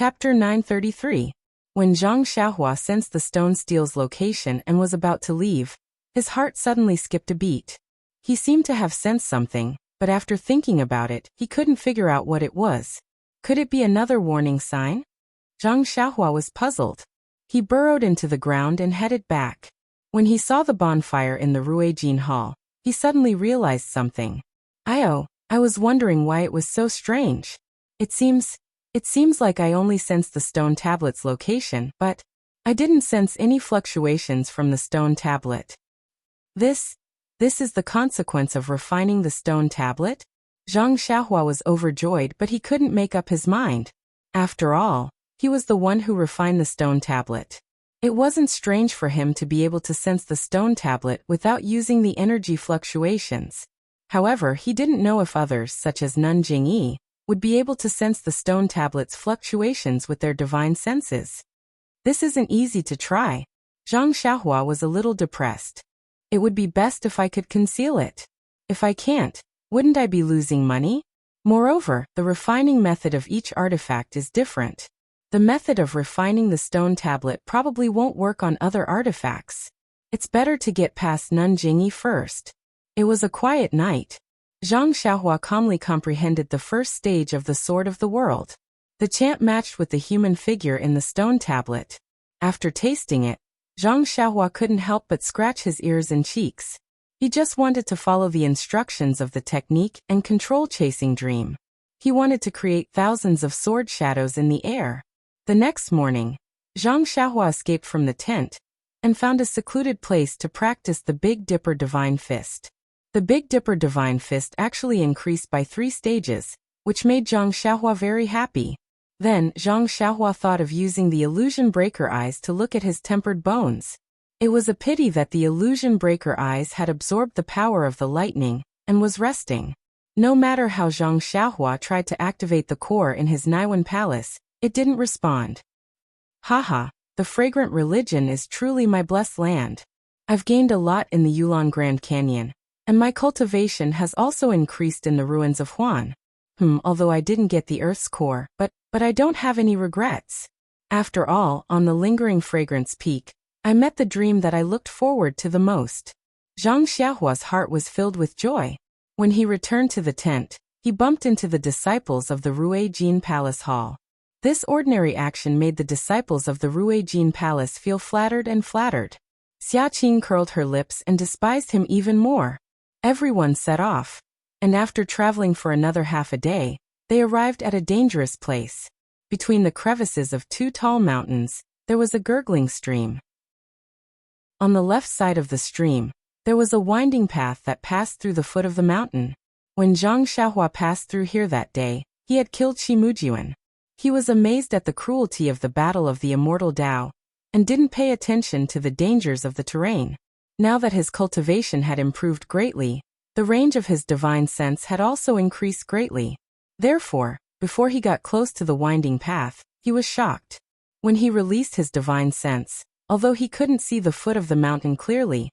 Chapter 933. When Zhang Xiaohua sensed the stone steel's location and was about to leave, his heart suddenly skipped a beat. He seemed to have sensed something, but after thinking about it, he couldn't figure out what it was. Could it be another warning sign? Zhang Xiaohua was puzzled. He burrowed into the ground and headed back. When he saw the bonfire in the Ruijin Hall, he suddenly realized something. I was wondering why it was so strange. It seems like I only sensed the stone tablet's location, but I didn't sense any fluctuations from the stone tablet. This is the consequence of refining the stone tablet? Zhang Xiaohua was overjoyed, but he couldn't make up his mind. After all, he was the one who refined the stone tablet. It wasn't strange for him to be able to sense the stone tablet without using the energy fluctuations. However, he didn't know if others, such as Nun Jingyi, would be able to sense the stone tablet's fluctuations with their divine senses. This isn't easy to try. Zhang Xiaohua was a little depressed. It would be best if I could conceal it. If I can't, wouldn't I be losing money? Moreover, the refining method of each artifact is different. The method of refining the stone tablet probably won't work on other artifacts. It's better to get past Nun Jingyi first. It was a quiet night. Zhang Xiaohua calmly comprehended the first stage of the Sword of the World. The chant matched with the human figure in the stone tablet. After tasting it, Zhang Xiaohua couldn't help but scratch his ears and cheeks. He just wanted to follow the instructions of the technique and control chasing dream. He wanted to create thousands of sword shadows in the air. The next morning, Zhang Xiaohua escaped from the tent and found a secluded place to practice the Big Dipper Divine Fist. The Big Dipper Divine Fist actually increased by 3 stages, which made Zhang Xiaohua very happy. Then, Zhang Xiaohua thought of using the Illusion Breaker Eyes to look at his tempered bones. It was a pity that the Illusion Breaker Eyes had absorbed the power of the lightning and was resting. No matter how Zhang Xiaohua tried to activate the core in his Naiwan Palace, it didn't respond. Haha, the fragrant religion is truly my blessed land. I've gained a lot in the Yulon Grand Canyon, and my cultivation has also increased in the ruins of Huan. Although I didn't get the Earth's core, but I don't have any regrets. After all, on the lingering fragrance peak, I met the dream that I looked forward to the most. Zhang Xiaohua's heart was filled with joy. When he returned to the tent, he bumped into the disciples of the Ruijin Palace Hall. This ordinary action made the disciples of the Ruijin Palace feel flattered and flattered. Xiaqing curled her lips and despised him even more. Everyone set off, and after traveling for another half a day, they arrived at a dangerous place. Between the crevices of 2 tall mountains, there was a gurgling stream. On the left side of the stream, there was a winding path that passed through the foot of the mountain. When Zhang Xiaohua passed through here that day, he had killed Shimujian. He was amazed at the cruelty of the battle of the immortal Tao, and didn't pay attention to the dangers of the terrain. Now that his cultivation had improved greatly, the range of his divine sense had also increased greatly. Therefore, before he got close to the winding path, he was shocked. When he released his divine sense, although he couldn't see the foot of the mountain clearly,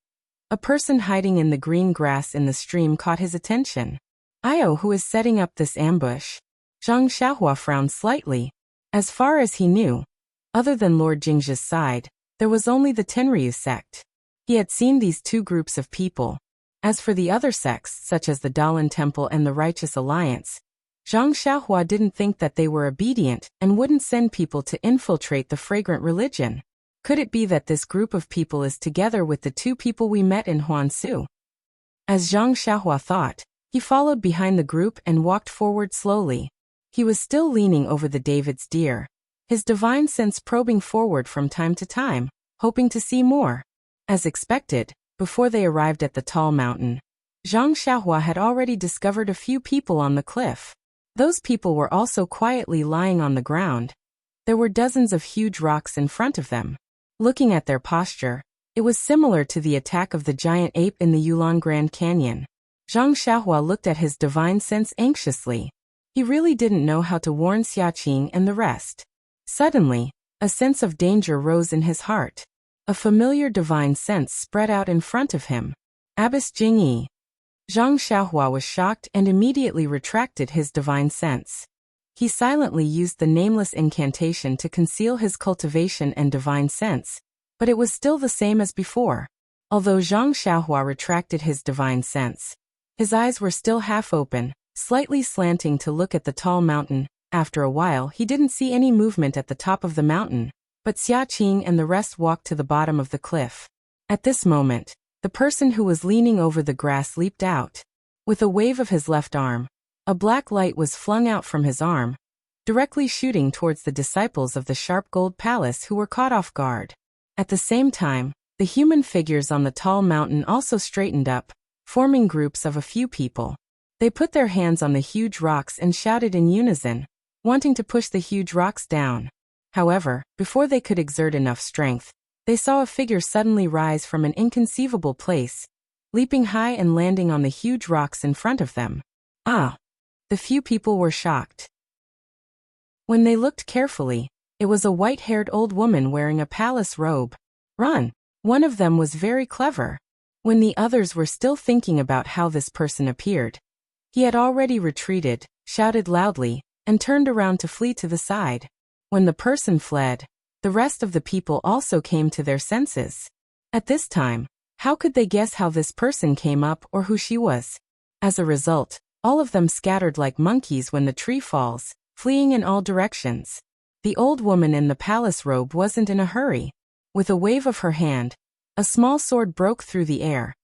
a person hiding in the green grass in the stream caught his attention. Who is setting up this ambush? Zhang Xiaohua frowned slightly. As far as he knew, other than Lord Jingzhi's side, there was only the Tenryu sect. He had seen these 2 groups of people. As for the other sects, such as the Dalan Temple and the Righteous Alliance, Zhang Xiaohua didn't think that they were obedient and wouldn't send people to infiltrate the fragrant religion. Could it be that this group of people is together with the 2 people we met in Huansu? As Zhang Xiaohua thought, he followed behind the group and walked forward slowly. He was still leaning over the David's deer, his divine sense probing forward from time to time, hoping to see more. As expected, before they arrived at the tall mountain, Zhang Xiaohua had already discovered a few people on the cliff. Those people were also quietly lying on the ground. There were dozens of huge rocks in front of them. Looking at their posture, it was similar to the attack of the giant ape in the Yulon Grand Canyon. Zhang Xiaohua looked at his divine sense anxiously. He really didn't know how to warn Xiaqing and the rest. Suddenly, a sense of danger rose in his heart. A familiar divine sense spread out in front of him. Abbess Jingyi. Zhang Xiaohua was shocked and immediately retracted his divine sense. He silently used the nameless incantation to conceal his cultivation and divine sense, but it was still the same as before. Although Zhang Xiaohua retracted his divine sense, his eyes were still half open, slightly slanting to look at the tall mountain. After a while he didn't see any movement at the top of the mountain, but Xia Qing and the rest walked to the bottom of the cliff. At this moment, the person who was leaning over the grass leaped out. With a wave of his left arm, a black light was flung out from his arm, directly shooting towards the disciples of the Sharp Gold Palace who were caught off guard. At the same time, the human figures on the tall mountain also straightened up, forming groups of a few people. They put their hands on the huge rocks and shouted in unison, wanting to push the huge rocks down. However, before they could exert enough strength, they saw a figure suddenly rise from an inconceivable place, leaping high and landing on the huge rocks in front of them. Ah! The few people were shocked. When they looked carefully, it was a white-haired old woman wearing a palace robe. Run! One of them was very clever. When the others were still thinking about how this person appeared, he had already retreated, shouted loudly, and turned around to flee to the side. When the person fled, the rest of the people also came to their senses. At this time, how could they guess how this person came up or who she was? As a result, all of them scattered like monkeys when the tree falls, fleeing in all directions. The old woman in the palace robe wasn't in a hurry. With a wave of her hand, a small sword broke through the air,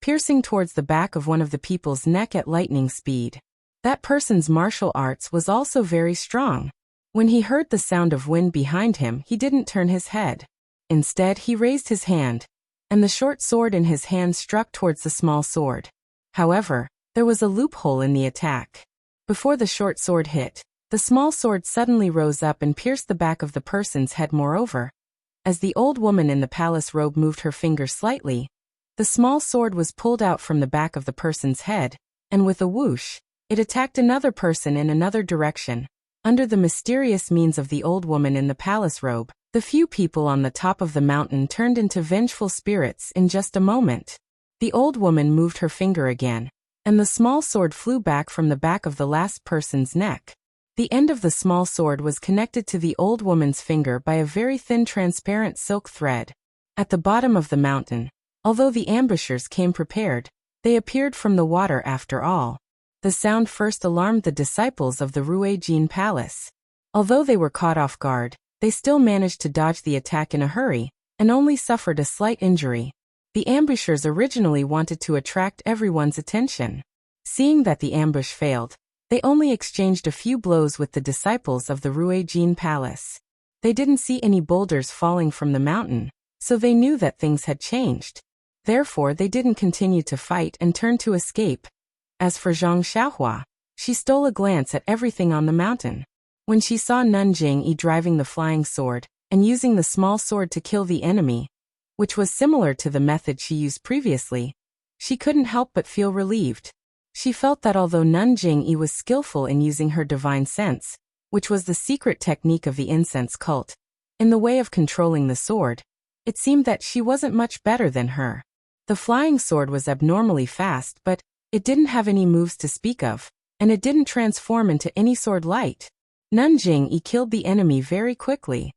piercing towards the back of one of the people's neck at lightning speed. That person's martial arts was also very strong. When he heard the sound of wind behind him, he didn't turn his head. Instead, he raised his hand, and the short sword in his hand struck towards the small sword. However, there was a loophole in the attack. Before the short sword hit, the small sword suddenly rose up and pierced the back of the person's head. Moreover, as the old woman in the palace robe moved her finger slightly, the small sword was pulled out from the back of the person's head, and with a whoosh, it attacked another person in another direction. Under the mysterious means of the old woman in the palace robe, the few people on the top of the mountain turned into vengeful spirits in just a moment. The old woman moved her finger again, and the small sword flew back from the back of the last person's neck. The end of the small sword was connected to the old woman's finger by a very thin transparent silk thread. At the bottom of the mountain, although the ambushers came prepared, they appeared from the water after all. The sound first alarmed the disciples of the Ruijin Palace. Although they were caught off guard, they still managed to dodge the attack in a hurry, and only suffered a slight injury. The ambushers originally wanted to attract everyone's attention. Seeing that the ambush failed, they only exchanged a few blows with the disciples of the Ruijin Palace. They didn't see any boulders falling from the mountain, so they knew that things had changed. Therefore they didn't continue to fight and turned to escape. As for Zhang Xiaohua, she stole a glance at everything on the mountain. When she saw Nanjing driving the flying sword, and using the small sword to kill the enemy, which was similar to the method she used previously, she couldn't help but feel relieved. She felt that although Nanjing was skillful in using her divine sense, which was the secret technique of the incense cult, in the way of controlling the sword, it seemed that she wasn't much better than her. The flying sword was abnormally fast, but it didn't have any moves to speak of, and it didn't transform into any sword light. Nanjing killed the enemy very quickly.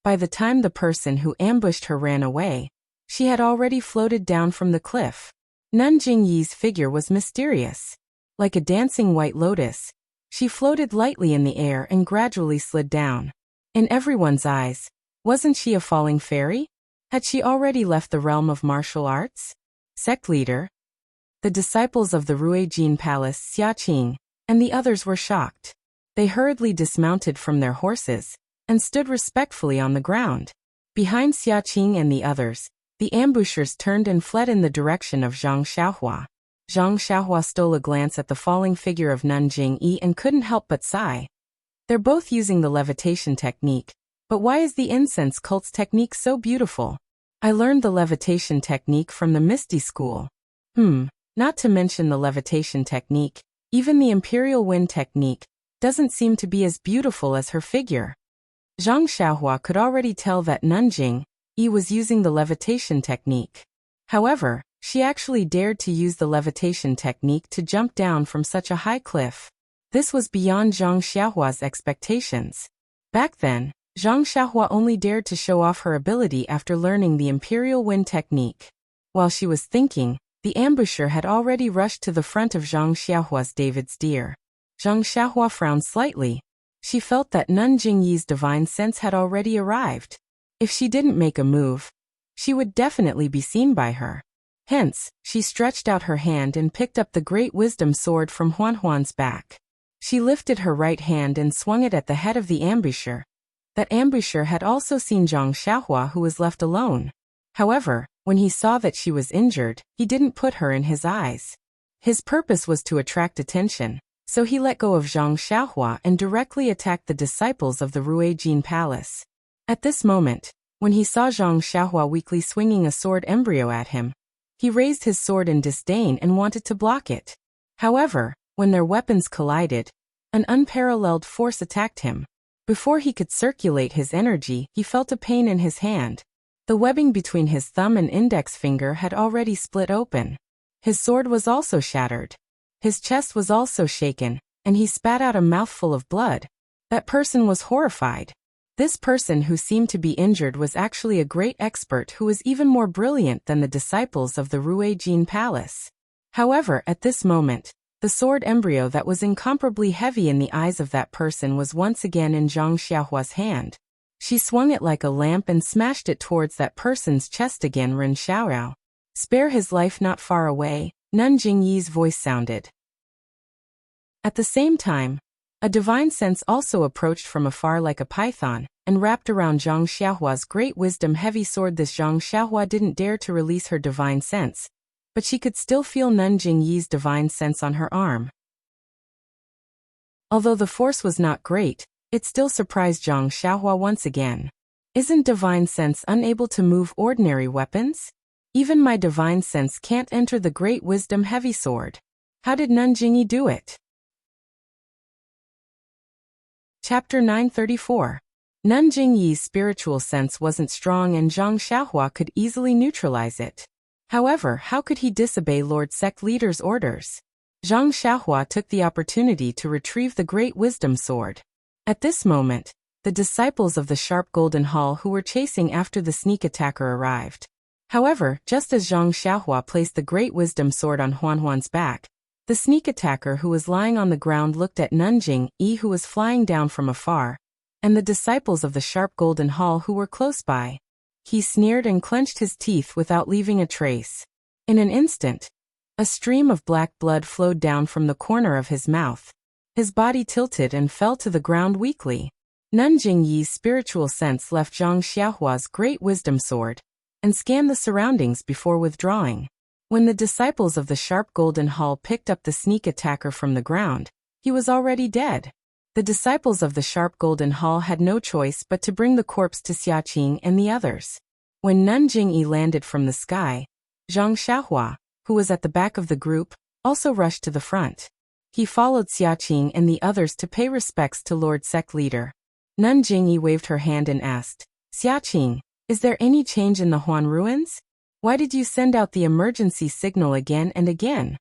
By the time the person who ambushed her ran away, she had already floated down from the cliff. Nanjing Yi's figure was mysterious. Like a dancing white lotus, she floated lightly in the air and gradually slid down. In everyone's eyes, wasn't she a falling fairy? Had she already left the realm of martial arts? Sect leader, the disciples of the Ruijin Palace, Xia Qing, and the others were shocked. They hurriedly dismounted from their horses and stood respectfully on the ground. Behind Xia Qing and the others, the ambushers turned and fled in the direction of Zhang Xiaohua. Zhang Xiaohua stole a glance at the falling figure of Nanjing and couldn't help but sigh. They're both using the levitation technique, but why is the incense cult's technique so beautiful? I learned the levitation technique from the Misty School. Not to mention the levitation technique, even the Imperial Wind technique doesn't seem to be as beautiful as her figure. Zhang Xiaohua could already tell that Nanjing was using the levitation technique. However, she actually dared to use the levitation technique to jump down from such a high cliff. This was beyond Zhang Xiaohua's expectations. Back then, Zhang Xiaohua only dared to show off her ability after learning the Imperial Wind technique. While she was thinking, the ambusher had already rushed to the front of Zhang Xiaohua's David's deer. Zhang Xiaohua frowned slightly. She felt that Nun Jingyi's divine sense had already arrived. If she didn't make a move, she would definitely be seen by her. Hence, she stretched out her hand and picked up the great wisdom sword from Huan's back. She lifted her right hand and swung it at the head of the ambusher. That ambusher had also seen Zhang Xiaohua, who was left alone. However, when he saw that she was injured, he didn't put her in his eyes. His purpose was to attract attention, so he let go of Zhang Xiaohua and directly attacked the disciples of the Ruijin Palace. At this moment, when he saw Zhang Xiaohua weakly swinging a sword embryo at him, he raised his sword in disdain and wanted to block it. However, when their weapons collided, an unparalleled force attacked him. Before he could circulate his energy, he felt a pain in his hand. The webbing between his thumb and index finger had already split open. His sword was also shattered. His chest was also shaken, and he spat out a mouthful of blood. That person was horrified. This person who seemed to be injured was actually a great expert who was even more brilliant than the disciples of the Ruijin Palace. However, at this moment, the sword embryo that was incomparably heavy in the eyes of that person was once again in Zhang Xiaohua's hand. She swung it like a lamp and smashed it towards that person's chest again. Ren Xiaorao. Spare his life, not far away, Nun Jingyi's voice sounded. At the same time, a divine sense also approached from afar like a python, and wrapped around Zhang Xiaohua's great wisdom heavy sword. This Zhang Xiaohua didn't dare to release her divine sense, but she could still feel Nun Jingyi's divine sense on her arm. Although the force was not great, it still surprised Zhang Xiaohua once again. Isn't divine sense unable to move ordinary weapons? Even my divine sense can't enter the great wisdom heavy sword. How did Nun Jingyi do it? Chapter 934. Nun Jingyi's spiritual sense wasn't strong and Zhang Xiaohua could easily neutralize it. However, how could he disobey Lord Sect Leader's orders? Zhang Xiaohua took the opportunity to retrieve the great wisdom sword. At this moment, the disciples of the Sharp Golden Hall who were chasing after the sneak attacker arrived. However, just as Zhang Xiaohua placed the great wisdom sword on Huan's back, the sneak attacker who was lying on the ground looked at Nun Jingyi, who was flying down from afar, and the disciples of the Sharp Golden Hall who were close by. He sneered and clenched his teeth without leaving a trace. In an instant, a stream of black blood flowed down from the corner of his mouth. His body tilted and fell to the ground weakly. Nun Jingyi's spiritual sense left Zhang Xiaohua's great wisdom sword and scanned the surroundings before withdrawing. When the disciples of the Sharp Golden Hall picked up the sneak attacker from the ground, he was already dead. The disciples of the Sharp Golden Hall had no choice but to bring the corpse to Xiaqing and the others. When Nun Jingyi landed from the sky, Zhang Xiaohua, who was at the back of the group, also rushed to the front. He followed Xiaqing and the others to pay respects to Lord Sect Leader. Nun Jingyi waved her hand and asked, "Xiaqing, is there any change in the Huan ruins? Why did you send out the emergency signal again and again?"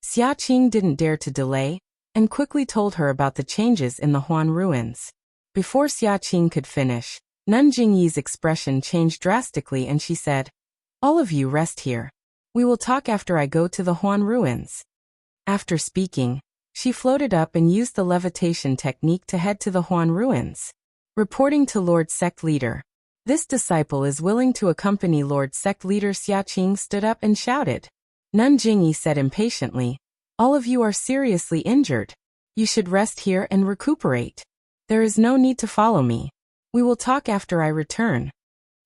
Xiaqing didn't dare to delay, and quickly told her about the changes in the Huan ruins. Before Xiaqing could finish, Nun Jingyi's expression changed drastically and she said, "All of you rest here. We will talk after I go to the Huan ruins." After speaking, she floated up and used the levitation technique to head to the Huan ruins. Reporting to Lord Sect Leader, "This disciple is willing to accompany Lord Sect Leader." Xiaqing stood up and shouted. Nun Jingyi said impatiently, "All of you are seriously injured. You should rest here and recuperate. There is no need to follow me. We will talk after I return."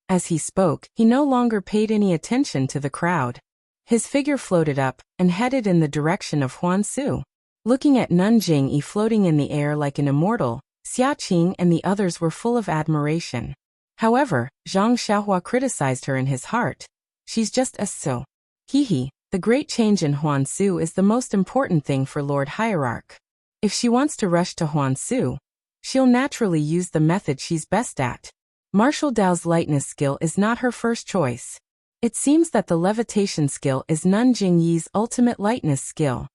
As he spoke, he no longer paid any attention to the crowd. His figure floated up and headed in the direction of Huansu. Looking at Nun Jingyi floating in the air like an immortal, Xiaqing and the others were full of admiration. However, Zhang Xiaohua criticized her in his heart. "She's just a so. Hehe, the great change in Huansu is the most important thing for Lord Hierarch. If she wants to rush to Huansu, she'll naturally use the method she's best at. Martial Dao's lightness skill is not her first choice. It seems that the levitation skill is Nun Jingyi's ultimate lightness skill."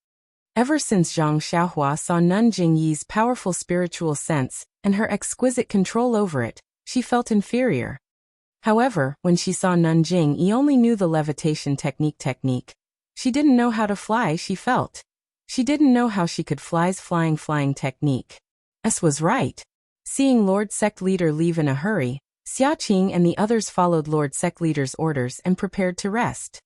Ever since Zhang Xiaohua saw Nun Jingyi's powerful spiritual sense and her exquisite control over it, she felt inferior. However, when she saw Nun Jingyi only knew the levitation technique. She didn't know how to fly, she felt. She didn't know how she could fly's flying technique. S was right. Seeing Lord Sect Leader leave in a hurry, Xia Qing and the others followed Lord Sect Leader's orders and prepared to rest.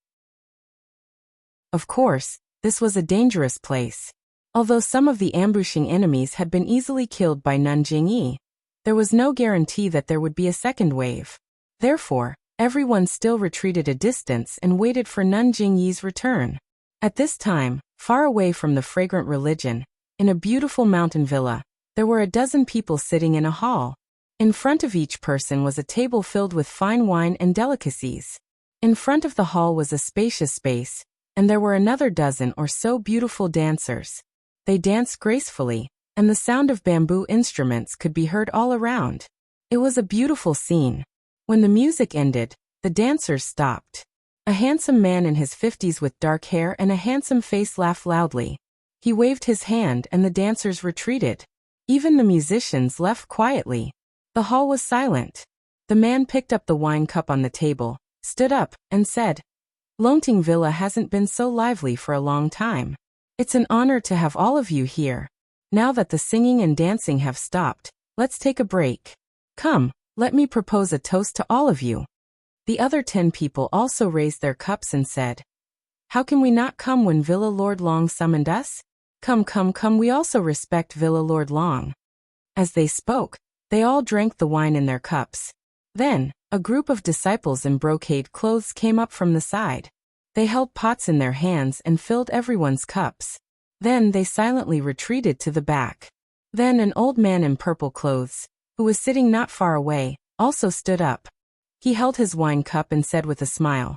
Of course, this was a dangerous place. Although some of the ambushing enemies had been easily killed by Nun Jingyi, there was no guarantee that there would be a second wave. Therefore, everyone still retreated a distance and waited for Nun Jingyi's return. At this time, far away from the fragrant religion, in a beautiful mountain villa, there were a dozen people sitting in a hall. In front of each person was a table filled with fine wine and delicacies. In front of the hall was a spacious space, and there were another dozen or so beautiful dancers. They danced gracefully, and the sound of bamboo instruments could be heard all around. It was a beautiful scene. When the music ended, the dancers stopped. A handsome man in his 50s with dark hair and a handsome face laughed loudly. He waved his hand and the dancers retreated. Even the musicians left quietly. The hall was silent. The man picked up the wine cup on the table, stood up, and said, "Longting Villa hasn't been so lively for a long time. It's an honor to have all of you here. Now that the singing and dancing have stopped, let's take a break. Come, let me propose a toast to all of you." The other 10 people also raised their cups and said, "How can we not come when Villa Lord Long summoned us? Come, we also respect Villa Lord Long." As they spoke, they all drank the wine in their cups. Then, a group of disciples in brocade clothes came up from the side. They held pots in their hands and filled everyone's cups. Then they silently retreated to the back. Then an old man in purple clothes, who was sitting not far away, also stood up. He held his wine cup and said with a smile,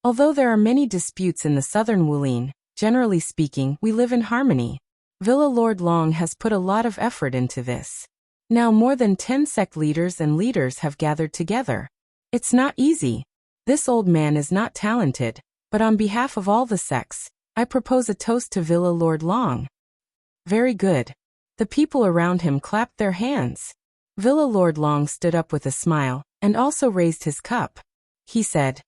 "Although there are many disputes in the southern Wulin, generally speaking, we live in harmony. Villa Lord Long has put a lot of effort into this. Now more than 10 sect leaders and leaders have gathered together. It's not easy. This old man is not talented, but on behalf of all the sects, I propose a toast to Villa Lord Long." Very good. The people around him clapped their hands. Villa Lord Long stood up with a smile, and also raised his cup. He said,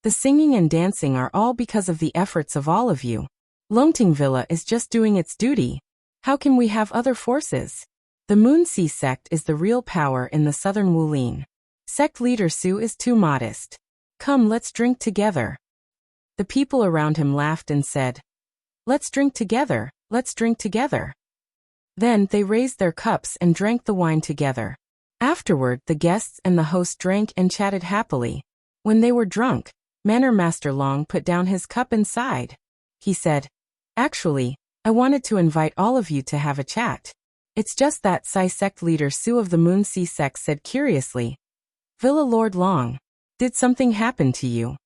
"The singing and dancing are all because of the efforts of all of you. Longting Villa is just doing its duty. How can we have other forces? The Moonsea sect is the real power in the southern Wulin. Sect leader Su is too modest. Come, let's drink together." The people around him laughed and said, "Let's drink together, let's drink together." Then they raised their cups and drank the wine together. Afterward, the guests and the host drank and chatted happily. When they were drunk, Manor Master Long put down his cup and sighed. He said, "Actually, I wanted to invite all of you to have a chat. It's just that Sai sect leader Su of the Moonsea sect said curiously, 'Villa Lord Long, did something happen to you?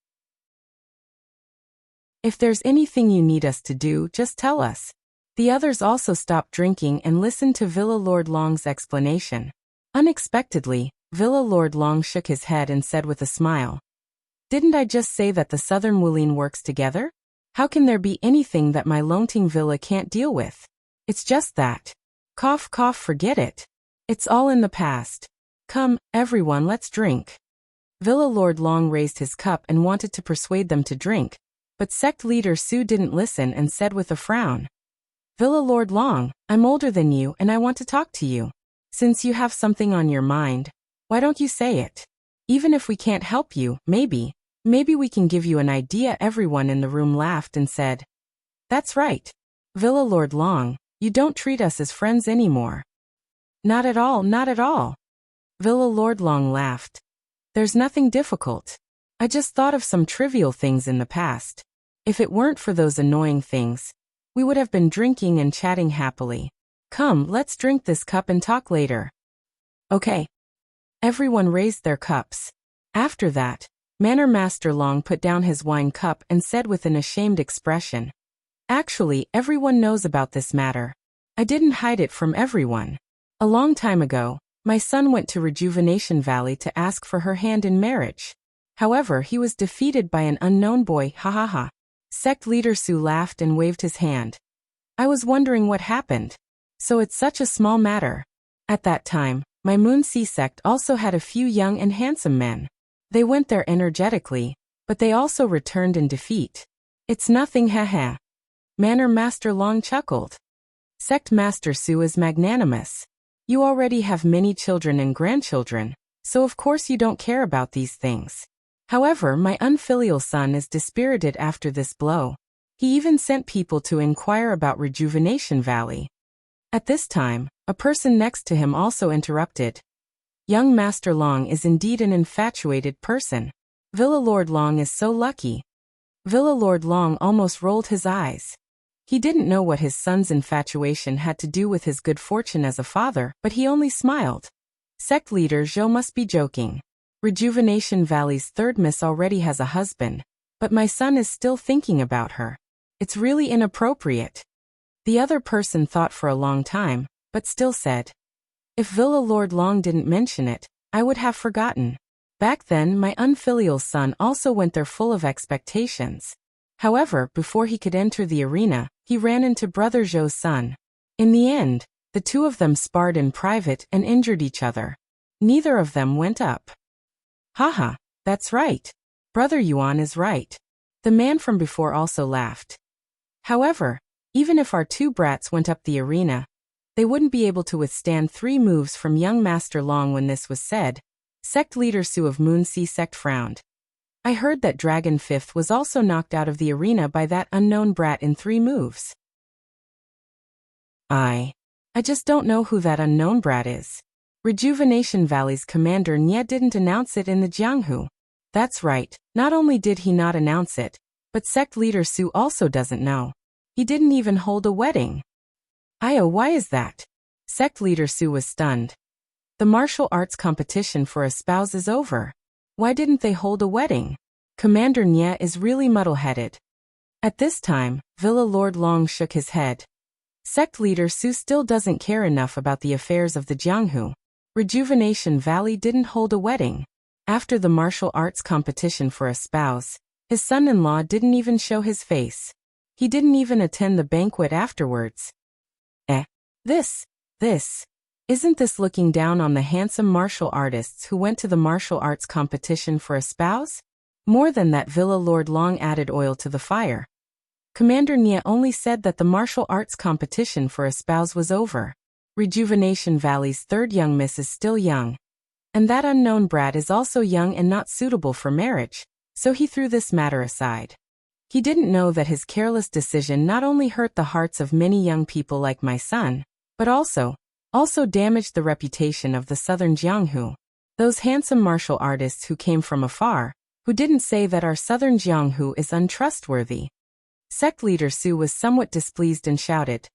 If there's anything you need us to do, just tell us.'" The others also stopped drinking and listened to Villa Lord Long's explanation. Unexpectedly, Villa Lord Long shook his head and said with a smile, "Didn't I just say that the southern Wulin works together? How can there be anything that my Longting Villa can't deal with? It's just that. Cough, forget it. It's all in the past. Come, everyone, let's drink." Villa Lord Long raised his cup and wanted to persuade them to drink, but sect leader Su didn't listen and said with a frown, "Villa Lord Long, I'm older than you and I want to talk to you. Since you have something on your mind, why don't you say it? Even if we can't help you, maybe we can give you an idea." Everyone in the room laughed and said, "That's right. Villa Lord Long, you don't treat us as friends anymore." Not at all. Villa Lord Long laughed. "There's nothing difficult. I just thought of some trivial things in the past. If it weren't for those annoying things, we would have been drinking and chatting happily. Come, let's drink this cup and talk later." Okay. Everyone raised their cups. After that, Manor Master Long put down his wine cup and said with an ashamed expression, "Actually, everyone knows about this matter. I didn't hide it from everyone. A long time ago, my son went to Rejuvenation Valley to ask for her hand in marriage. However, he was defeated by an unknown boy, ha. Sect leader Su laughed and waved his hand. I was wondering what happened. So it's such a small matter. At that time, my Moon Sea sect also had a few young and handsome men. They went there energetically, but they also returned in defeat. It's nothing, haha. Manor Master Long chuckled. Sect Master Su is magnanimous. You already have many children and grandchildren, so of course you don't care about these things. However, my unfilial son is dispirited after this blow. He even sent people to inquire about Rejuvenation Valley. At this time, a person next to him also interrupted. Young Master Long is indeed an infatuated person. Villa Lord Long is so lucky. Villa Lord Long almost rolled his eyes. He didn't know what his son's infatuation had to do with his good fortune as a father, but he only smiled. Sect leader Zhou must be joking. Rejuvenation Valley's third miss already has a husband, but my son is still thinking about her. It's really inappropriate. The other person thought for a long time, but still said, if Villa Lord Long didn't mention it, I would have forgotten. Back then my unfilial son also went there full of expectations. However, before he could enter the arena, he ran into Brother Zhou's son. In the end, the two of them sparred in private and injured each other. Neither of them went up. Haha, that's right. Brother Yuan is right. The man from before also laughed. However, even if our two brats went up the arena, they wouldn't be able to withstand 3 moves from young Master Long. When this was said, Sect Leader Su of Moon Sea Sect frowned. I heard that Dragon Fifth was also knocked out of the arena by that unknown brat in 3 moves. I just don't know who that unknown brat is. Rejuvenation Valley's commander Nye didn't announce it in the Jianghu. That's right, not only did he not announce it, but Sect Leader Su also doesn't know. He didn't even hold a wedding. Why is that? Sect Leader Su was stunned. The martial arts competition for a spouse is over. Why didn't they hold a wedding? Commander Nye is really muddle-headed. At this time, Villa Lord Long shook his head. Sect Leader Su still doesn't care enough about the affairs of the Jianghu. Rejuvenation Valley didn't hold a wedding. After the martial arts competition for a spouse, his son-in-law didn't even show his face. He didn't even attend the banquet afterwards. Isn't this looking down on the handsome martial artists who went to the martial arts competition for a spouse? More than that, Villa Lord Long added oil to the fire. Commander Nye only said that the martial arts competition for a spouse was over. Rejuvenation Valley's third young miss is still young. And that unknown brat is also young and not suitable for marriage, so he threw this matter aside. He didn't know that his careless decision not only hurt the hearts of many young people like my son, but also damaged the reputation of the southern Jianghu. Those handsome martial artists who came from afar, who didn't say that our southern Jianghu is untrustworthy. Sect Leader Su was somewhat displeased and shouted.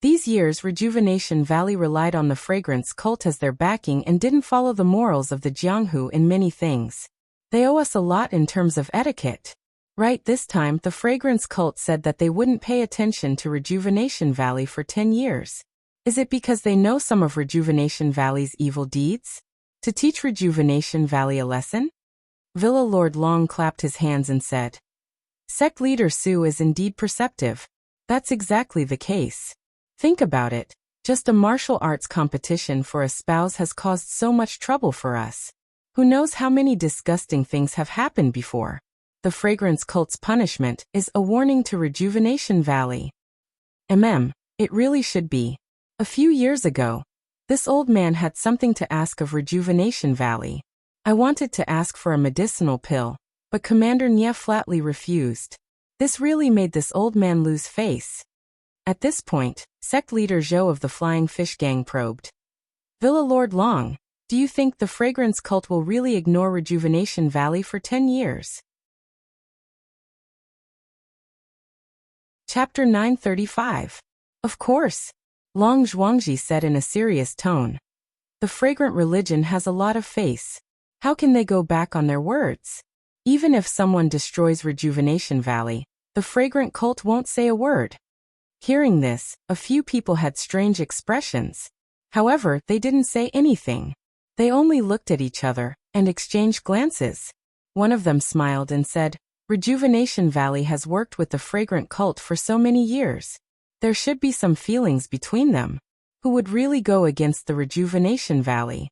These years Rejuvenation Valley relied on the fragrance cult as their backing and didn't follow the morals of the Jianghu in many things. They owe us a lot in terms of etiquette. Right, this time the fragrance cult said that they wouldn't pay attention to Rejuvenation Valley for 10 years. Is it because they know some of Rejuvenation Valley's evil deeds? To teach Rejuvenation Valley a lesson? Villa Lord Long clapped his hands and said, Sect Leader Su is indeed perceptive. That's exactly the case. Think about it. Just a martial arts competition for a spouse has caused so much trouble for us. Who knows how many disgusting things have happened before. The fragrance cult's punishment is a warning to Rejuvenation Valley. It really should be. A few years ago, this old man had something to ask of Rejuvenation Valley. I wanted to ask for a medicinal pill, but Commander Nye flatly refused. This really made this old man lose face. At this point, Sect Leader Zhou of the Flying Fish Gang probed. Villa Lord Long, do you think the fragrance cult will really ignore Rejuvenation Valley for 10 years? Chapter 935. Of course. Long Zhuangji said in a serious tone. The fragrant religion has a lot of face. How can they go back on their words? Even if someone destroys Rejuvenation Valley, the fragrant cult won't say a word. Hearing this, a few people had strange expressions. However, they didn't say anything. They only looked at each other and exchanged glances. One of them smiled and said, Rejuvenation Valley has worked with the fragrant cult for so many years. There should be some feelings between them. Who would really go against the Rejuvenation Valley?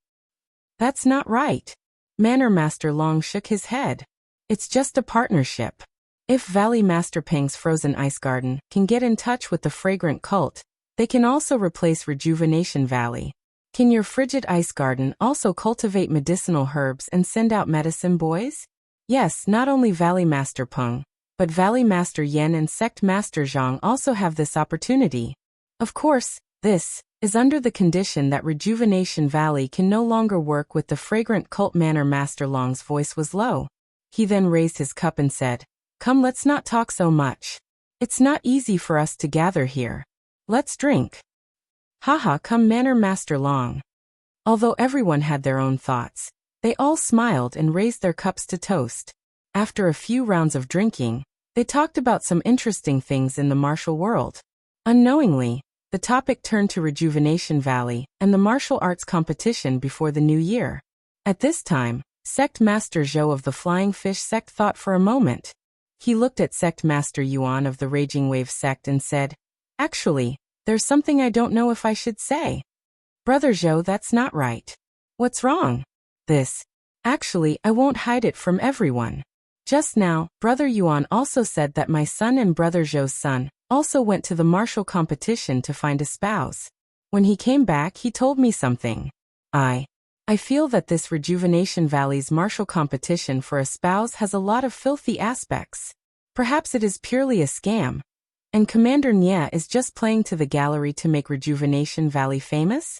That's not right. Manor Master Long shook his head. It's just a partnership. If Valley Master Peng's Frozen Ice Garden can get in touch with the Fragrant Cult, they can also replace Rejuvenation Valley. Can your Frigid Ice Garden also cultivate medicinal herbs and send out medicine boys? Yes, not only Valley Master Peng, but Valley Master Yen and Sect Master Zhang also have this opportunity. Of course, this is under the condition that Rejuvenation Valley can no longer work with the Fragrant Cult. Manor Master Long's voice was low. He then raised his cup and said, "Come, let's not talk so much. It's not easy for us to gather here. Let's drink." Haha, come Manor Master Long. Although everyone had their own thoughts, they all smiled and raised their cups to toast. After a few rounds of drinking, they talked about some interesting things in the martial world. Unknowingly, the topic turned to Rejuvenation Valley and the martial arts competition before the new year. At this time, Sect Master Zhou of the Flying Fish Sect thought for a moment. He looked at Sect Master Yuan of the Raging Wave Sect and said, "Actually, there's something I don't know if I should say." "Brother Zhou, that's not right." "What's wrong?" "This. Actually, I won't hide it from everyone. Just now, Brother Yuan also said that my son and Brother Zhou's son also went to the martial competition to find a spouse. When he came back, he told me something. I feel that this Rejuvenation Valley's martial competition for a spouse has a lot of filthy aspects. Perhaps it is purely a scam. And Commander Nye is just playing to the gallery to make Rejuvenation Valley famous?"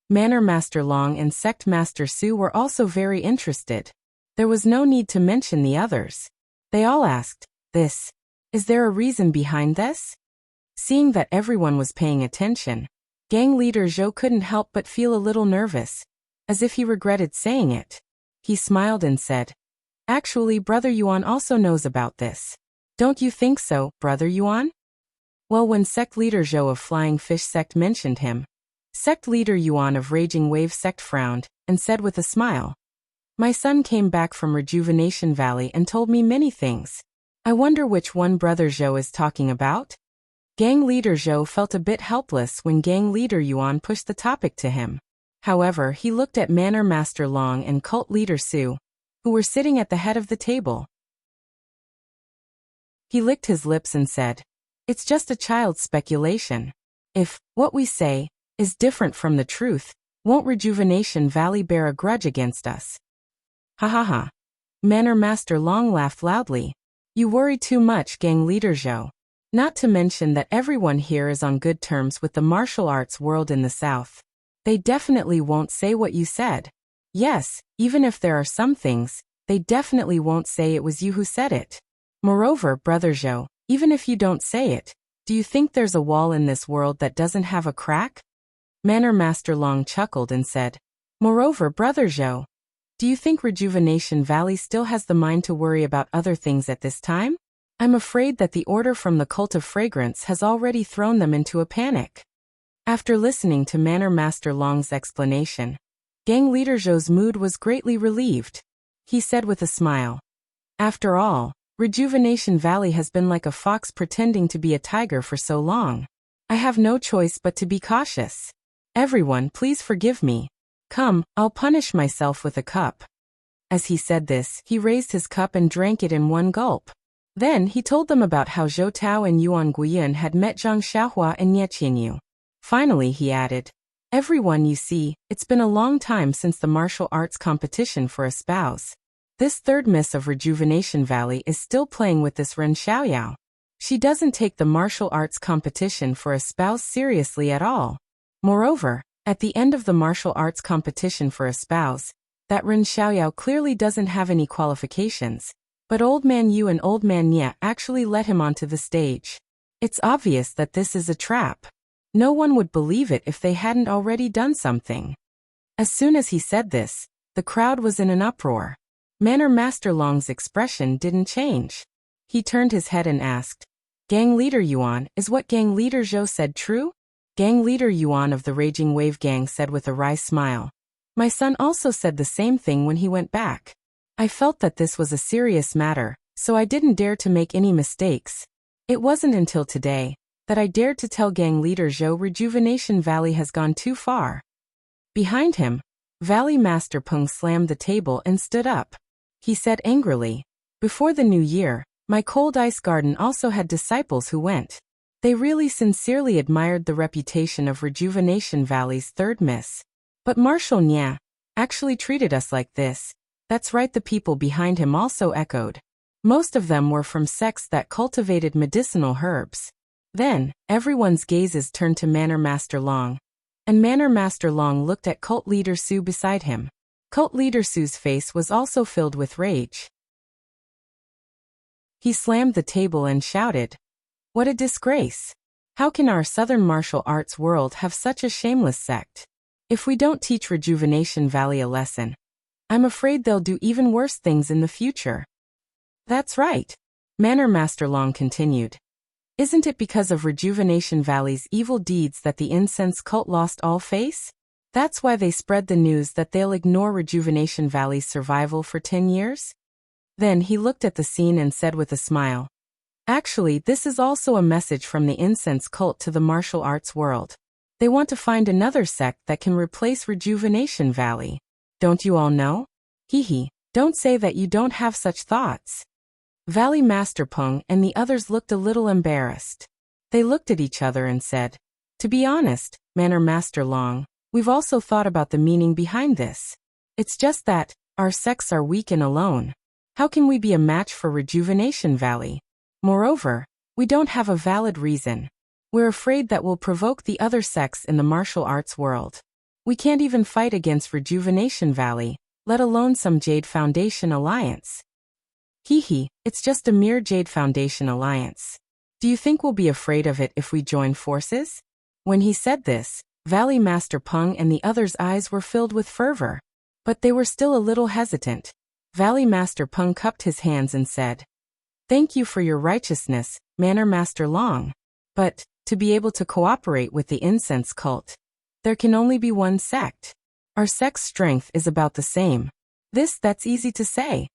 Manor Master Long and Sect Master Su were also very interested. There was no need to mention the others. They all asked, Is there a reason behind this?" Seeing that everyone was paying attention, gang leader Zhou couldn't help but feel a little nervous, as if he regretted saying it. He smiled and said, "Actually, Brother Yuan also knows about this. Don't you think so, Brother Yuan?" Well, when Sect Leader Zhou of Flying Fish Sect mentioned him, Sect Leader Yuan of Raging Wave Sect frowned and said with a smile, "My son came back from Rejuvenation Valley and told me many things. I wonder which one Brother Zhou is talking about?" Gang Leader Zhou felt a bit helpless when Gang Leader Yuan pushed the topic to him. However, he looked at Manor Master Long and Cult Leader Su, who were sitting at the head of the table. He licked his lips and said, "It's just a child's speculation. If what we say is different from the truth, won't Rejuvenation Valley bear a grudge against us?" Ha ha ha. Manor Master Long laughed loudly. "You worry too much, Gang Leader Zhou. Not to mention that everyone here is on good terms with the martial arts world in the south. They definitely won't say what you said. Yes, even if there are some things, they definitely won't say it was you who said it. Moreover, Brother Zhou, even if you don't say it, do you think there's a wall in this world that doesn't have a crack?" Manor Master Long chuckled and said, "Moreover, Brother Zhou, do you think Rejuvenation Valley still has the mind to worry about other things at this time? I'm afraid that the order from the Cult of Fragrance has already thrown them into a panic." After listening to Manor Master Long's explanation, Gang Leader Zhou's mood was greatly relieved. He said with a smile, "After all, Rejuvenation Valley has been like a fox pretending to be a tiger for so long. I have no choice but to be cautious. Everyone, please forgive me. Come, I'll punish myself with a cup." As he said this, he raised his cup and drank it in one gulp. Then he told them about how Zhou Tao and Yuan Guiyun had met Zhang Xiaohua and Ye Qinyu. Finally, he added, "Everyone, you see, it's been a long time since the martial arts competition for a spouse. This third miss of Rejuvenation Valley is still playing with this Ren Xiaoyao. She doesn't take the martial arts competition for a spouse seriously at all. Moreover, at the end of the martial arts competition for a spouse, that Ren Xiaoyao clearly doesn't have any qualifications. But Old Man Yu and Old Man Nye actually let him onto the stage. It's obvious that this is a trap. No one would believe it if they hadn't already done something." As soon as he said this, the crowd was in an uproar. Manor Master Long's expression didn't change. He turned his head and asked, "Gang Leader Yuan, is what Gang Leader Zhou said true?" Gang Leader Yuan of the Raging Wave Gang said with a wry smile, "My son also said the same thing when he went back. I felt that this was a serious matter, so I didn't dare to make any mistakes. It wasn't until today that I dared to tell gang leader Zhou Rejuvenation Valley has gone too far. Behind him, Valley Master Peng slammed the table and stood up. He said angrily, "Before the new year, my cold ice garden also had disciples who went. They really sincerely admired the reputation of Rejuvenation Valley's third miss. But Marshal Nya actually treated us like this." That's right, the people behind him also echoed. Most of them were from sects that cultivated medicinal herbs. Then, everyone's gazes turned to Manor Master Long. And Manor Master Long looked at Cult Leader Su beside him. Cult Leader Su's face was also filled with rage. He slammed the table and shouted, "What a disgrace! How can our Southern martial arts world have such a shameless sect? If we don't teach Rejuvenation Valley a lesson, I'm afraid they'll do even worse things in the future." "That's right," Manor Master Long continued. "Isn't it because of Rejuvenation Valley's evil deeds that the incense cult lost all face? That's why they spread the news that they'll ignore Rejuvenation Valley's survival for 10 years? Then he looked at the scene and said with a smile, "Actually, this is also a message from the incense cult to the martial arts world. They want to find another sect that can replace Rejuvenation Valley. Don't you all know? Hee, don't say that you don't have such thoughts." Valley Master Peng and the others looked a little embarrassed. They looked at each other and said, "To be honest, Manor Master Long, we've also thought about the meaning behind this. It's just that our sects are weak and alone. How can we be a match for Rejuvenation Valley? Moreover, we don't have a valid reason. We're afraid that we'll provoke the other sects in the martial arts world. We can't even fight against Rejuvenation Valley, let alone some Jade Foundation alliance." Hee, it's just a mere Jade Foundation alliance. Do you think we'll be afraid of it if we join forces? When he said this, Valley Master Peng and the others' eyes were filled with fervor. But they were still a little hesitant. Valley Master Peng cupped his hands and said, "Thank you for your righteousness, Manor Master Long. But, to be able to cooperate with the incense cult, there can only be one sect. Our sect's strength is about the same. That's easy to say."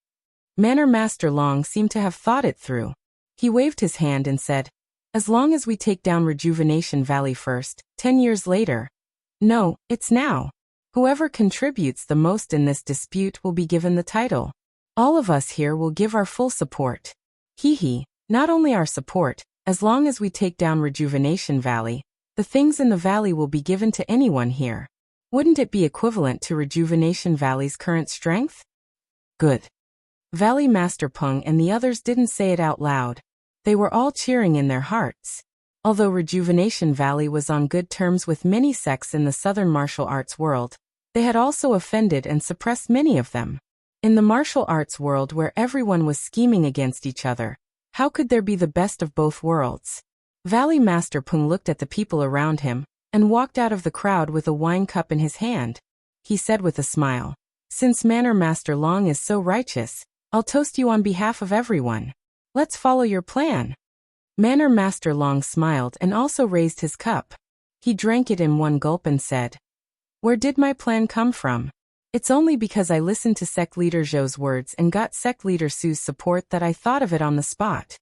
Manor Master Long seemed to have thought it through. He waved his hand and said, "As long as we take down Rejuvenation Valley first, 10 years later. No, it's now. Whoever contributes the most in this dispute will be given the title. All of us here will give our full support." Hee, not only our support, as long as we take down Rejuvenation Valley, the things in the valley will be given to anyone here. Wouldn't it be equivalent to Rejuvenation Valley's current strength? Good. Valley Master Peng and the others didn't say it out loud. They were all cheering in their hearts. Although Rejuvenation Valley was on good terms with many sects in the southern martial arts world, they had also offended and suppressed many of them. In the martial arts world where everyone was scheming against each other, how could there be the best of both worlds? Valley Master Peng looked at the people around him and walked out of the crowd with a wine cup in his hand. He said with a smile, "Since Manor Master Long is so righteous, I'll toast you on behalf of everyone. Let's follow your plan." Manor Master Long smiled and also raised his cup. He drank it in one gulp and said, "Where did my plan come from? It's only because I listened to Sect Leader Zhou's words and got Sect Leader Su's support that I thought of it on the spot."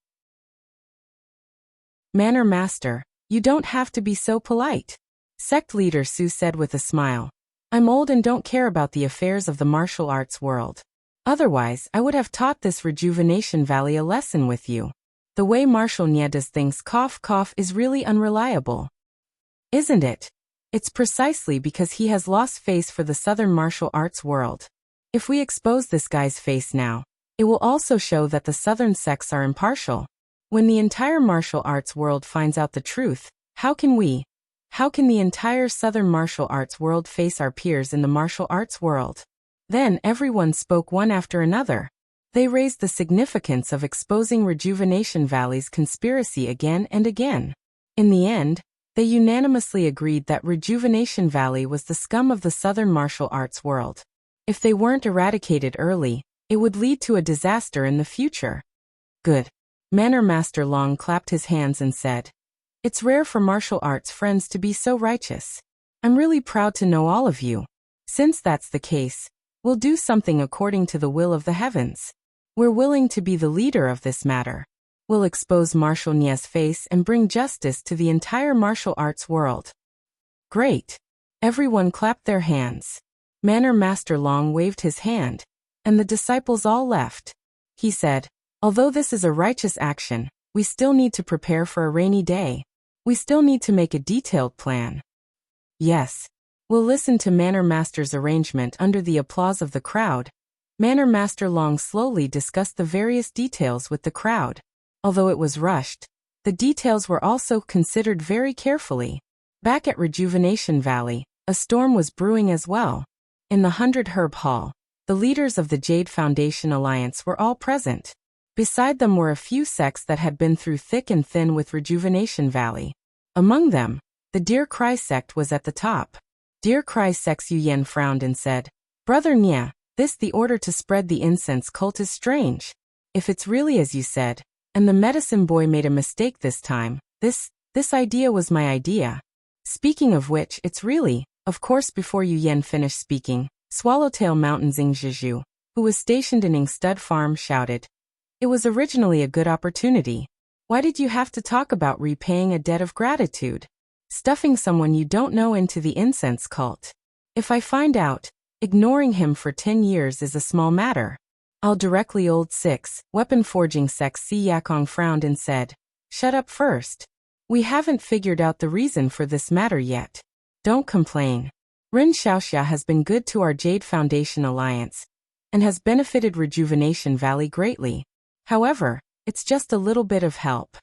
"Manor Master, you don't have to be so polite," Sect Leader Su said with a smile. "I'm old and don't care about the affairs of the martial arts world. Otherwise, I would have taught this Rejuvenation Valley a lesson with you. The way Marshal Nya does things is really unreliable. Isn't it? It's precisely because he has lost face for the southern martial arts world. If we expose this guy's face now, it will also show that the southern sects are impartial. When the entire martial arts world finds out the truth, how can the entire southern martial arts world face our peers in the martial arts world?" Then everyone spoke one after another. They raised the significance of exposing Rejuvenation Valley's conspiracy again and again. In the end, they unanimously agreed that Rejuvenation Valley was the scum of the southern martial arts world. If they weren't eradicated early, it would lead to a disaster in the future. Good. Manor Master Long clapped his hands and said, "It's rare for martial arts friends to be so righteous. I'm really proud to know all of you. Since that's the case, we'll do something according to the will of the heavens. We're willing to be the leader of this matter." We'll expose Martial Nia's face and bring justice to the entire martial arts world. Great. Everyone clapped their hands. Manor Master Long waved his hand, and the disciples all left. He said, although this is a righteous action, we still need to prepare for a rainy day. We still need to make a detailed plan. Yes. We'll listen to Manor Master's arrangement under the applause of the crowd. Manor Master Long slowly discussed the various details with the crowd. Although it was rushed, the details were also considered very carefully. Back at Rejuvenation Valley, a storm was brewing as well. In the 100 Herb Hall, the leaders of the Jade Foundation Alliance were all present. Beside them were a few sects that had been through thick and thin with Rejuvenation Valley. Among them, the Deer Cry sect was at the top. Deer Cry sect's Yu Yen frowned and said, Brother Nia, the order to spread the incense cult is strange. If it's really as you said, and the medicine boy made a mistake this time, this idea was my idea. Speaking of which, it's really, of course. Before Yu Yen finished speaking, Swallowtail Mountain Xingzhizhu, who was stationed in Stud Farm, shouted, it was originally a good opportunity. Why did you have to talk about repaying a debt of gratitude? Stuffing someone you don't know into the incense cult. If I find out, ignoring him for 10 years is a small matter. I'll directly old 6, weapon forging sects. Si Yakong frowned and said, shut up first. We haven't figured out the reason for this matter yet. Don't complain. Ren Xiaoxia has been good to our Jade Foundation Alliance, and has benefited Rejuvenation Valley greatly. However, it's just a little bit of help.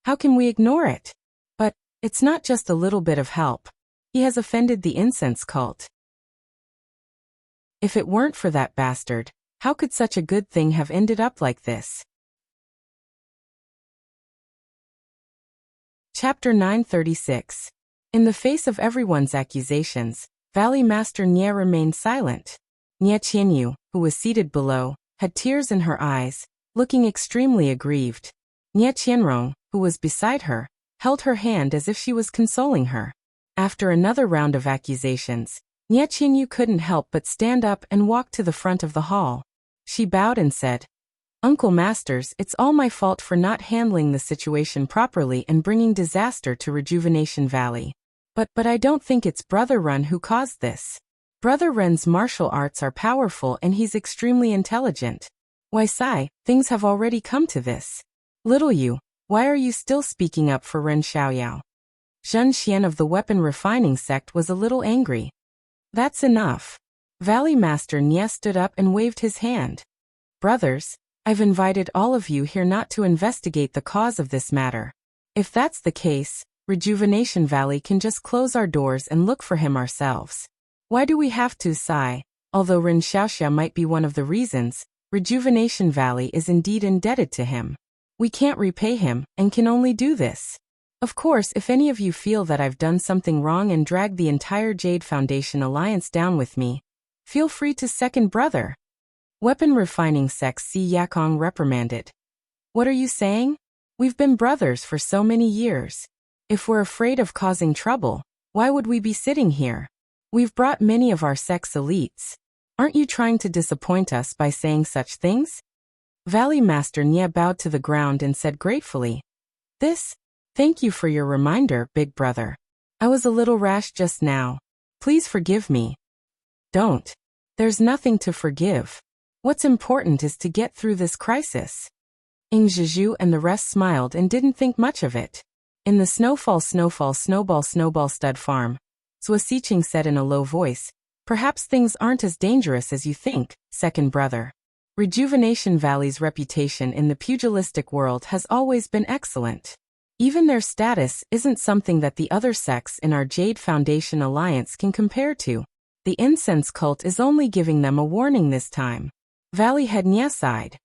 How can we ignore it? But, it's not just a little bit of help. He has offended the incense cult. If it weren't for that bastard, how could such a good thing have ended up like this? Chapter 936. In the face of everyone's accusations, Valley Master Nia remained silent. Nia Qianyu, who was seated below, had tears in her eyes, looking extremely aggrieved. Nia Qianrong, who was beside her, held her hand as if she was consoling her. After another round of accusations, Nia Qianyu couldn't help but stand up and walk to the front of the hall. She bowed and said, Uncle Masters, it's all my fault for not handling the situation properly and bringing disaster to Rejuvenation Valley. But I don't think it's Brother Ren who caused this. Brother Ren's martial arts are powerful and he's extremely intelligent. Why, Sai, things have already come to this. Little you, why are you still speaking up for Ren Xiaoyao? Zhen Xian of the weapon refining sect was a little angry. That's enough. Valley Master Nia stood up and waved his hand. Brothers, I've invited all of you here not to investigate the cause of this matter. If that's the case, Rejuvenation Valley can just close our doors and look for him ourselves. Why do we have to, Sai? Although Ren Xiaoxia might be one of the reasons, Rejuvenation Valley is indeed indebted to him. We can't repay him, and can only do this. Of course, if any of you feel that I've done something wrong and dragged the entire Jade Foundation Alliance down with me, feel free to second Brother. Weapon refining sect Si Yakong reprimanded. What are you saying? We've been brothers for so many years. If we're afraid of causing trouble, why would we be sitting here? We've brought many of our sect's elites. Aren't you trying to disappoint us by saying such things? Valley Master Nia bowed to the ground and said gratefully, Thank you for your reminder, big brother. I was a little rash just now. Please forgive me. Don't. There's nothing to forgive. What's important is to get through this crisis. Xingzhizhu and the rest smiled and didn't think much of it. In the snowball stud farm, Zhuo Xiqing said in a low voice, perhaps things aren't as dangerous as you think, second brother. Rejuvenation Valley's reputation in the pugilistic world has always been excellent. Even their status isn't something that the other sects in our Jade Foundation Alliance can compare to. The incense cult is only giving them a warning this time. Valley head Nia sighed.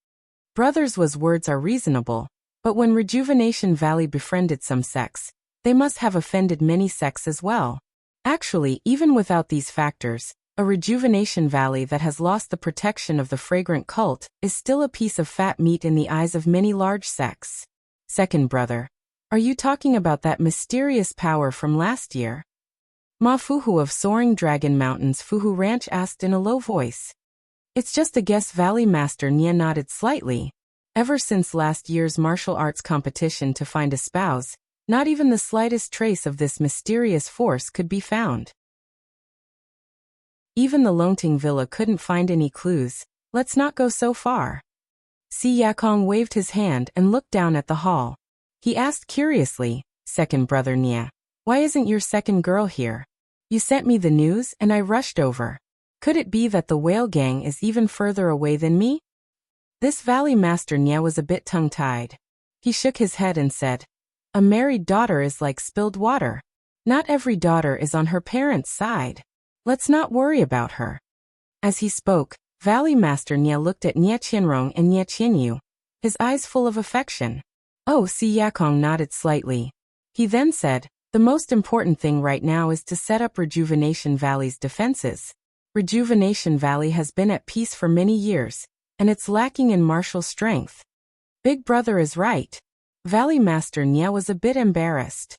Brothers' words are reasonable, but when Rejuvenation Valley befriended some sects, they must have offended many sects as well. Actually, even without these factors, a Rejuvenation Valley that has lost the protection of the fragrant cult is still a piece of fat meat in the eyes of many large sects. Second brother, are you talking about that mysterious power from last year? Ma Fuhu of Soaring Dragon Mountain's Fuhu Ranch asked in a low voice. It's just a guess. Valley Master Nia nodded slightly. Ever since last year's martial arts competition to find a spouse, not even the slightest trace of this mysterious force could be found. Even the Longting villa couldn't find any clues. Let's not go so far. Si Yakong waved his hand and looked down at the hall. He asked curiously, "Second brother Nia, why isn't your second girl here? You sent me the news and I rushed over. Could it be that the whale gang is even further away than me?" This valley master Nia was a bit tongue-tied. He shook his head and said, "A married daughter is like spilled water. Not every daughter is on her parents' side. Let's not worry about her." As he spoke, Valley Master Nia looked at Nia Qianrong and Nia Qianyu, his eyes full of affection. Oh, Si Yakong nodded slightly. He then said, "The most important thing right now is to set up Rejuvenation Valley's defenses. Rejuvenation Valley has been at peace for many years, and it's lacking in martial strength." Big brother is right. Valley Master Nia was a bit embarrassed.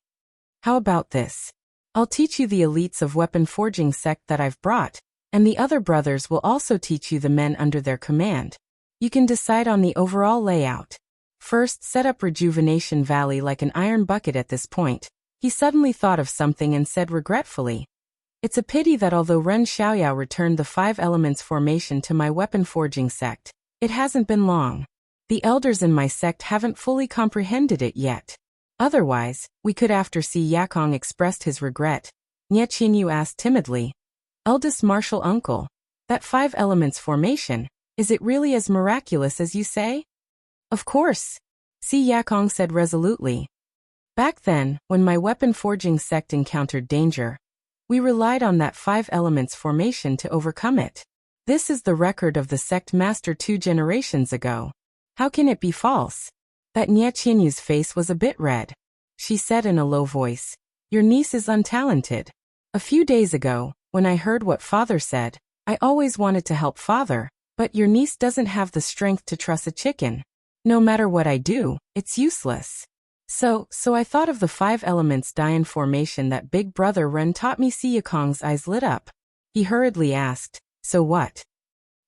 "How about this? I'll teach you the elites of weapon forging sect that I've brought, and the other brothers will also teach you the men under their command. You can decide on the overall layout. First, set up Rejuvenation Valley like an iron bucket." At this point, he suddenly thought of something and said regretfully, "It's a pity that although Ren Xiaoyao returned the 5 elements formation to my weapon forging sect, it hasn't been long. The elders in my sect haven't fully comprehended it yet. Otherwise, we could." After Si Yakong expressed his regret, Nia Qinyu asked timidly, "Eldest martial uncle, that 5 elements formation, is it really as miraculous as you say?" "Of course," Si Yakong said resolutely. "Back then, when my weapon forging sect encountered danger, we relied on that 5 elements formation to overcome it. This is the record of the sect master 2 generations ago. How can it be false?" That Nia Qianyu's face was a bit red. She said in a low voice, "Your niece is untalented. A few days ago, when I heard what father said, I always wanted to help father, but your niece doesn't have the strength to truss a chicken. No matter what I do, it's useless. So I thought of the 5 elements Dian formation that big brother Ren taught me." Si Yakong's eyes lit up. He hurriedly asked, "So what?"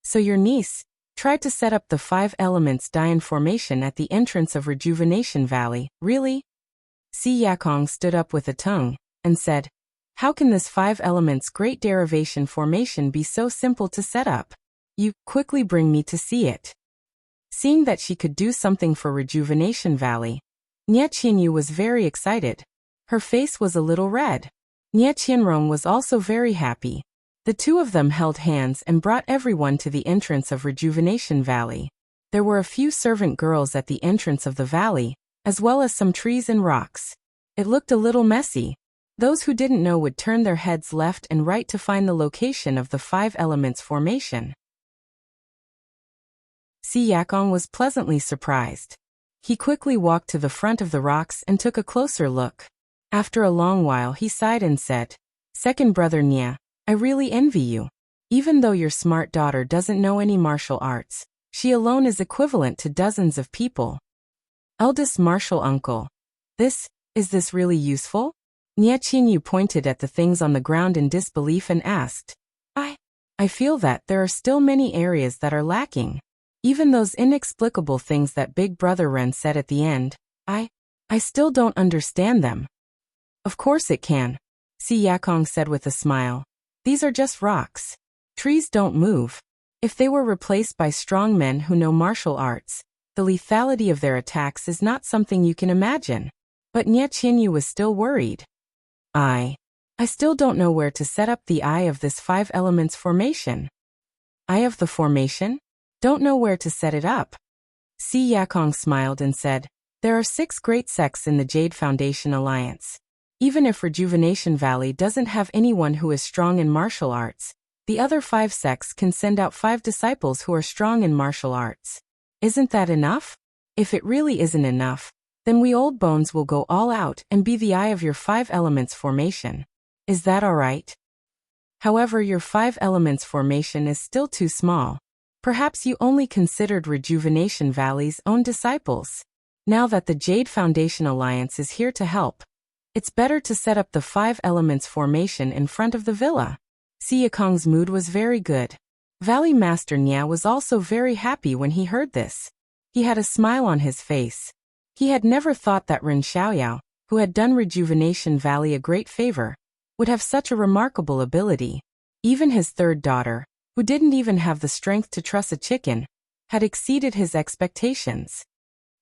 "So your niece tried to set up the 5 elements Dian formation at the entrance of Rejuvenation Valley, really?" Si Yakong stood up with a tongue, and said, "How can this 5 elements great derivation formation be so simple to set up? You quickly bring me to see it." Seeing that she could do something for Rejuvenation Valley, Nia Qianyu was very excited. Her face was a little red. Nia Qianrong was also very happy. The two of them held hands and brought everyone to the entrance of Rejuvenation Valley. There were a few servant girls at the entrance of the valley, as well as some trees and rocks. It looked a little messy. Those who didn't know would turn their heads left and right to find the location of the 5 elements formation. Si Yakong was pleasantly surprised. He quickly walked to the front of the rocks and took a closer look. After a long while he sighed and said, "Second brother Nia, I really envy you. Even though your smart daughter doesn't know any martial arts, she alone is equivalent to dozens of people. Eldest martial uncle. Is this really useful?" Nia Qinyu pointed at the things on the ground in disbelief and asked, I feel that there are still many areas that are lacking. Even those inexplicable things that Big Brother Ren said at the end, I still don't understand them." "Of course it can," Si Yakong said with a smile. "These are just rocks. Trees don't move. If they were replaced by strong men who know martial arts, the lethality of their attacks is not something you can imagine." But Nia Qinyu was still worried. I still don't know where to set up the eye of this 5 elements formation." "Eye of the formation? Don't know where to set it up?" Si Yakong smiled and said, "There are 6 great sects in the Jade Foundation Alliance. Even if Rejuvenation Valley doesn't have anyone who is strong in martial arts, the other 5 sects can send out 5 disciples who are strong in martial arts. Isn't that enough? If it really isn't enough, then we old bones will go all out and be the eye of your 5 elements formation. Is that all right? However, your 5 elements formation is still too small. Perhaps you only considered Rejuvenation Valley's own disciples. Now that the Jade Foundation Alliance is here to help, it's better to set up the 5 elements formation in front of the villa." Si Yakong's mood was very good. Valley Master Nia was also very happy when he heard this. He had a smile on his face. He had never thought that Ren Xiaoyao, who had done Rejuvenation Valley a great favor, would have such a remarkable ability. Even his third daughter, who didn't even have the strength to truss a chicken, had exceeded his expectations.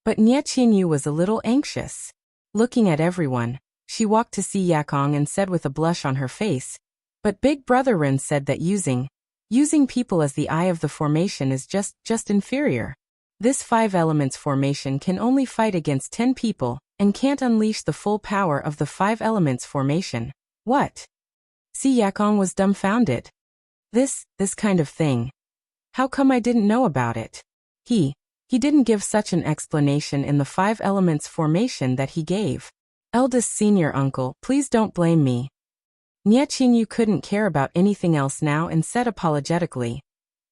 But Nie Qianyu was a little anxious. Looking at everyone, she walked to see Yakong and said with a blush on her face, "But Big Brother Ren said that using people as the eye of the formation is just inferior. This 5 elements formation can only fight against 10 people and can't unleash the full power of the 5 elements formation." What? Si Yakong was dumbfounded. This kind of thing. How come I didn't know about it? He didn't give such an explanation in the 5 elements formation that he gave. Eldest senior uncle, please don't blame me. Nie Qianyu couldn't care about anything else now and said apologetically,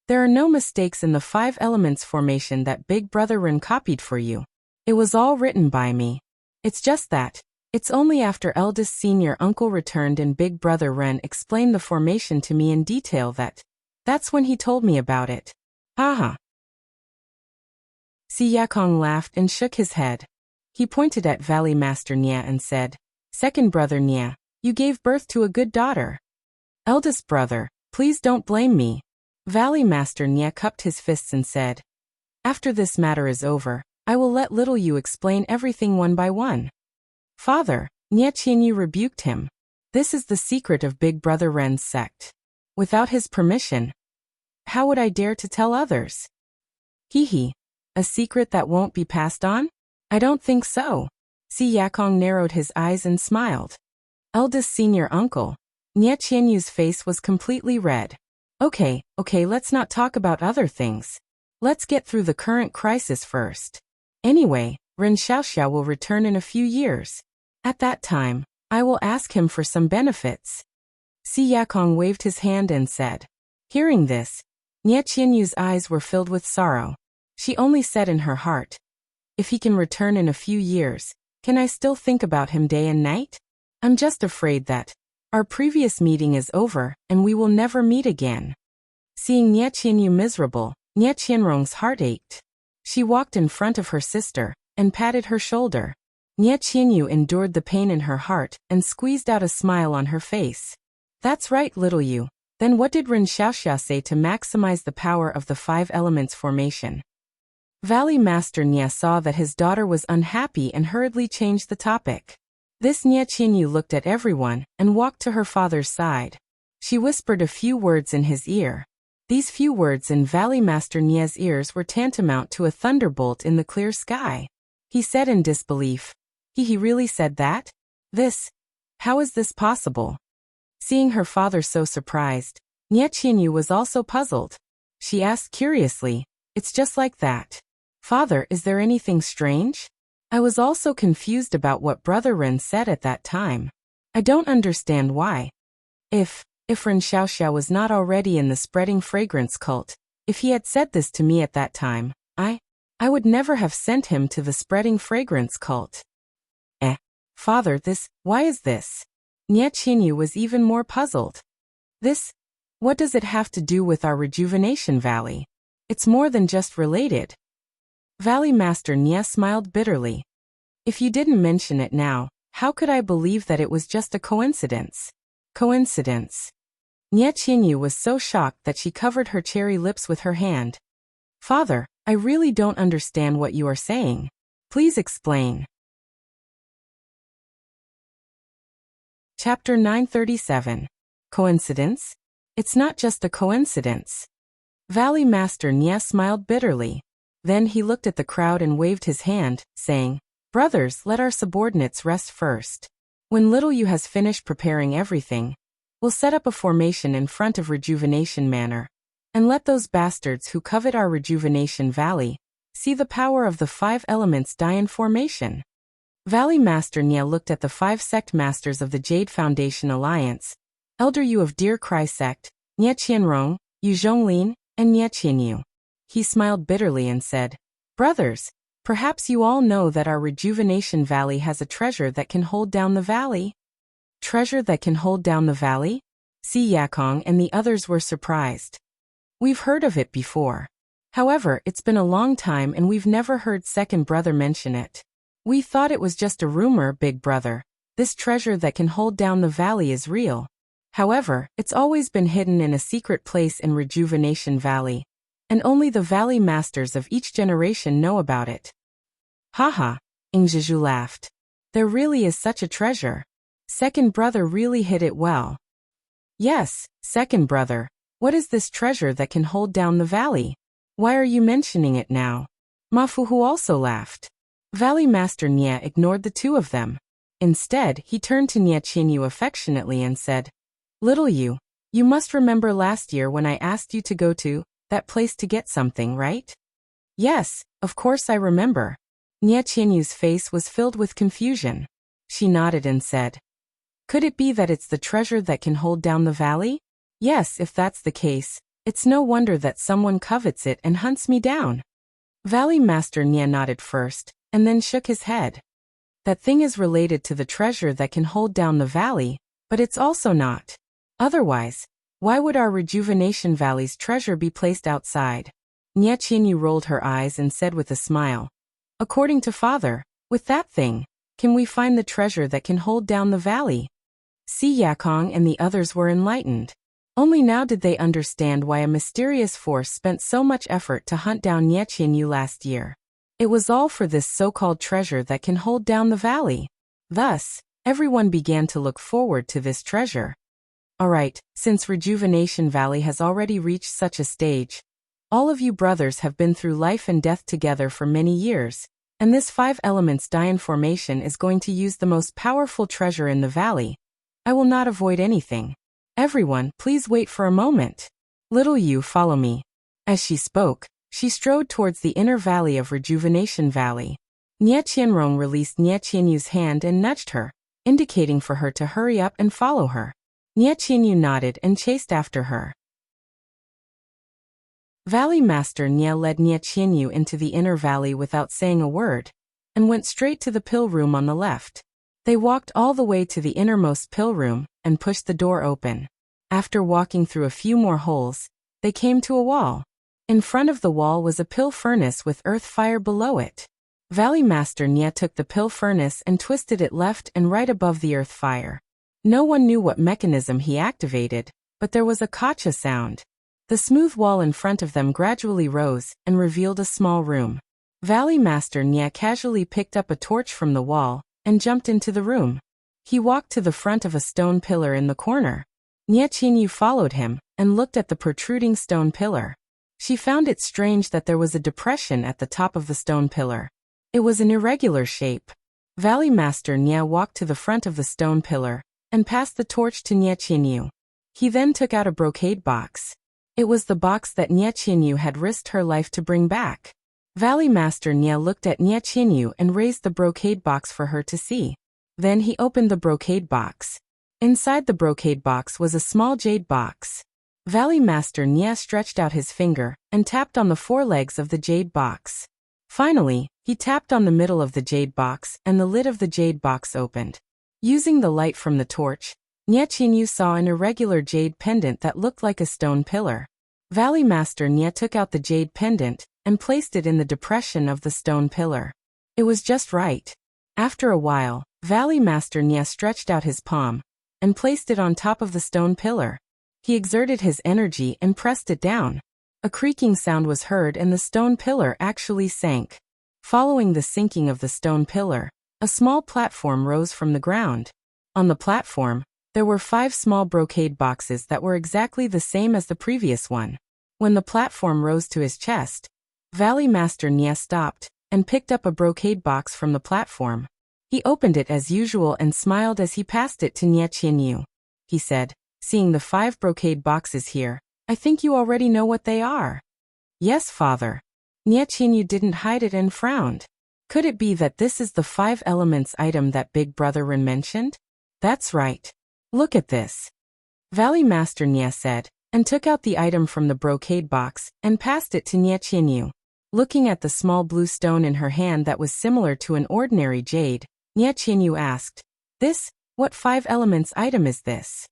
"There are no mistakes in the 5 elements formation that Big Brother Ren copied for you. It was all written by me. It's just that, it's only after eldest senior uncle returned and Big Brother Ren explained the formation to me in detail that's when he told me about it." Haha. Si Yakong laughed and shook his head. He pointed at Valley Master Nie and said, "Second brother Nie, you gave birth to a good daughter. Eldest brother, please don't blame me." Valley Master Nie cupped his fists and said, "After this matter is over, I will let little you explain everything one by one." "Father," Nie Qianyu rebuked him. "This is the secret of Big Brother Ren's sect. Without his permission, how would I dare to tell others?" Hee. A secret that won't be passed on? I don't think so. Si Yakong narrowed his eyes and smiled. Eldest senior uncle. Nie Qianyu's face was completely red. Okay, let's not talk about other things. Let's get through the current crisis first. Anyway, Ren Xiaoxiao will return in a few years. At that time, I will ask him for some benefits. Si Yakong waved his hand and said. Hearing this, Nie Qianyu's eyes were filled with sorrow. She only said in her heart, "If he can return in a few years, can I still think about him day and night? I'm just afraid that our previous meeting is over and we will never meet again." Seeing Nie Qianyu miserable, Nie Qianrong's heart ached. She walked in front of her sister and patted her shoulder. Nie Qianyu endured the pain in her heart and squeezed out a smile on her face. "That's right, little you. Then what did Ren Xiaoxia say to maximize the power of the 5 elements formation?" Valley Master Nie saw that his daughter was unhappy and hurriedly changed the topic. This Nie Qianyu looked at everyone and walked to her father's side. She whispered a few words in his ear. These few words in Valley Master Nie's ears were tantamount to a thunderbolt in the clear sky. He said in disbelief, He really said that? How is this possible?" Seeing her father so surprised, Nie Qianyu was also puzzled. She asked curiously, "It's just like that. Father, is there anything strange? I was also confused about what Brother Ren said at that time. I don't understand why. If Ren Xiaoxia was not already in the spreading fragrance cult, if he had said this to me at that time, I would never have sent him to the spreading fragrance cult." Father, why is this? Nie Qianyu was even more puzzled. What does it have to do with our Rejuvenation Valley? It's more than just related. Valley Master Nie smiled bitterly. "If you didn't mention it now, how could I believe that it was just a coincidence?" Coincidence? Nie Qianyu was so shocked that she covered her cherry lips with her hand. "Father, I really don't understand what you are saying. Please explain." Chapter 937. Coincidence? It's not just a coincidence. Valley Master Nie smiled bitterly. Then he looked at the crowd and waved his hand, saying, "Brothers, let our subordinates rest first. When little you has finished preparing everything, we'll set up a formation in front of Rejuvenation Manor, and let those bastards who covet our Rejuvenation Valley see the power of the 5 elements die in formation." Valley Master Nie looked at the 5 sect masters of the Jade Foundation Alliance, Elder Yu of Deer Cry Sect, Nie Qianrong, Yu Zhonglin, and Nie Qianyu. He smiled bitterly and said, "Brothers, perhaps you all know that our Rejuvenation Valley has a treasure that can hold down the valley?" Treasure that can hold down the valley? Si Yakong and the others were surprised. "We've heard of it before. However, it's been a long time and we've never heard second brother mention it. We thought it was just a rumor, big brother. This treasure that can hold down the valley is real. However, it's always been hidden in a secret place in Rejuvenation Valley. And only the valley masters of each generation know about it. Haha, Ingziju laughed. There really is such a treasure. Second brother really hid it well. Yes, second brother. What is this treasure that can hold down the valley? Why are you mentioning it now? Mafuhu also laughed. Valley Master Nia ignored the two of them. Instead, he turned to Nia Qinyu affectionately and said, Little you must remember last year when I asked you to go to that place to get something, right? Yes, of course I remember. Nia Qinyu's face was filled with confusion. She nodded and said, Could it be that it's the treasure that can hold down the valley? Yes, if that's the case, it's no wonder that someone covets it and hunts me down. Valley Master Nia nodded first, and then shook his head. That thing is related to the treasure that can hold down the valley, but it's also not. Otherwise, why would our Rejuvenation Valley's treasure be placed outside? Nia Qinyu rolled her eyes and said with a smile, According to father, with that thing, can we find the treasure that can hold down the valley? Si Yakong and the others were enlightened. Only now did they understand why a mysterious force spent so much effort to hunt down Nia Qinyu last year. It was all for this so-called treasure that can hold down the valley. Thus, everyone began to look forward to this treasure. Alright, since Rejuvenation Valley has already reached such a stage, all of you brothers have been through life and death together for many years, and this 5 elements Dian formation is going to use the most powerful treasure in the valley. I will not avoid anything. Everyone, please wait for a moment. Little you, follow me. As she spoke, she strode towards the inner valley of Rejuvenation Valley. Nia Qianrong released Nia Qianyu's hand and nudged her, indicating for her to hurry up and follow her. Nia Qianyu nodded and chased after her. Valley Master Nia led Nia Qianyu into the inner valley without saying a word, and went straight to the pill room on the left. They walked all the way to the innermost pill room, and pushed the door open. After walking through a few more holes, they came to a wall. In front of the wall was a pill furnace with earth fire below it. Valley Master Nia took the pill furnace and twisted it left and right above the earth fire. No one knew what mechanism he activated, but there was a kacha sound. The smooth wall in front of them gradually rose and revealed a small room. Valley Master Nia casually picked up a torch from the wall and jumped into the room. He walked to the front of a stone pillar in the corner. Nia Qinyu followed him and looked at the protruding stone pillar. She found it strange that there was a depression at the top of the stone pillar. It was an irregular shape. Valley Master Nia walked to the front of the stone pillar and passed the torch to Nia Qinyu. He then took out a brocade box. It was the box that Nia Qinyu had risked her life to bring back. Valley Master Nia looked at Nia Qinyu and raised the brocade box for her to see. Then he opened the brocade box. Inside the brocade box was a small jade box. Valley Master Nia stretched out his finger and tapped on the 4 legs of the jade box. Finally, he tapped on the middle of the jade box and the lid of the jade box opened. Using the light from the torch, Nia Qinyu saw an irregular jade pendant that looked like a stone pillar. Valley Master Nia took out the jade pendant and placed it in the depression of the stone pillar. It was just right. After a while, Valley Master Nia stretched out his palm and placed it on top of the stone pillar. He exerted his energy and pressed it down. A creaking sound was heard and the stone pillar actually sank. Following the sinking of the stone pillar, a small platform rose from the ground. On the platform, there were 5 small brocade boxes that were exactly the same as the previous one. When the platform rose to his chest, Valley Master Nia stopped and picked up a brocade box from the platform. He opened it as usual and smiled as he passed it to Nia Qinyu. He said, "Seeing the 5 brocade boxes here, I think you already know what they are." "Yes, father." Nia Qinyu didn't hide it and frowned. Could it be that this is the 5 elements item that Big Brother Rin mentioned? That's right. Look at this. Valley Master Nia said, and took out the item from the brocade box and passed it to Nia Qinyu. Looking at the small blue stone in her hand that was similar to an ordinary jade, Nia Qinyu asked, What 5 elements item is this?"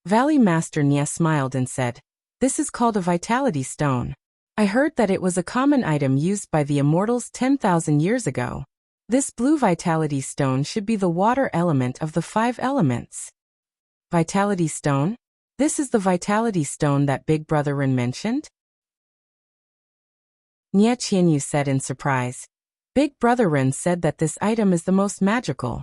Valley Master Nia smiled and said, "This is called a vitality stone. I heard that it was a common item used by the immortals 10,000 years ago. This blue vitality stone should be the water element of the 5 elements. Vitality stone? This is the vitality stone that Big Brother Ren mentioned? Nie Qianyu said in surprise. Big Brother Ren said that this item is the most magical.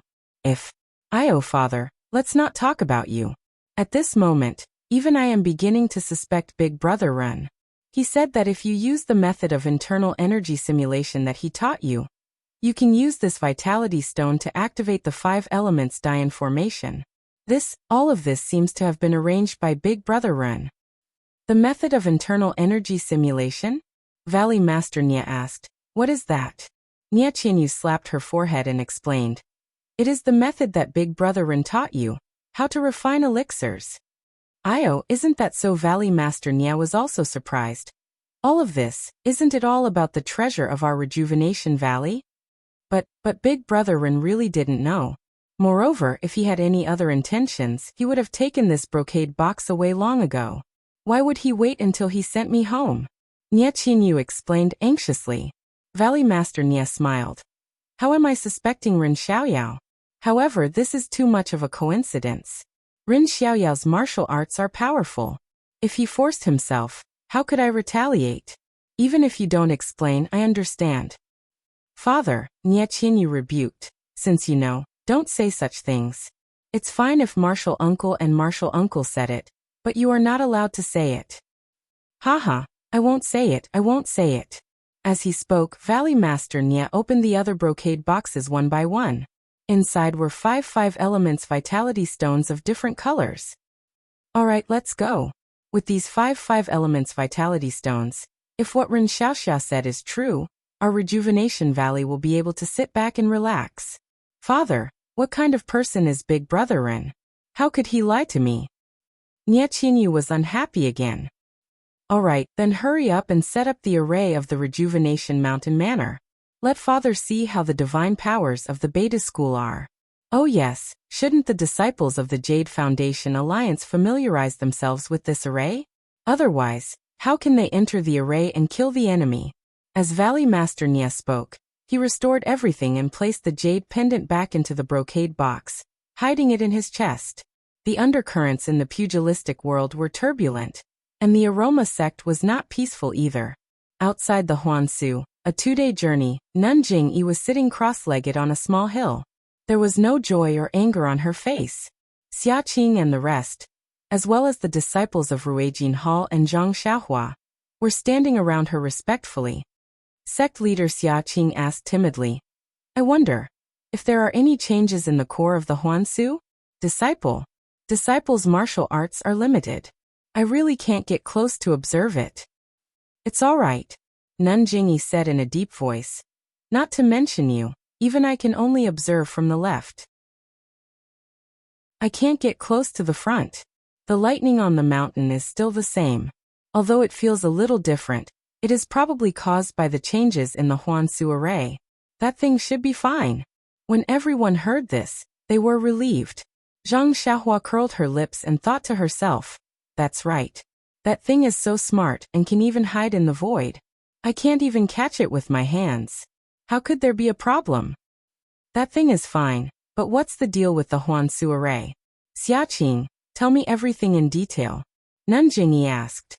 Father, let's not talk about you. At this moment, even I am beginning to suspect Big Brother Ren. He said that if you use the method of internal energy simulation that he taught you, you can use this vitality stone to activate the 5 elements Dian formation. All of this seems to have been arranged by Big Brother Ren. The method of internal energy simulation? Valley Master Nie asked. What is that? Nie Qianyu slapped her forehead and explained. It is the method that Big Brother Ren taught you, how to refine elixirs. Isn't that so? Valley Master Nie was also surprised. All of this, isn't it all about the treasure of our rejuvenation valley? But Big Brother Ren really didn't know. Moreover, if he had any other intentions, he would have taken this brocade box away long ago. Why would he wait until he sent me home? Nie Qianyu explained anxiously. Valley Master Nie smiled. How am I suspecting Ren Xiaoyao? However, this is too much of a coincidence. Ren Xiaoyao's martial arts are powerful. If he forced himself, how could I retaliate? Even if you don't explain, I understand. Father, Nie Qianyu rebuked. Since you know, don't say such things. It's fine if martial uncle said it, but you are not allowed to say it. Haha, I won't say it. As he spoke, Valley Master Nie opened the other brocade boxes one by one. Inside were 5 elements vitality stones of different colors. Alright, let's go. With these 5 elements vitality stones, if what Ren Xiaoxia said is true, our rejuvenation valley will be able to sit back and relax. Father, what kind of person is Big Brother Ren? How could he lie to me? Nie Qianyu was unhappy again. Alright, then hurry up and set up the array of the rejuvenation mountain manor. Let Father see how the divine powers of the Beta School are. Oh yes, shouldn't the disciples of the Jade Foundation Alliance familiarize themselves with this array? Otherwise, how can they enter the array and kill the enemy? As Valley Master Nie spoke, he restored everything and placed the jade pendant back into the brocade box, hiding it in his chest. The undercurrents in the pugilistic world were turbulent, and the aroma sect was not peaceful either. Outside the Huansu, a 2-day journey, Nun Jingyi was sitting cross-legged on a small hill. There was no joy or anger on her face. Xia Qing and the rest, as well as the disciples of Ruijin Hall and Zhang Xiaohua, were standing around her respectfully. Sect leader Xia Qing asked timidly, I wonder if there are any changes in the core of the Huansu? Disciples' martial arts are limited. I really can't get close to observe it. It's all right, Nun Jingyi said in a deep voice. Not to mention you, even I can only observe from the left. I can't get close to the front. The lightning on the mountain is still the same. Although it feels a little different, it is probably caused by the changes in the Huansu array. That thing should be fine. When everyone heard this, they were relieved. Zhang Xiaohua curled her lips and thought to herself, that's right. That thing is so smart and can even hide in the void. I can't even catch it with my hands. How could there be a problem? That thing is fine, but what's the deal with the Huansu array? Xia Qing, tell me everything in detail. Nun Jingyi asked.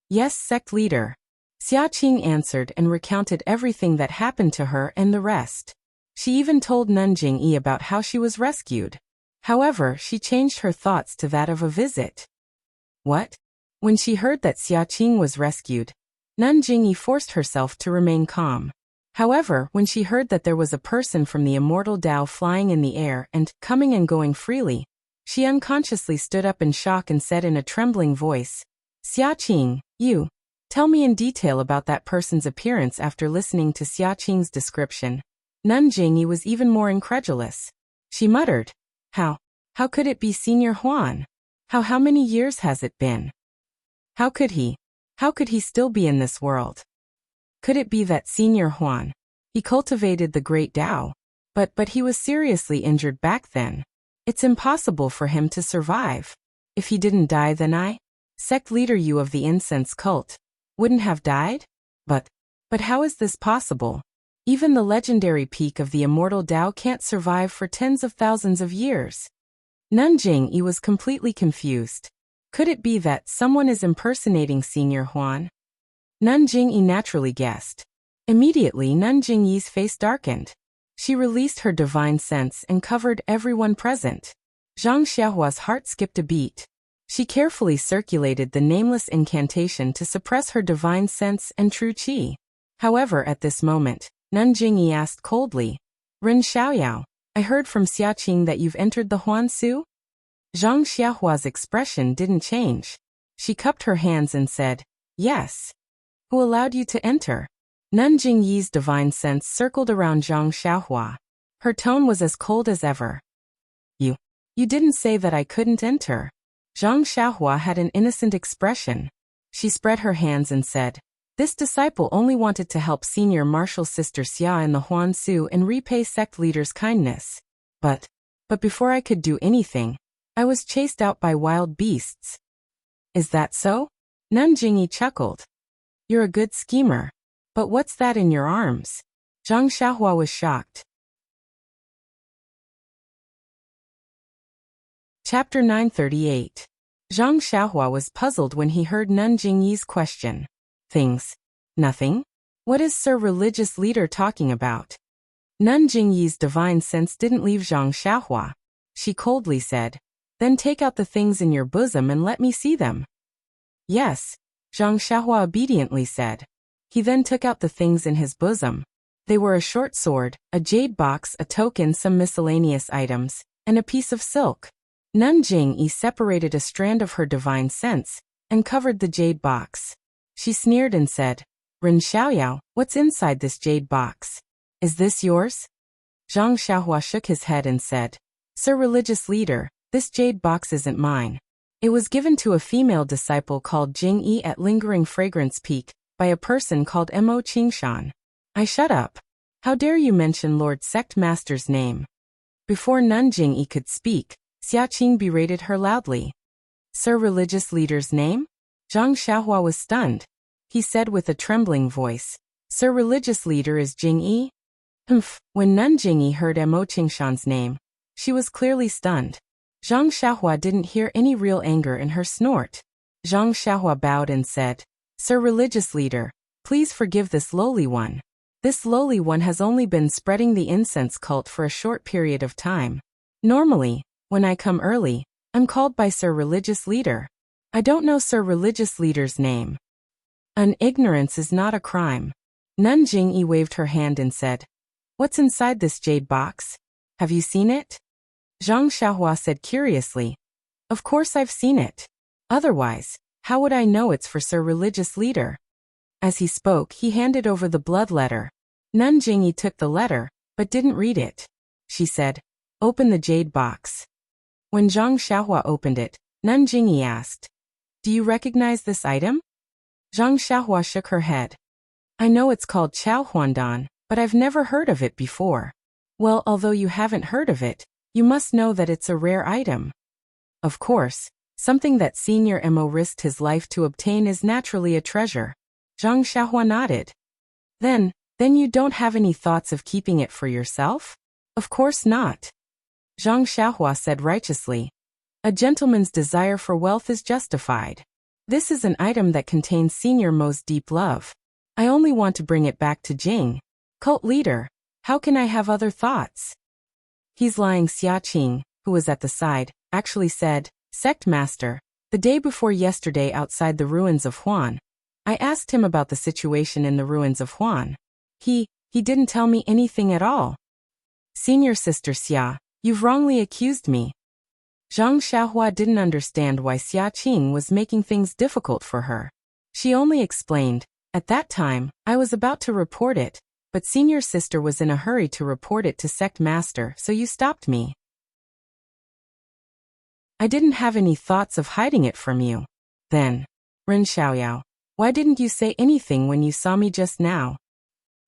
Yes, sect leader. Xia Qing answered and recounted everything that happened to her and the rest. She even told Nun Jingyi about how she was rescued. However, she changed her thoughts to that of a visit. What? When she heard that Xia Qing was rescued, Nun Jingyi forced herself to remain calm. However, when she heard that there was a person from the immortal Tao flying in the air and coming and going freely, she unconsciously stood up in shock and said in a trembling voice, Xia Qing, you, tell me in detail about that person's appearance. After listening to Xia Qing's description, Nun Jingyi was even more incredulous. She muttered, How could it be Senior Huan? How many years has it been? How could he still be in this world? Could it be that Senior Huan? He cultivated the great Tao, but he was seriously injured back then. It's impossible for him to survive. If he didn't die, then sect leader you of the incense cult, wouldn't have died? But how is this possible? Even the legendary peak of the immortal Tao can't survive for tens of thousands of years. Nanjing Yi was completely confused. Could it be that someone is impersonating Senior Huan? Nanjing Yi naturally guessed. Immediately Nanjing Yi's face darkened. She released her divine sense and covered everyone present. Zhang Xiaohua's heart skipped a beat. She carefully circulated the nameless incantation to suppress her divine sense and true qi. However, at this moment, Nanjing Yi asked coldly, Ren Xiaoyao, I heard from Xiaqing that you've entered the Huansu? Zhang Xiaohua's expression didn't change. She cupped her hands and said, Yes. Who allowed you to enter? Nanjing Yi's divine sense circled around Zhang Xiaohua. Her tone was as cold as ever. You didn't say that I couldn't enter. Zhang Xiaohua had an innocent expression. She spread her hands and said, This disciple only wanted to help senior martial sister Xia in the Huansu and repay sect leader's kindness. But before I could do anything, I was chased out by wild beasts. Is that so? Nanjing Yi chuckled. You're a good schemer. But what's that in your arms? Zhang Xiaohua was shocked. Chapter 938. Zhang Xiaohua was puzzled when he heard Nanjing Yi's question. Things. Nothing? What is Sir Religious Leader talking about? Nanjing Yi's divine sense didn't leave Zhang Xiaohua. She coldly said, Then take out the things in your bosom and let me see them. Yes, Zhang Xiaohua obediently said. He then took out the things in his bosom. They were a short sword, a jade box, a token, some miscellaneous items, and a piece of silk. Nanjing Yi separated a strand of her divine sense and covered the jade box. She sneered and said, Ren Xiaoyao, what's inside this jade box? Is this yours? Zhang Xiaohua shook his head and said, Sir Religious Leader, this jade box isn't mine. It was given to a female disciple called Jing Yi at Lingering Fragrance Peak by a person called Mo Qingshan. Shut up. How dare you mention Lord Sect Master's name? Before Nanjing Yi could speak, Xiaqing berated her loudly. Sir Religious Leader's name? Zhang Xiaohua was stunned. He said with a trembling voice, Sir Religious Leader is Jing Yi? When Nanjing Yi heard Mo Qingshan's name, she was clearly stunned. Zhang Xiaohua didn't hear any real anger in her snort. Zhang Xiaohua bowed and said, Sir Religious Leader, please forgive this lowly one. This lowly one has only been spreading the incense cult for a short period of time. Normally, when I come early, I'm called by Sir Religious Leader. I don't know Sir Religious Leader's name. Ignorance is not a crime. Nanjing Yi waved her hand and said, What's inside this jade box? Have you seen it? Zhang Xiaohua said curiously, Of course I've seen it. Otherwise, how would I know it's for Sir Religious Leader? As he spoke, he handed over the blood letter. Nanjing Yi took the letter, but didn't read it. She said, Open the jade box. When Zhang Xiaohua opened it, Nanjing Yi asked, Do you recognize this item? Zhang Xiaohua shook her head. I know it's called Chao Huandan, but I've never heard of it before. Well, although you haven't heard of it, you must know that it's a rare item. Of course, something that Senior Mo risked his life to obtain is naturally a treasure. Zhang Xiaohua nodded. Then you don't have any thoughts of keeping it for yourself? Of course not. Zhang Xiaohua said righteously. A gentleman's desire for wealth is justified. This is an item that contains Senior Mo's deep love. I only want to bring it back to Jing. Cult leader, how can I have other thoughts? He's lying. Xiaqing, who was at the side, actually said, Sect Master, the day before yesterday outside the ruins of Huan, I asked him about the situation in the ruins of Huan. He didn't tell me anything at all. Senior Sister Xia, you've wrongly accused me. Zhang Xiaohua didn't understand why Xiaqing was making things difficult for her. She only explained, At that time, I was about to report it, but Senior Sister was in a hurry to report it to Sect Master, so you stopped me. I didn't have any thoughts of hiding it from you. Then, Ren Xiaoyao, why didn't you say anything when you saw me just now?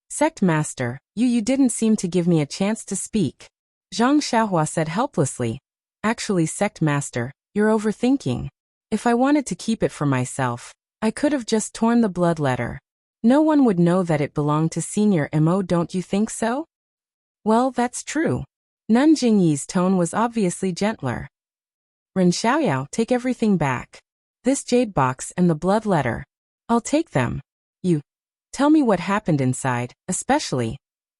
Sect Master, you didn't seem to give me a chance to speak. Zhang Xiaohua said helplessly. Actually, Sect Master, you're overthinking. If I wanted to keep it for myself, I could have just torn the blood letter. No one would know that it belonged to Senior Mo, don't you think so? Well, that's true. Nun Jingyi's tone was obviously gentler. Ren Xiaoyao, take everything back. This jade box and the blood letter. I'll take them. You. Tell me what happened inside, especially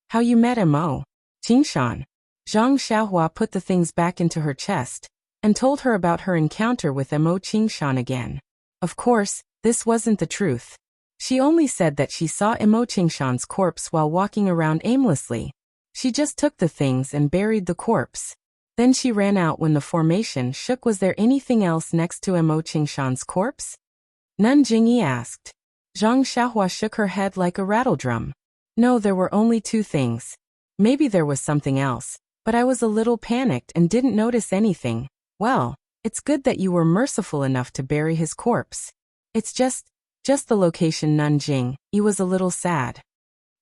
how you met Mo. Qingshan. Zhang Xiaohua put the things back into her chest and told her about her encounter with Mo Qingshan again. Of course, this wasn't the truth. She only said that she saw Mo Qingshan's corpse while walking around aimlessly. She just took the things and buried the corpse. Then she ran out when the formation shook. Was there anything else next to Mo Qingshan's corpse? Nun Jingyi asked. Zhang Xiaohua shook her head like a rattledrum. No, there were only two things. Maybe there was something else, but I was a little panicked and didn't notice anything. Well, it's good that you were merciful enough to bury his corpse. It's just the location. Nun Jingyi was a little sad.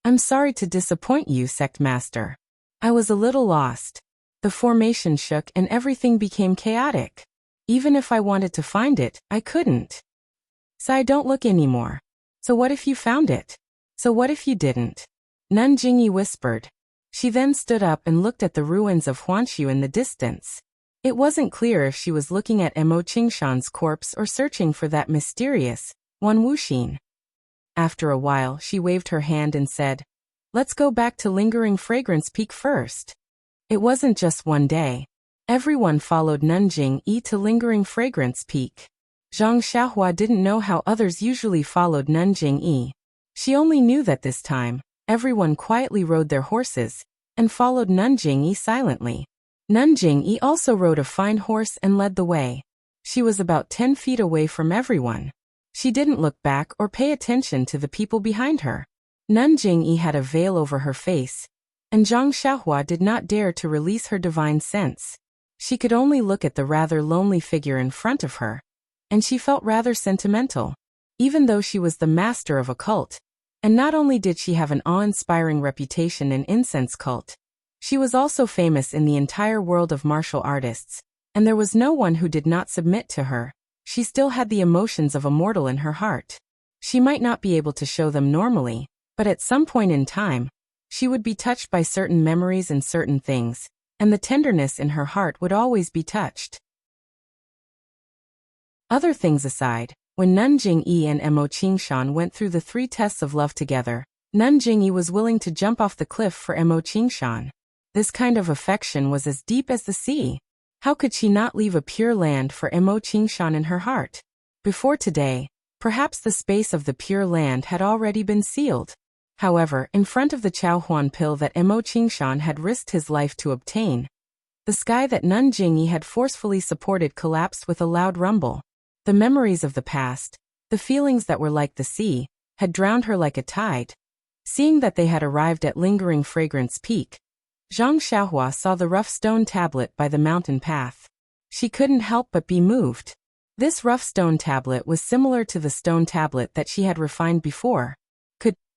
I'm sorry to disappoint you, Sect Master. I was a little lost. The formation shook and everything became chaotic. Even if I wanted to find it, I couldn't. So I don't look anymore. So what if you found it? So what if you didn't? Nun Jingyi whispered. She then stood up and looked at the ruins of Huanshu in the distance. It wasn't clear if she was looking at Mo Qingshan's corpse or searching for that mysterious one Wuxin. After a while, she waved her hand and said, "Let's go back to Lingering Fragrance Peak first." It wasn't just one day. Everyone followed Nun Jingyi to Lingering Fragrance Peak. Zhang Xiaohua didn't know how others usually followed Nun Jingyi. She only knew that this time, everyone quietly rode their horses and followed Nun Jingyi silently. Nun Jingyi also rode a fine horse and led the way. She was about 10 feet away from everyone. She didn't look back or pay attention to the people behind her. Nun Jingyi had a veil over her face, and Zhang Xiaohua did not dare to release her divine sense. She could only look at the rather lonely figure in front of her, and she felt rather sentimental. Even though she was the master of a cult, and not only did she have an awe-inspiring reputation in incense cult, she was also famous in the entire world of martial artists, and there was no one who did not submit to her. She still had the emotions of a mortal in her heart. She might not be able to show them normally, but at some point in time, she would be touched by certain memories and certain things, and the tenderness in her heart would always be touched. Other things aside, when Nun Jingyi and Mo Qingshan went through the 3 tests of love together, Nun Jingyi was willing to jump off the cliff for Mo Qingshan. This kind of affection was as deep as the sea. How could she not leave a pure land for Mo Qingshan in her heart? Before today, perhaps the space of the pure land had already been sealed. However, in front of the Chaohuan pill that Mo Qingshan had risked his life to obtain, the sky that Nun Jingyi had forcefully supported collapsed with a loud rumble. The memories of the past, the feelings that were like the sea, had drowned her like a tide. Seeing that they had arrived at Lingering Fragrance Peak, Zhang Xiaohua saw the rough stone tablet by the mountain path. She couldn't help but be moved. This rough stone tablet was similar to the stone tablet that she had refined before.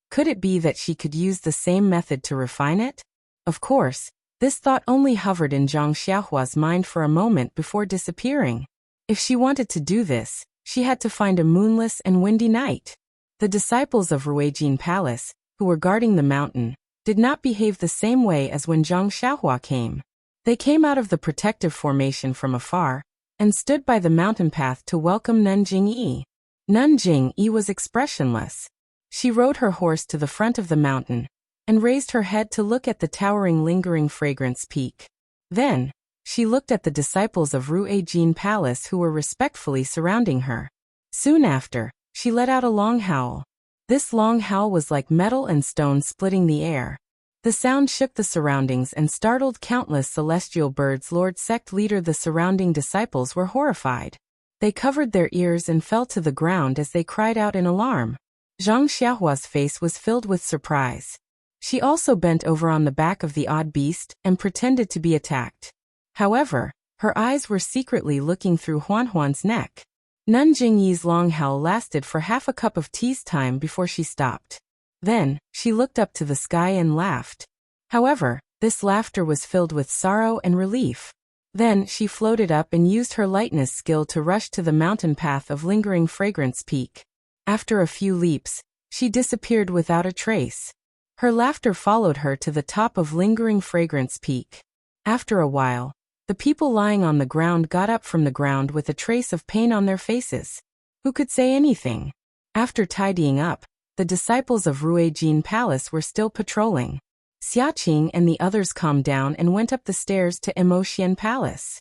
Could it be that she could use the same method to refine it? Of course, this thought only hovered in Zhang Xiaohua's mind for a moment before disappearing. If she wanted to do this, she had to find a moonless and windy night. The disciples of Ruijin Palace, who were guarding the mountain, did not behave the same way as when Zhang Xiaohua came. They came out of the protective formation from afar and stood by the mountain path to welcome Nun Jingyi. Nun Jingyi was expressionless. She rode her horse to the front of the mountain and raised her head to look at the towering Lingering Fragrance Peak. Then, she looked at the disciples of Ruijin Palace who were respectfully surrounding her. Soon after, she let out a long howl. This long howl was like metal and stone splitting the air. The sound shook the surroundings and startled countless celestial birds. Lord Sect Leader, the surrounding disciples were horrified. They covered their ears and fell to the ground as they cried out in alarm. Zhang Xiaohua's face was filled with surprise. She also bent over on the back of the odd beast and pretended to be attacked. However, her eyes were secretly looking through Huanhuan's neck. Nun Jingyi's long howl lasted for half a cup of tea's time before she stopped. Then, she looked up to the sky and laughed. However, this laughter was filled with sorrow and relief. Then, she floated up and used her lightness skill to rush to the mountain path of Lingering Fragrance Peak. After a few leaps, She disappeared without a trace. Her laughter followed her to the top of lingering fragrance peak. After a while, the people lying on the ground got up from the ground with a trace of pain on their faces. Who could say anything? After tidying up, the disciples of Ruijin Palace were still patrolling. Xiaqing and the others calmed down and went up the stairs to Emotian Palace.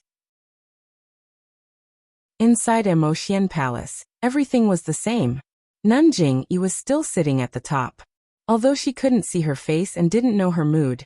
Inside Emotian Palace, everything was the same. Nanjing Yi was still sitting at the top. Although she couldn't see her face and didn't know her mood,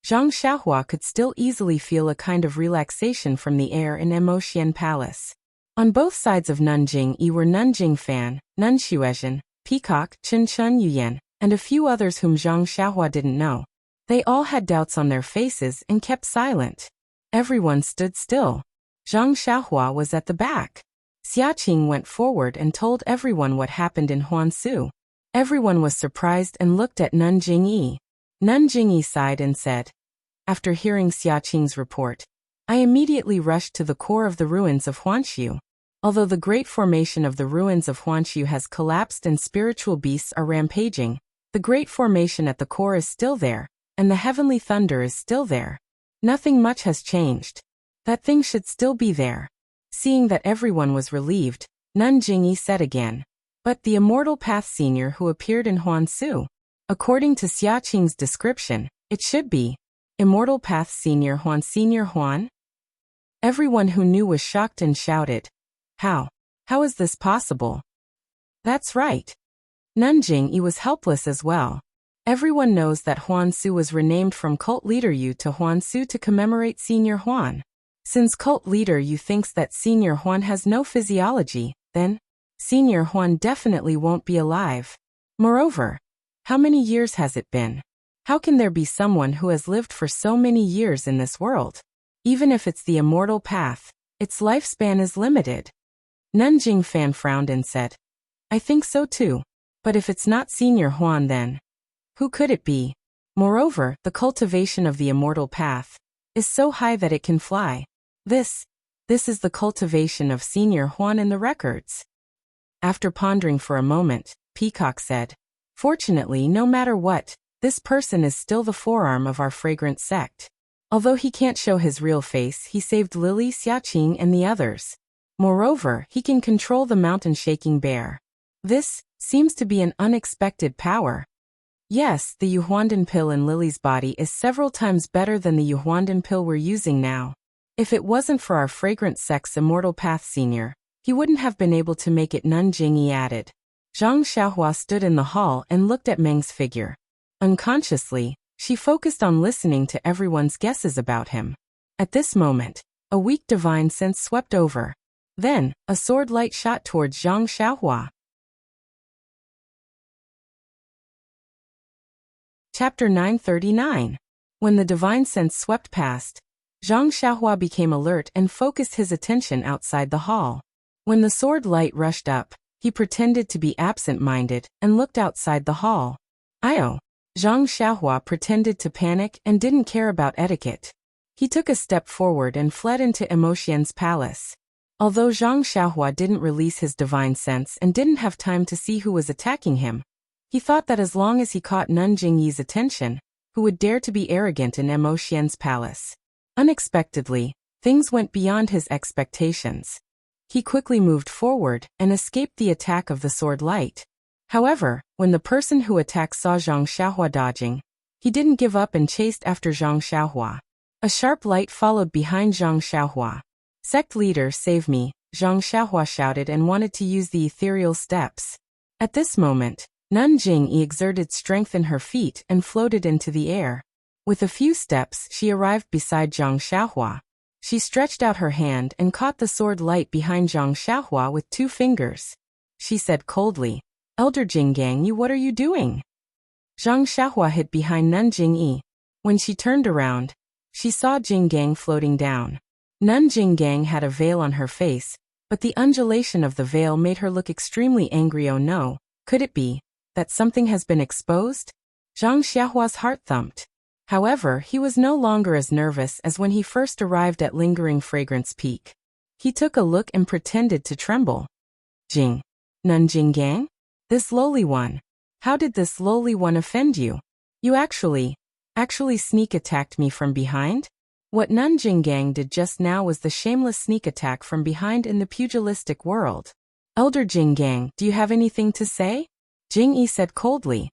Zhang Xiaohua could still easily feel a kind of relaxation from the air in Emotian Palace. On both sides of Nanjing Yi were Nanjing Fan, Nun Xuezhen, Peacock, Chen Chun Yuyan, and a few others whom Zhang Xiaohua didn't know. They all had doubts on their faces and kept silent. Everyone stood still. Zhang Xiaohua was at the back. Xiaqing went forward and told everyone what happened in Huansu. Everyone was surprised and looked at Nanjing Yi. Nanjing Yi sighed and said, "After hearing Xiaqing's report, I immediately rushed to the core of the ruins of Huanshu. Although the great formation of the ruins of Huanshu has collapsed and spiritual beasts are rampaging, the great formation at the core is still there, and the heavenly thunder is still there. Nothing much has changed. That thing should still be there." Seeing that everyone was relieved, Nanjing Yi said again, "But the Immortal Path Senior who appeared in Huansu? According to Xiaqing's description, it should be Immortal Path Senior Huan Senior Huan?" Everyone who knew was shocked and shouted, "How? How is this possible?" That's right. Nanjing Yi was helpless as well. Everyone knows that Huansu was renamed from Cult Leader Yu to Huansu to commemorate Senior Huan. Since Cult Leader Yu thinks that Senior Huan has no physiology, then Senior Huan definitely won't be alive. Moreover, how many years has it been? How can there be someone who has lived for so many years in this world? Even if it's the immortal path, its lifespan is limited. Nanjing Fan frowned and said, "I think so too. But if it's not Senior Huan, then who could it be? Moreover, the cultivation of the immortal path is so high that it can fly. This is the cultivation of Senior Huan in the records." After pondering for a moment, Peacock said, "Fortunately, no matter what, this person is still the forearm of our fragrant sect. Although he can't show his real face, he saved Lily, Xiaqing, and the others. Moreover, he can control the mountain-shaking bear. This seems to be an unexpected power. Yes, the Yuhuandan pill in Lily's body is several times better than the Yuhuandan pill we're using now. If it wasn't for our fragrant sect's Immortal Path Senior, he wouldn't have been able to make it," Nanjing Yi added. Zhang Xiaohua stood in the hall and looked at Meng's figure. Unconsciously, she focused on listening to everyone's guesses about him. At this moment, a weak divine sense swept over. Then, a sword light shot towards Zhang Xiaohua. Chapter 939. When the divine sense swept past, Zhang Xiaohua became alert and focused his attention outside the hall. When the sword light rushed up, he pretended to be absent-minded and looked outside the hall. "Io." Zhang Xiaohua pretended to panic and didn't care about etiquette. He took a step forward and fled into Emotian's palace. Although Zhang Xiaohua didn't release his divine sense and didn't have time to see who was attacking him, he thought that as long as he caught Nanjing Yi's attention, who would dare to be arrogant in Emotian's palace? Unexpectedly, things went beyond his expectations. He quickly moved forward and escaped the attack of the sword light. However, when the person who attacked saw Zhang Xiaohua dodging, he didn't give up and chased after Zhang Xiaohua. A sharp light followed behind Zhang Xiaohua. "Sect leader, save me," Zhang Xiaohua shouted and wanted to use the ethereal steps. At this moment, Nanjing Yi exerted strength in her feet and floated into the air. With a few steps, she arrived beside Zhang Xiaohua. She stretched out her hand and caught the sword light behind Zhang Xiaohua with 2 fingers. She said coldly, "Elder Jinggang, what are you doing?" Zhang Xiaohua hid behind Nanjing Yi. When she turned around, she saw Jinggang floating down. Nun Jinggang had a veil on her face, but the undulation of the veil made her look extremely angry. Oh no, could it be that something has been exposed? Zhang Xiaohua's heart thumped. However, he was no longer as nervous as when he first arrived at Lingering Fragrance Peak. He took a look and pretended to tremble. "Jing. Nun Jinggang? This lowly one. How did this lowly one offend you? You actually sneak attacked me from behind? What Nun Jinggang did just now was the shameless sneak attack from behind in the pugilistic world. Elder Jinggang, do you have anything to say? Jingyi said coldly.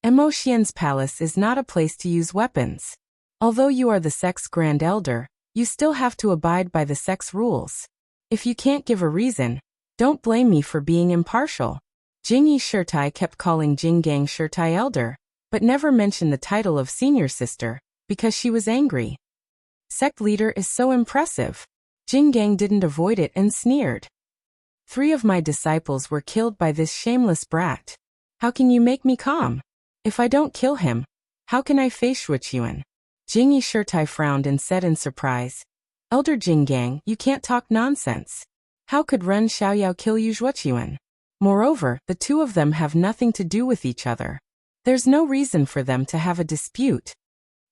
Emotian's palace is not a place to use weapons. Although you are the sect's grand elder, you still have to abide by the sect's rules. If you can't give a reason, don't blame me for being impartial. Jingyi Shirtai kept calling Jinggang Shirtai elder, but never mentioned the title of senior sister, because she was angry. Sect leader is so impressive. Jinggang didn't avoid it and sneered. 3 of my disciples were killed by this shameless brat. How can you make me calm? If I don't kill him, how can I face Wuxia? Jingyi Shirtai frowned and said in surprise, Elder Jinggang, you can't talk nonsense. How could Ren Xiaoyao kill Wuxia? Moreover, the 2 of them have nothing to do with each other. There's no reason for them to have a dispute.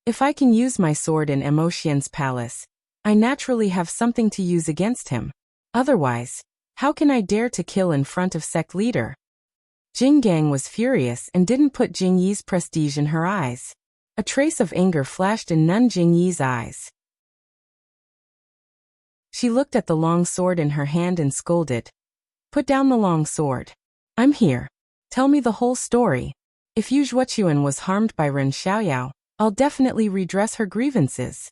If I can use my sword in Emotian's palace, I naturally have something to use against him. Otherwise, how can I dare to kill in front of sect leader? Jinggang was furious and didn't put Jingyi's prestige in her eyes. A trace of anger flashed in Nun Jingyi's eyes. She looked at the long sword in her hand and scolded. Put down the long sword. I'm here. Tell me the whole story. If Yu Zhuochuan was harmed by Ren Xiaoyao, I'll definitely redress her grievances.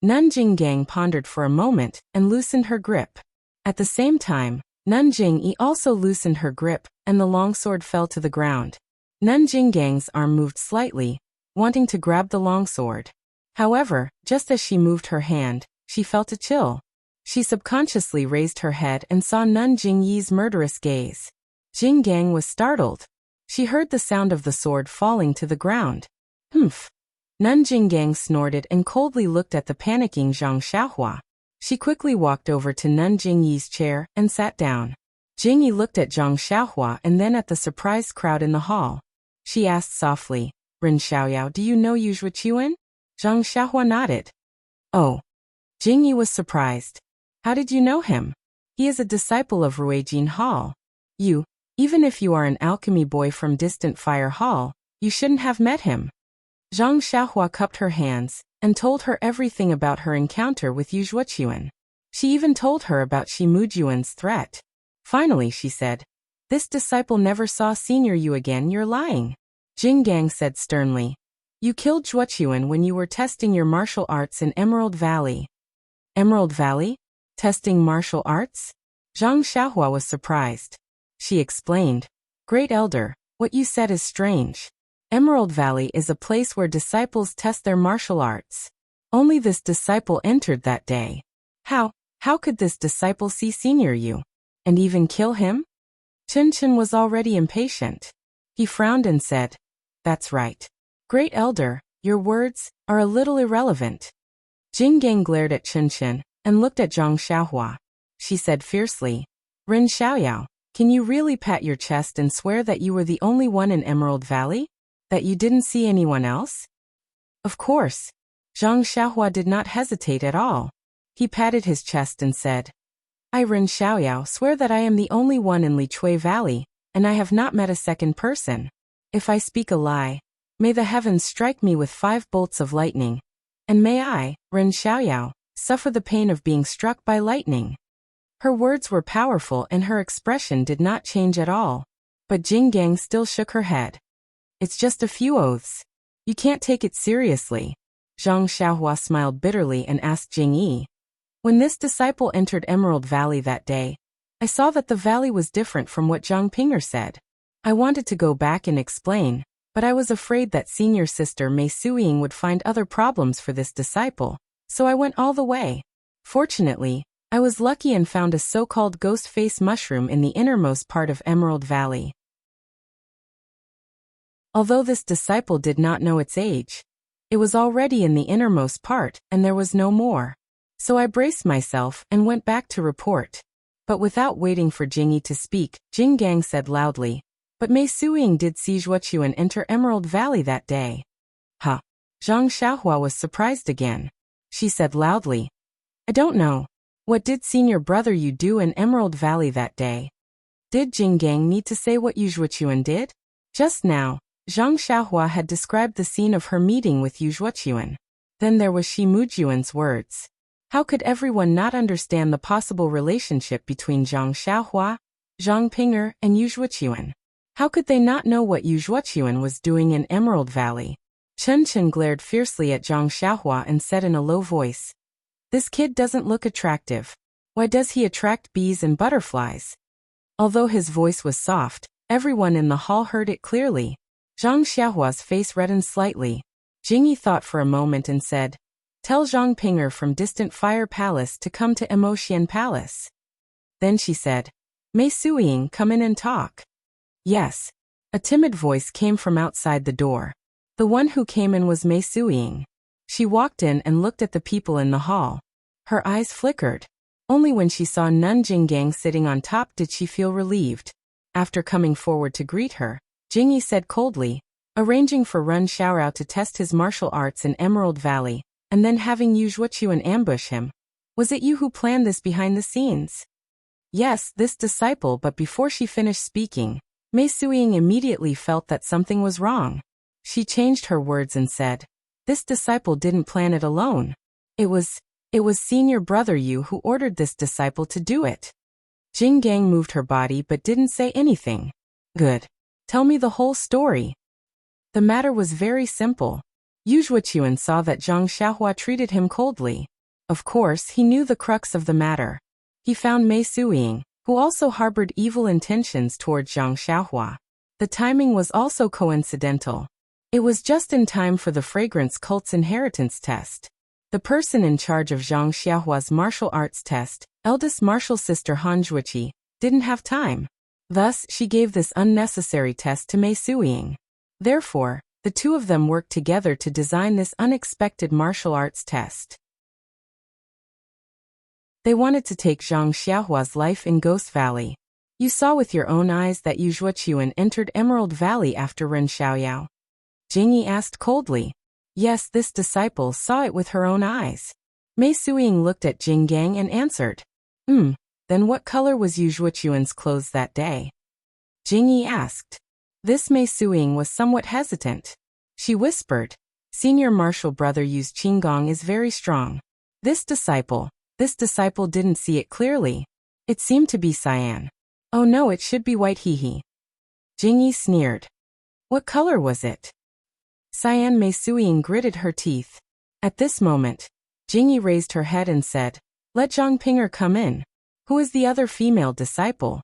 Nun Jinggang pondered for a moment and loosened her grip. At the same time, Nun Jingyi also loosened her grip, and the longsword fell to the ground. Nun Jinggang's arm moved slightly, wanting to grab the longsword. However, just as she moved her hand, she felt a chill. She subconsciously raised her head and saw Nun Jingyi's murderous gaze. Jinggang was startled. She heard the sound of the sword falling to the ground. Humph. Nun Jinggang snorted and coldly looked at the panicking Zhang Xiaohua. She quickly walked over to Nun Jingyi's chair and sat down. Jingyi looked at Zhang Xiaohua and then at the surprised crowd in the hall. She asked softly, Ren Xiaoyao, do you know Yu Zhuochuan? Zhang Xiaohua nodded. Oh. Jingyi was surprised. How did you know him? He is a disciple of Ruijin Hall. Even if you are an alchemy boy from distant Fire Hall, you shouldn't have met him. Zhang Xiaohua cupped her hands and told her everything about her encounter with Yu Zhuochuan. She even told her about Shi Mujuan's threat. Finally, she said, this disciple never saw Senior Yu again, you're lying. Jinggang said sternly, you killed Zhuochuan when you were testing your martial arts in Emerald Valley. Emerald Valley? Testing martial arts? Zhang Xiaohua was surprised. She explained, Great Elder, what you said is strange. Emerald Valley is a place where disciples test their martial arts. Only this disciple entered that day. How could this disciple see Senior Yu? And even kill him? Chen was already impatient. He frowned and said, That's right. Great Elder, your words are a little irrelevant. Jinggang glared at Chen and looked at Zhang Xiaohua. She said fiercely, Ren Xiaoyao, can you really pat your chest and swear that you were the only one in Emerald Valley? That you didn't see anyone else? Of course. Zhang Xiaohua did not hesitate at all. He patted his chest and said, I, Ren Xiaoyao, swear that I am the only one in Lichui Valley, and I have not met a second person. If I speak a lie, may the heavens strike me with 5 bolts of lightning. And may I, Ren Xiaoyao, suffer the pain of being struck by lightning. Her words were powerful and her expression did not change at all. But Jinggang still shook her head. It's just a few oaths. You can't take it seriously. Zhang Xiaohua smiled bitterly and asked Jingyi. When this disciple entered Emerald Valley that day, I saw that the valley was different from what Zhang Pinger said. I wanted to go back and explain, but I was afraid that senior sister Mei Suiying would find other problems for this disciple, so I went all the way. Fortunately, I was lucky and found a so-called ghost face mushroom in the innermost part of Emerald Valley. Although this disciple did not know its age, it was already in the innermost part and there was no more. So I braced myself and went back to report. But without waiting for Jingyi to speak, Jinggang said loudly, But Mei Suiying did see Zhuochuan enter Emerald Valley that day. Huh. Zhang Xiaohua was surprised again. She said loudly, I don't know. What did senior brother you do in Emerald Valley that day? Did Jinggang need to say what Yu Zhuochuan did? Just now, Zhang Xiaohua had described the scene of her meeting with Yu Zhuochuan. Then there was Shi Mujuan's words. How could everyone not understand the possible relationship between Zhang Xiaohua, Zhang Ping'er, and Yu Zhuochuan? How could they not know what Yu Zhuochuan was doing in Emerald Valley? Chen Chen glared fiercely at Zhang Xiaohua and said in a low voice, "This kid doesn't look attractive. Why does he attract bees and butterflies?" Although his voice was soft, everyone in the hall heard it clearly. Zhang Xiaohua's face reddened slightly. Jingyi thought for a moment and said, "Tell Zhang Ping'er from Distant Fire Palace to come to Emotian Palace." Then she said, "Mei Suiying, come in and talk." "Yes." A timid voice came from outside the door. The one who came in was Mei Suiying. She walked in and looked at the people in the hall. Her eyes flickered. Only when she saw Nun Jinggang sitting on top did she feel relieved. After coming forward to greet her, Jingyi said coldly, "Arranging for Ren Xiaorao to test his martial arts in Emerald Valley, and then having Yu Zhuochuan ambush him. Was it you who planned this behind the scenes?" "Yes, this disciple," but before she finished speaking, Mei Suiying immediately felt that something was wrong. She changed her words and said, "This disciple didn't plan it alone. It was senior brother Yu who ordered this disciple to do it." Jing Gang moved her body but didn't say anything. "Good. Tell me the whole story." The matter was very simple. Yu Zhuochuan saw that Zhang Xiaohua treated him coldly. Of course, he knew the crux of the matter. He found Mei Suiying, who also harbored evil intentions toward Zhang Xiaohua. The timing was also coincidental. It was just in time for the fragrance cult's inheritance test. The person in charge of Zhang Xiaohua's martial arts test, eldest martial sister Han Zhuoqi, didn't have time. Thus, she gave this unnecessary test to Mei Suiying. Therefore, the two of them worked together to design this unexpected martial arts test. They wanted to take Zhang Xiaohua's life in Ghost Valley. You saw with your own eyes that Yu Zhuochuan entered Emerald Valley after Ren Xiaoyao. Jingyi asked coldly. Yes, this disciple saw it with her own eyes. Mei Suiying looked at Jing Gang and answered. Then what color was Yu Zhuochuan's clothes that day? Jingyi asked. This Mei Suiying was somewhat hesitant. She whispered, Senior Martial Brother Yu's Qinggong is very strong. This disciple didn't see it clearly. It seemed to be cyan. Oh no, it should be white hehe. Jingyi sneered. What color was it? Cyan. Mei Suiying gritted her teeth. At this moment, Jingyi raised her head and said, Let Zhang Ping'er come in. Who is the other female disciple?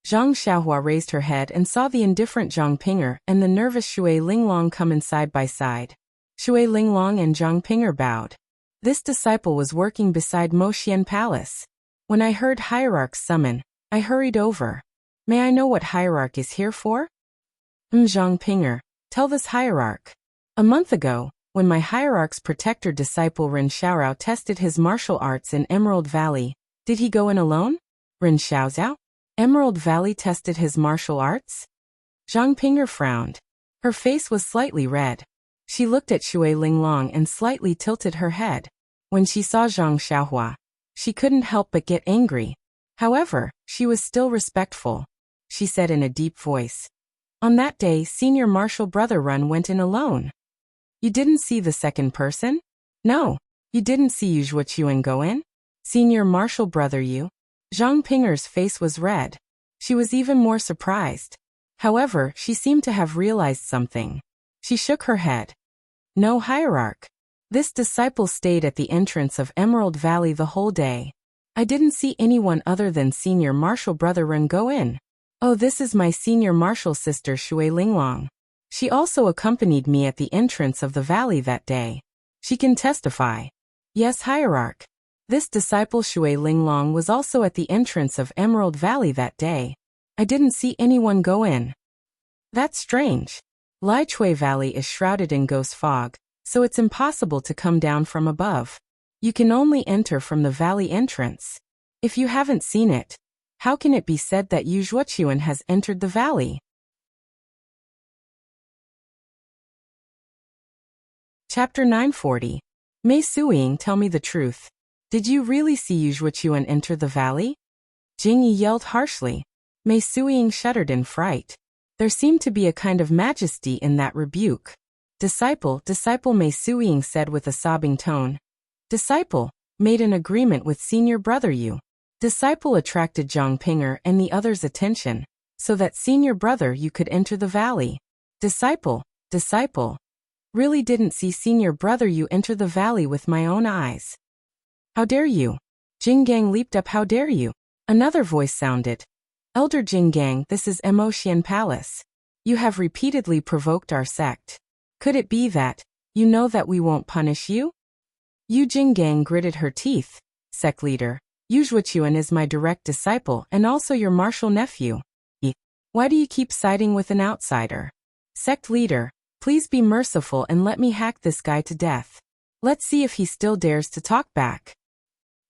Zhang Xiaohua raised her head and saw the indifferent Zhang Ping'er and the nervous Shui Linglong come in side by side. Shui Linglong and Zhang Ping'er bowed. This disciple was working beside Moxian Palace. When I heard Hierarch's summon, I hurried over. May I know what Hierarch is here for? Zhang Ping'er, tell this Hierarch. A month ago, when my Hierarch's protector disciple Ren Xiaorao tested his martial arts in Emerald Valley, did he go in alone? Ren Xiaozhao? Emerald Valley tested his martial arts? Zhang Ping'er frowned. Her face was slightly red. She looked at Shui Linglong and slightly tilted her head. When she saw Zhang Xiaohua, she couldn't help but get angry. However, she was still respectful. She said in a deep voice. On that day, Senior Martial Brother Ren went in alone. You didn't see the second person? No. You didn't see Yu Zhuochuan go in? Senior Martial Brother Yu? Zhang Ping'er's face was red. She was even more surprised. However, she seemed to have realized something. She shook her head. No Hierarch. This disciple stayed at the entrance of Emerald Valley the whole day. I didn't see anyone other than Senior Martial Brother Ren go in. Oh, this is my Senior Martial Sister Shui Linglong. She also accompanied me at the entrance of the valley that day. She can testify. Yes, Hierarch. This disciple Shui Linglong was also at the entrance of Emerald Valley that day. I didn't see anyone go in. That's strange. Lai Chui Valley is shrouded in ghost fog, so it's impossible to come down from above. You can only enter from the valley entrance. If you haven't seen it, how can it be said that Yu Zhuochuan has entered the valley? Chapter 940. Mei Suiying, tell me the truth. Did you really see Yu Zhuochuan enter the valley? Jingyi yelled harshly. Mei Suiying shuddered in fright. There seemed to be a kind of majesty in that rebuke. Disciple, Mei Suiying said with a sobbing tone. Disciple, made an agreement with senior brother Yu. Disciple attracted Zhang Pinger and the others' attention, so that senior brother Yu could enter the valley. Disciple, really didn't see senior brother Yu enter the valley with my own eyes. How dare you? Jinggang leaped up. How dare you? Another voice sounded. Elder Jinggang, this is Emotian Palace. You have repeatedly provoked our sect. Could it be that you know that we won't punish you? Yu Jinggang gritted her teeth. Sect leader, Yu Zhuochuan is my direct disciple and also your martial nephew. Why do you keep siding with an outsider? Sect leader, please be merciful and let me hack this guy to death. Let's see if he still dares to talk back.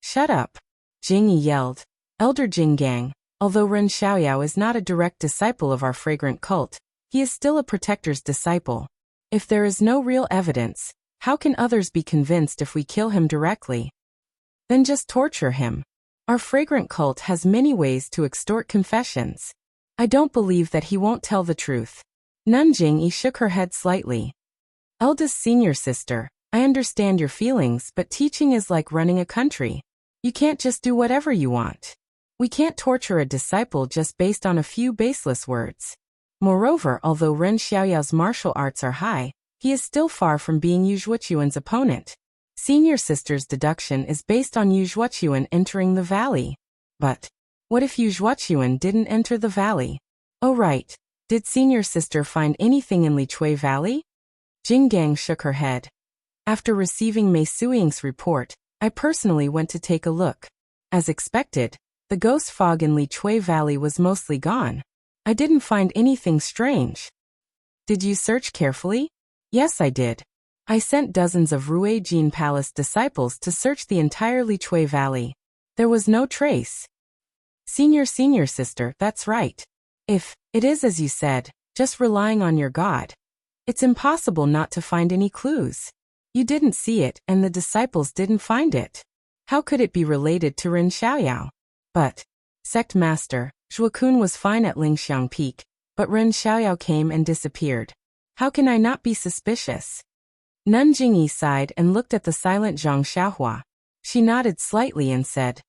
Shut up, Jingyi yelled. Elder Jinggang, although Ren Xiaoyao is not a direct disciple of our fragrant cult, he is still a protector's disciple. If there is no real evidence, how can others be convinced if we kill him directly? Then just torture him. Our fragrant cult has many ways to extort confessions. I don't believe that he won't tell the truth. Nun Jingyi shook her head slightly. Eldest senior sister, I understand your feelings, but teaching is like running a country. You can't just do whatever you want. We can't torture a disciple just based on a few baseless words. Moreover, although Ren Xiaoyao's martial arts are high, he is still far from being Yu Zhuochuan's opponent. Senior sister's deduction is based on Yu Zhuochuan entering the valley. But what if Yu Zhuochuan didn't enter the valley? Oh right, did senior sister find anything in Lichui Valley? Jinggang shook her head. After receiving Mei Suiying's report, I personally went to take a look. As expected, the ghost fog in Lichui Valley was mostly gone. I didn't find anything strange. Did you search carefully? Yes, I did. I sent dozens of Ruijin Palace disciples to search the entire Lichui Valley. There was no trace. Senior sister, that's right. If it is as you said, just relying on your God, it's impossible not to find any clues. You didn't see it and the disciples didn't find it. How could it be related to Ren Xiaoyao? But, Sect Master, Zhuokun was fine at Lingxiang Peak, but Ren Xiaoyao came and disappeared. How can I not be suspicious? Nun Jingyi sighed and looked at the silent Zhang Xiaohua. She nodded slightly and said,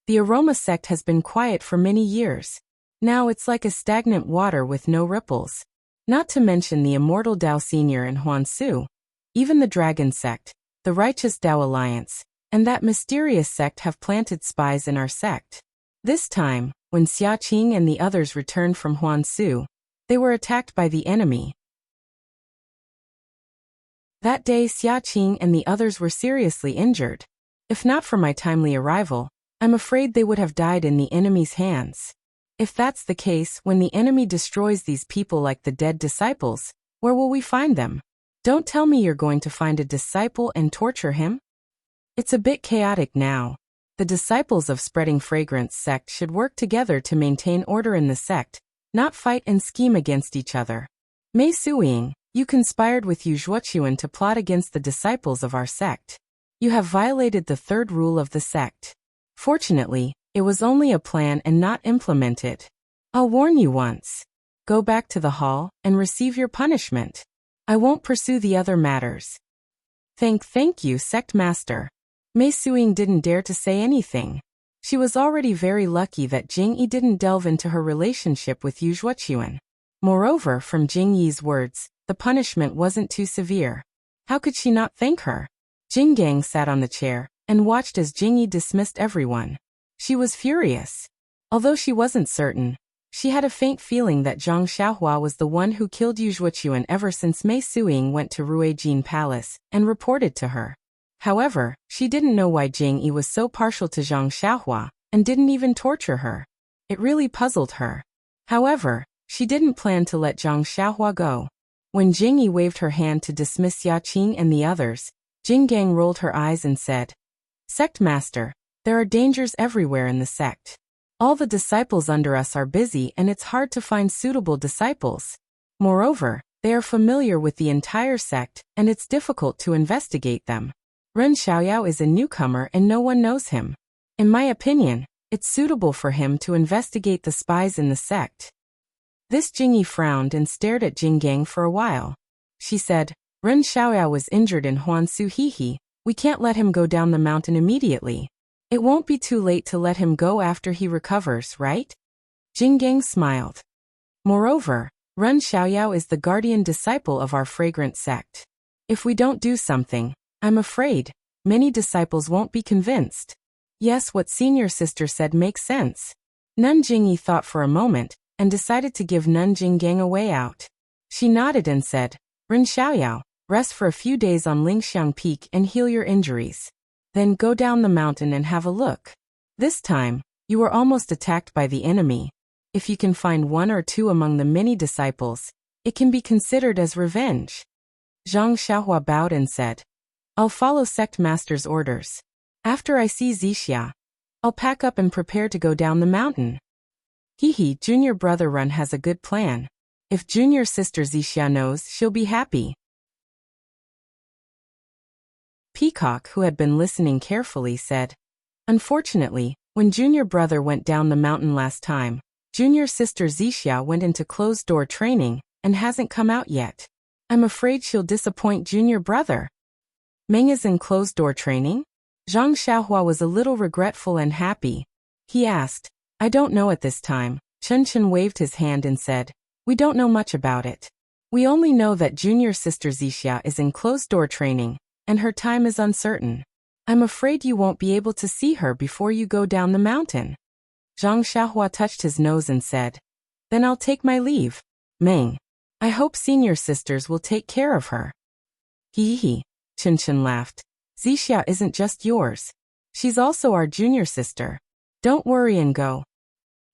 the aroma sect has been quiet for many years. Now it's like a stagnant water with no ripples. Not to mention the immortal Dao Senior and Huansu. Even the Dragon Sect, the Righteous Dao Alliance, and that mysterious sect have planted spies in our sect. This time, when Xia Qing and the others returned from Huansu, they were attacked by the enemy. That day Xia Qing and the others were seriously injured. If not for my timely arrival, I'm afraid they would have died in the enemy's hands. If that's the case, when the enemy destroys these people like the dead disciples, where will we find them? Don't tell me you're going to find a disciple and torture him. It's a bit chaotic now. The disciples of Spreading Fragrance sect should work together to maintain order in the sect, not fight and scheme against each other. Mei Suiying, you conspired with Yu Zhuochuan to plot against the disciples of our sect. You have violated the third rule of the sect. Fortunately, it was only a plan and not implemented. I'll warn you once. Go back to the hall and receive your punishment. I won't pursue the other matters. Thank you, Sect Master. Mei Suiying didn't dare to say anything. She was already very lucky that Jingyi didn't delve into her relationship with Yu Zhuochuan. Moreover, from Jingyi's words, the punishment wasn't too severe. How could she not thank her? Jinggang sat on the chair and watched as Jingyi dismissed everyone. She was furious. Although she wasn't certain, she had a faint feeling that Zhang Xiaohua was the one who killed Yu Zhuochuan ever since Mei Suiying went to Ruijin Palace and reported to her. However, she didn't know why Jingyi was so partial to Zhang Xiaohua and didn't even torture her. It really puzzled her. However, she didn't plan to let Zhang Xiaohua go. When Jingyi waved her hand to dismiss Xia Qing and the others, Jinggang rolled her eyes and said, Sect Master, there are dangers everywhere in the sect. All the disciples under us are busy and it's hard to find suitable disciples. Moreover, they are familiar with the entire sect and it's difficult to investigate them. Ren Xiaoyao is a newcomer and no one knows him. In my opinion, it's suitable for him to investigate the spies in the sect. This Jingyi frowned and stared at Jinggang for a while. She said, Ren Xiaoyao was injured in Huansu Hihi. We can't let him go down the mountain immediately. It won't be too late to let him go after he recovers, right? Jinggang smiled. Moreover, Ren Xiaoyao is the guardian disciple of our fragrant sect. If we don't do something, I'm afraid many disciples won't be convinced. Yes, what senior sister said makes sense. Nun Jingyi thought for a moment and decided to give Nun Jinggang a way out. She nodded and said, Ren Xiaoyao, rest for a few days on Lingxiang Peak and heal your injuries. Then go down the mountain and have a look. This time, you were almost attacked by the enemy. If you can find one or two among the many disciples, it can be considered as revenge. Zhang Xiaohua bowed and said, I'll follow sect master's orders. After I see Zixia, I'll pack up and prepare to go down the mountain. Hihi, junior brother Run has a good plan. If junior sister Zixia knows, she'll be happy. Peacock, who had been listening carefully, said, Unfortunately, when junior brother went down the mountain last time, junior sister Zixia went into closed-door training and hasn't come out yet. I'm afraid she'll disappoint junior brother. Meng is in closed-door training? Zhang Xiaohua was a little regretful and happy. He asked, I don't know at this time. Chen Chen waved his hand and said, We don't know much about it. We only know that junior sister Zixia is in closed-door training, and her time is uncertain. I'm afraid you won't be able to see her before you go down the mountain. Zhang Xiaohua touched his nose and said, Then I'll take my leave. Meng, I hope senior sisters will take care of her. Hee. Chen Chen laughed. Zixia isn't just yours. She's also our junior sister. Don't worry and go.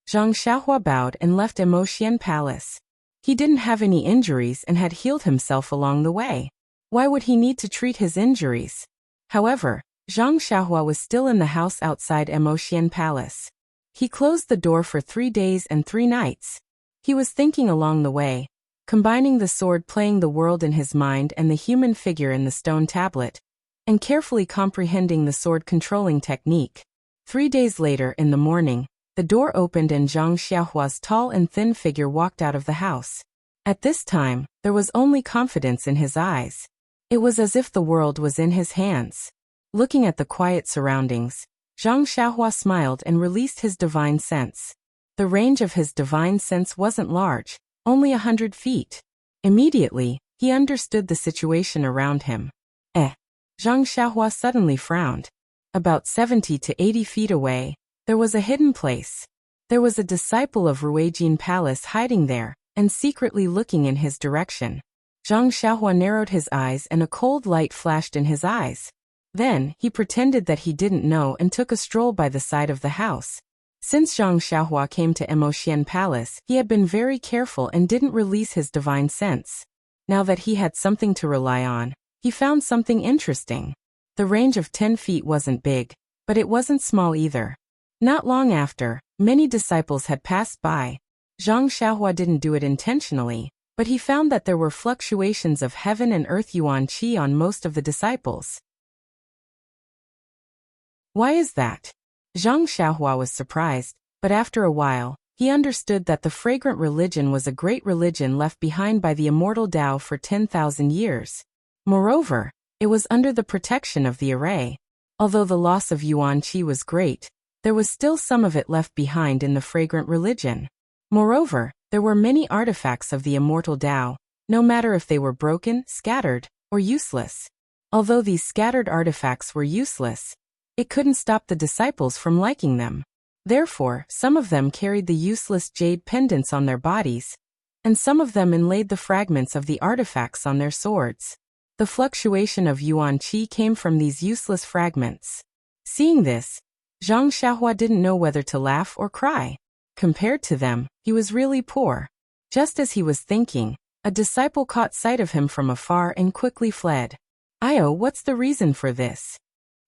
Zhang Xiaohua bowed and left Emotian Palace. He didn't have any injuries and had healed himself along the way. Why would he need to treat his injuries? However, Zhang Xiaohua was still in the house outside Emotian Palace. He closed the door for 3 days and 3 nights. He was thinking along the way, combining the sword playing the world in his mind and the human figure in the stone tablet, and carefully comprehending the sword controlling technique. 3 days later in the morning, the door opened and Zhang Xiaohua's tall and thin figure walked out of the house. At this time, there was only confidence in his eyes. It was as if the world was in his hands. Looking at the quiet surroundings, Zhang Xiaohua smiled and released his divine sense. The range of his divine sense wasn't large, only 100 feet. Immediately, he understood the situation around him. Zhang Xiaohua suddenly frowned. About 70 to 80 feet away, there was a hidden place. There was a disciple of Ruijin Palace hiding there, and secretly looking in his direction. Zhang Xiaohua narrowed his eyes and a cold light flashed in his eyes. Then, he pretended that he didn't know and took a stroll by the side of the house. Since Zhang Xiaohua came to Emotian Palace, he had been very careful and didn't release his divine sense. Now that he had something to rely on, he found something interesting. The range of 10 feet wasn't big, but it wasn't small either. Not long after, many disciples had passed by. Zhang Xiaohua didn't do it intentionally, but he found that there were fluctuations of heaven and earth yuan qi on most of the disciples. Why is that? Zhang Xiaohua was surprised, but after a while, he understood that the fragrant religion was a great religion left behind by the immortal Tao for 10,000 years. Moreover, it was under the protection of the array. Although the loss of yuan qi was great, there was still some of it left behind in the fragrant religion. Moreover, there were many artifacts of the immortal Tao, no matter if they were broken, scattered, or useless. Although these scattered artifacts were useless, it couldn't stop the disciples from liking them. Therefore, some of them carried the useless jade pendants on their bodies, and some of them inlaid the fragments of the artifacts on their swords. The fluctuation of yuan qi came from these useless fragments. Seeing this, Zhang Xiaohua didn't know whether to laugh or cry. Compared to them, he was really poor. Just as he was thinking, a disciple caught sight of him from afar and quickly fled. What's the reason for this?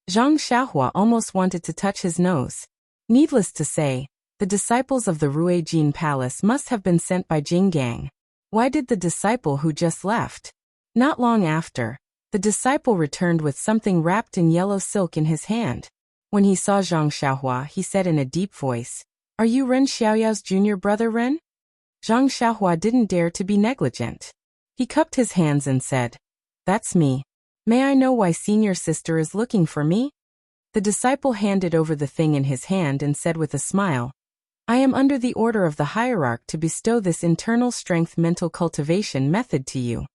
Zhang Xiaohua almost wanted to touch his nose. Needless to say, the disciples of the Ruijin Palace must have been sent by Jinggang. Why did the disciple who just left? Not long after, the disciple returned with something wrapped in yellow silk in his hand. When he saw Zhang Xiaohua, he said in a deep voice, Are you Ren Xiaoyao's junior brother Ren? Zhang Xiaohua didn't dare to be negligent. He cupped his hands and said, "That's me. May I know why senior sister is looking for me?" The disciple handed over the thing in his hand and said with a smile, "I am under the order of the hierarch to bestow this internal strength mental cultivation method to you."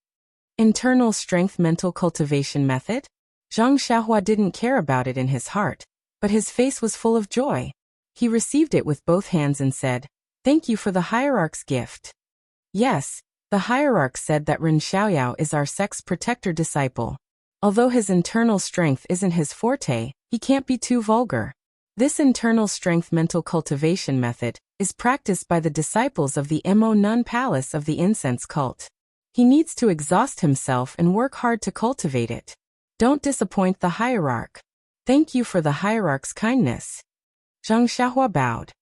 Internal strength mental cultivation method? Zhang Xiaohua didn't care about it in his heart, but his face was full of joy. He received it with both hands and said, "Thank you for the hierarch's gift." Yes, the hierarch said that Ren Xiaoyao is our sex protector disciple. Although his internal strength isn't his forte, he can't be too vulgar. This internal strength mental cultivation method is practiced by the disciples of the Mo Nun Palace of the incense cult. He needs to exhaust himself and work hard to cultivate it. Don't disappoint the hierarch. Thank you for the hierarch's kindness. Zhang Xiaohua bowed.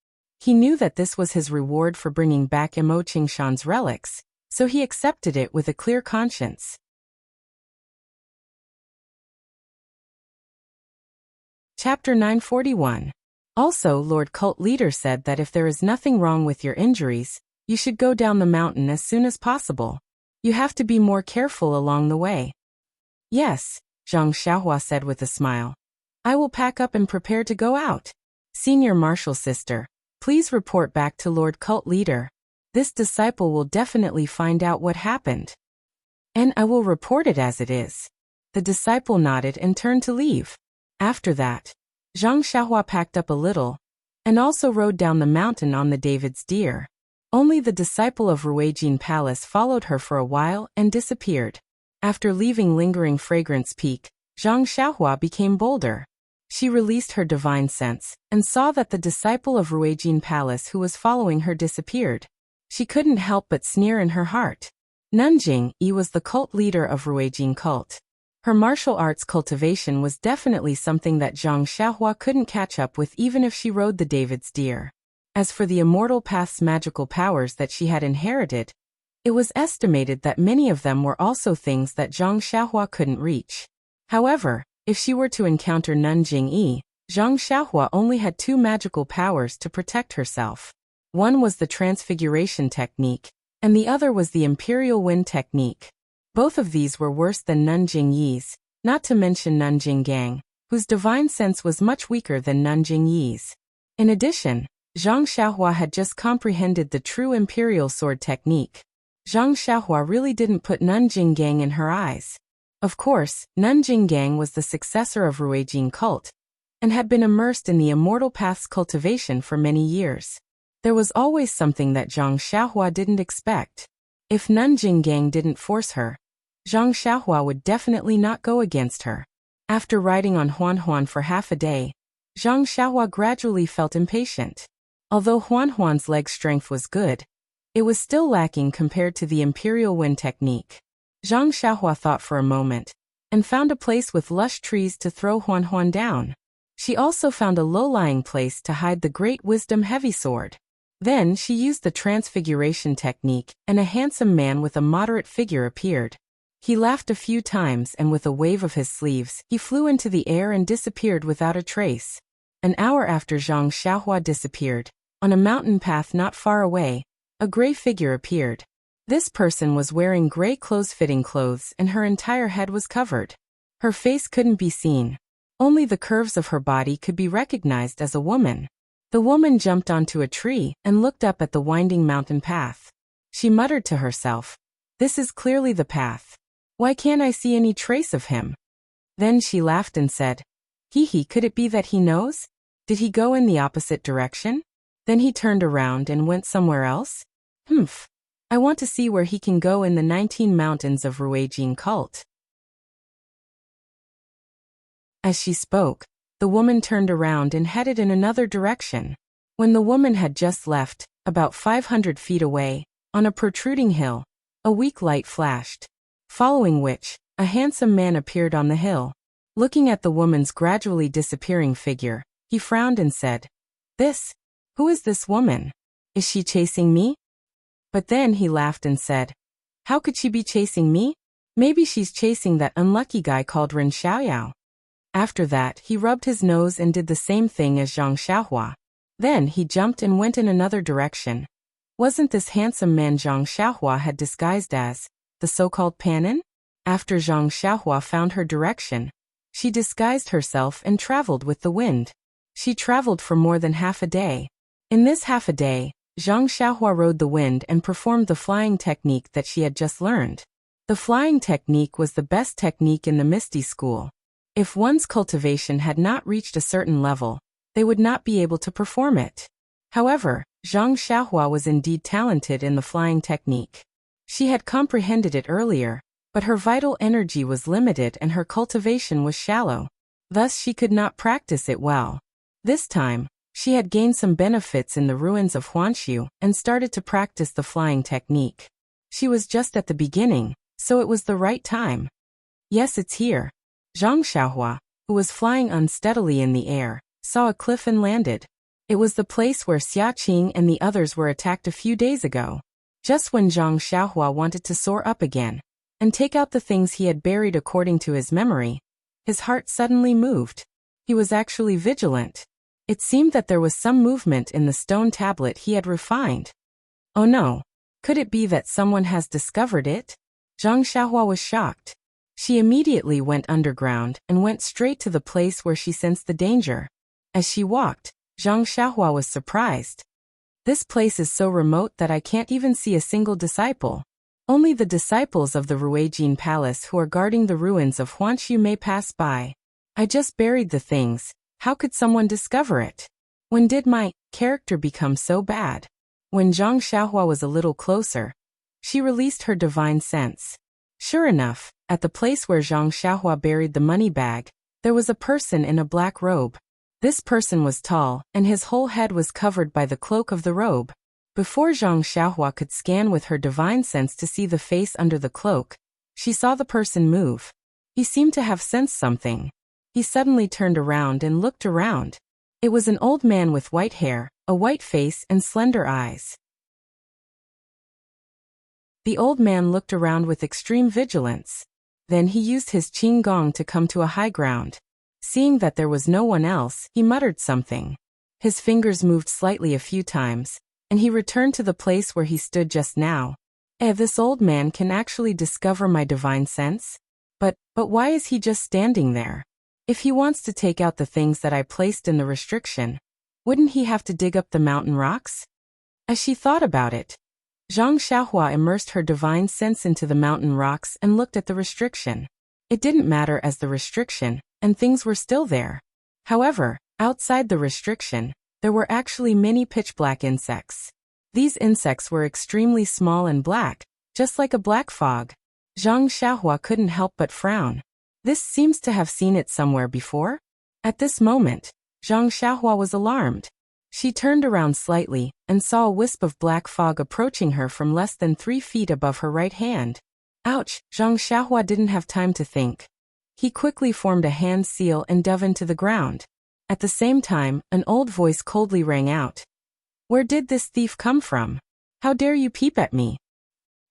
He knew that this was his reward for bringing back Mo Qingshan's relics, so he accepted it with a clear conscience. Chapter 941. Also, Lord Cult Leader said that if there is nothing wrong with your injuries, you should go down the mountain as soon as possible. You have to be more careful along the way. Yes, Zhang Xiaohua said with a smile. I will pack up and prepare to go out. Senior Martial Sister, please report back to Lord Cult Leader. This disciple will definitely find out what happened. And I will report it as it is. The disciple nodded and turned to leave. After that, Zhang Xiaohua packed up a little, and also rode down the mountain on the David's deer. Only the disciple of Ruijin Palace followed her for a while and disappeared. After leaving lingering Fragrance Peak, Zhang Xiaohua became bolder. She released her divine sense, and saw that the disciple of Ruijin Palace who was following her disappeared. She couldn't help but sneer in her heart. Nanjing Yi was the cult leader of Ruijin cult. Her martial arts cultivation was definitely something that Zhang Xiaohua couldn't catch up with even if she rode the David's deer. As for the Immortal Path's magical powers that she had inherited, it was estimated that many of them were also things that Zhang Xiaohua couldn't reach. However, if she were to encounter Nanjing Yi, Zhang Xiaohua only had two magical powers to protect herself. One was the Transfiguration Technique, and the other was the Imperial Wind Technique. Both of these were worse than Nanjing Yi's, not to mention Nanjing Gang, whose divine sense was much weaker than Nanjing Yi's. In addition, Zhang Xiaohua had just comprehended the true Imperial Sword Technique. Zhang Xiaohua really didn't put Nanjing Gang in her eyes. Of course, Nanjing Gang was the successor of Ruijin cult, and had been immersed in the Immortal Path's cultivation for many years. There was always something that Zhang Xiaohua didn't expect. If Nanjing Gang didn't force her, Zhang Xiaohua would definitely not go against her. After riding on Huanhuan for half a day, Zhang Xiaohua gradually felt impatient. Although Huanhuan's leg strength was good, it was still lacking compared to the Imperial Wind Technique. Zhang Xiaohua thought for a moment, and found a place with lush trees to throw Huanhuan down. She also found a low-lying place to hide the Great Wisdom Heavy Sword. Then she used the Transfiguration Technique, and a handsome man with a moderate figure appeared. He laughed a few times and with a wave of his sleeves, he flew into the air and disappeared without a trace. An hour after Zhang Xiaohua disappeared, on a mountain path not far away, a gray figure appeared. This person was wearing gray close-fitting clothes and her entire head was covered. Her face couldn't be seen. Only the curves of her body could be recognized as a woman. The woman jumped onto a tree and looked up at the winding mountain path. She muttered to herself, "This is clearly the path. Why can't I see any trace of him?" Then she laughed and said, "Hee, could it be that he knows? Did he go in the opposite direction? Then he turned around and went somewhere else? Humph. I want to see where he can go in the 19 mountains of Ruijin cult." As she spoke, the woman turned around and headed in another direction. When the woman had just left, about 500 feet away, on a protruding hill, a weak light flashed. Following which, a handsome man appeared on the hill. Looking at the woman's gradually disappearing figure, he frowned and said, Who is this woman? Is she chasing me?" But then he laughed and said, "How could she be chasing me? Maybe she's chasing that unlucky guy called Ren Xiaoyao." After that, he rubbed his nose and did the same thing as Zhang Xiaohua. Then he jumped and went in another direction. Wasn't this handsome man Zhang Xiaohua had disguised as the so-called Panin? After Zhang Xiaohua found her direction, she disguised herself and traveled with the wind. She traveled for more than half a day. In this half a day, Zhang Xiaohua rode the wind and performed the flying technique that she had just learned. The flying technique was the best technique in the Misty School. If one's cultivation had not reached a certain level, they would not be able to perform it. However, Zhang Xiaohua was indeed talented in the flying technique. She had comprehended it earlier, but her vital energy was limited and her cultivation was shallow. Thus she could not practice it well. This time, she had gained some benefits in the ruins of Huanshu and started to practice the flying technique. She was just at the beginning, so it was the right time. Yes, it's here. Zhang Xiaohua, who was flying unsteadily in the air, saw a cliff and landed. It was the place where Xia Qing and the others were attacked a few days ago. Just when Zhang Xiaohua wanted to soar up again and take out the things he had buried according to his memory, his heart suddenly moved. He was actually vigilant. It seemed that there was some movement in the stone tablet he had refined. Oh no! Could it be that someone has discovered it? Zhang Xiaohua was shocked. She immediately went underground and went straight to the place where she sensed the danger. As she walked, Zhang Xiaohua was surprised. This place is so remote that I can't even see a single disciple. Only the disciples of the Ruijin Palace who are guarding the ruins of Huanshu may pass by. I just buried the things. How could someone discover it? When did my character become so bad? When Zhang Xiaohua was a little closer, she released her divine sense. Sure enough, at the place where Zhang Xiaohua buried the money bag, there was a person in a black robe. This person was tall, and his whole head was covered by the cloak of the robe. Before Zhang Xiaohua could scan with her divine sense to see the face under the cloak, she saw the person move. He seemed to have sensed something. He suddenly turned around and looked around. It was an old man with white hair, a white face and slender eyes. The old man looked around with extreme vigilance. Then he used his Qing Gong to come to a high ground. Seeing that there was no one else, he muttered something. His fingers moved slightly a few times, and he returned to the place where he stood just now. This old man can actually discover my divine sense? But why is he just standing there? If he wants to take out the things that I placed in the restriction, wouldn't he have to dig up the mountain rocks? As she thought about it, Zhang Xiaohua immersed her divine sense into the mountain rocks and looked at the restriction. It didn't matter as the restriction, and things were still there. However, outside the restriction, there were actually many pitch-black insects. These insects were extremely small and black, just like a black fog. Zhang Xiaohua couldn't help but frown. This seems to have seen it somewhere before. At this moment, Zhang Xiaohua was alarmed. She turned around slightly and saw a wisp of black fog approaching her from less than 3 feet above her right hand. Ouch! Zhang Xiaohua didn't have time to think. He quickly formed a hand seal and dove into the ground. At the same time, an old voice coldly rang out. Where did this thief come from? How dare you peep at me?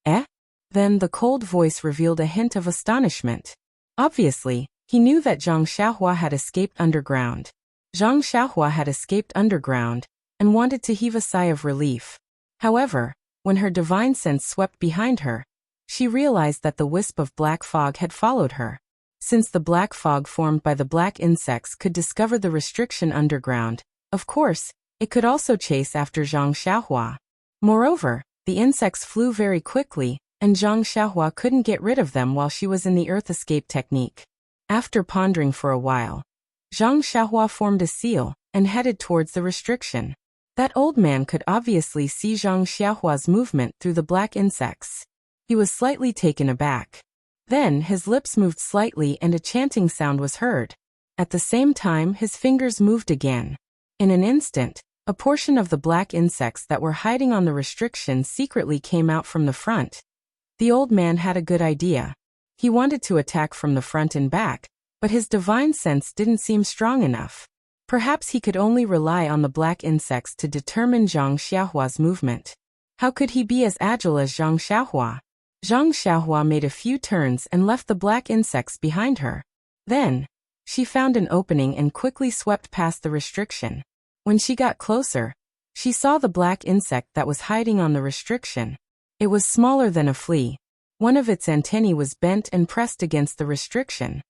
Eh? Then the cold voice revealed a hint of astonishment. Obviously, he knew that Zhang Xiaohua had escaped underground. Zhang Xiaohua had escaped underground and wanted to heave a sigh of relief. However, when her divine sense swept behind her, she realized that the wisp of black fog had followed her. Since the black fog formed by the black insects could discover the restriction underground, of course, it could also chase after Zhang Xiaohua. Moreover, the insects flew very quickly, and Zhang Xiaohua couldn't get rid of them while she was in the earth escape technique. After pondering for a while, Zhang Xiaohua formed a seal and headed towards the restriction. That old man could obviously see Zhang Xiaohua's movement through the black insects. He was slightly taken aback. Then his lips moved slightly and a chanting sound was heard. At the same time, his fingers moved again. In an instant, a portion of the black insects that were hiding on the restriction secretly came out from the front. The old man had a good idea. He wanted to attack from the front and back, but his divine sense didn't seem strong enough. Perhaps he could only rely on the black insects to determine Zhang Xiaohua's movement. How could he be as agile as Zhang Xiaohua? Zhang Xiaohua made a few turns and left the black insects behind her. Then, she found an opening and quickly swept past the restriction. When she got closer, She saw the black insect that was hiding on the restriction. It was smaller than a flea. One of its antennae was bent and pressed against the restriction.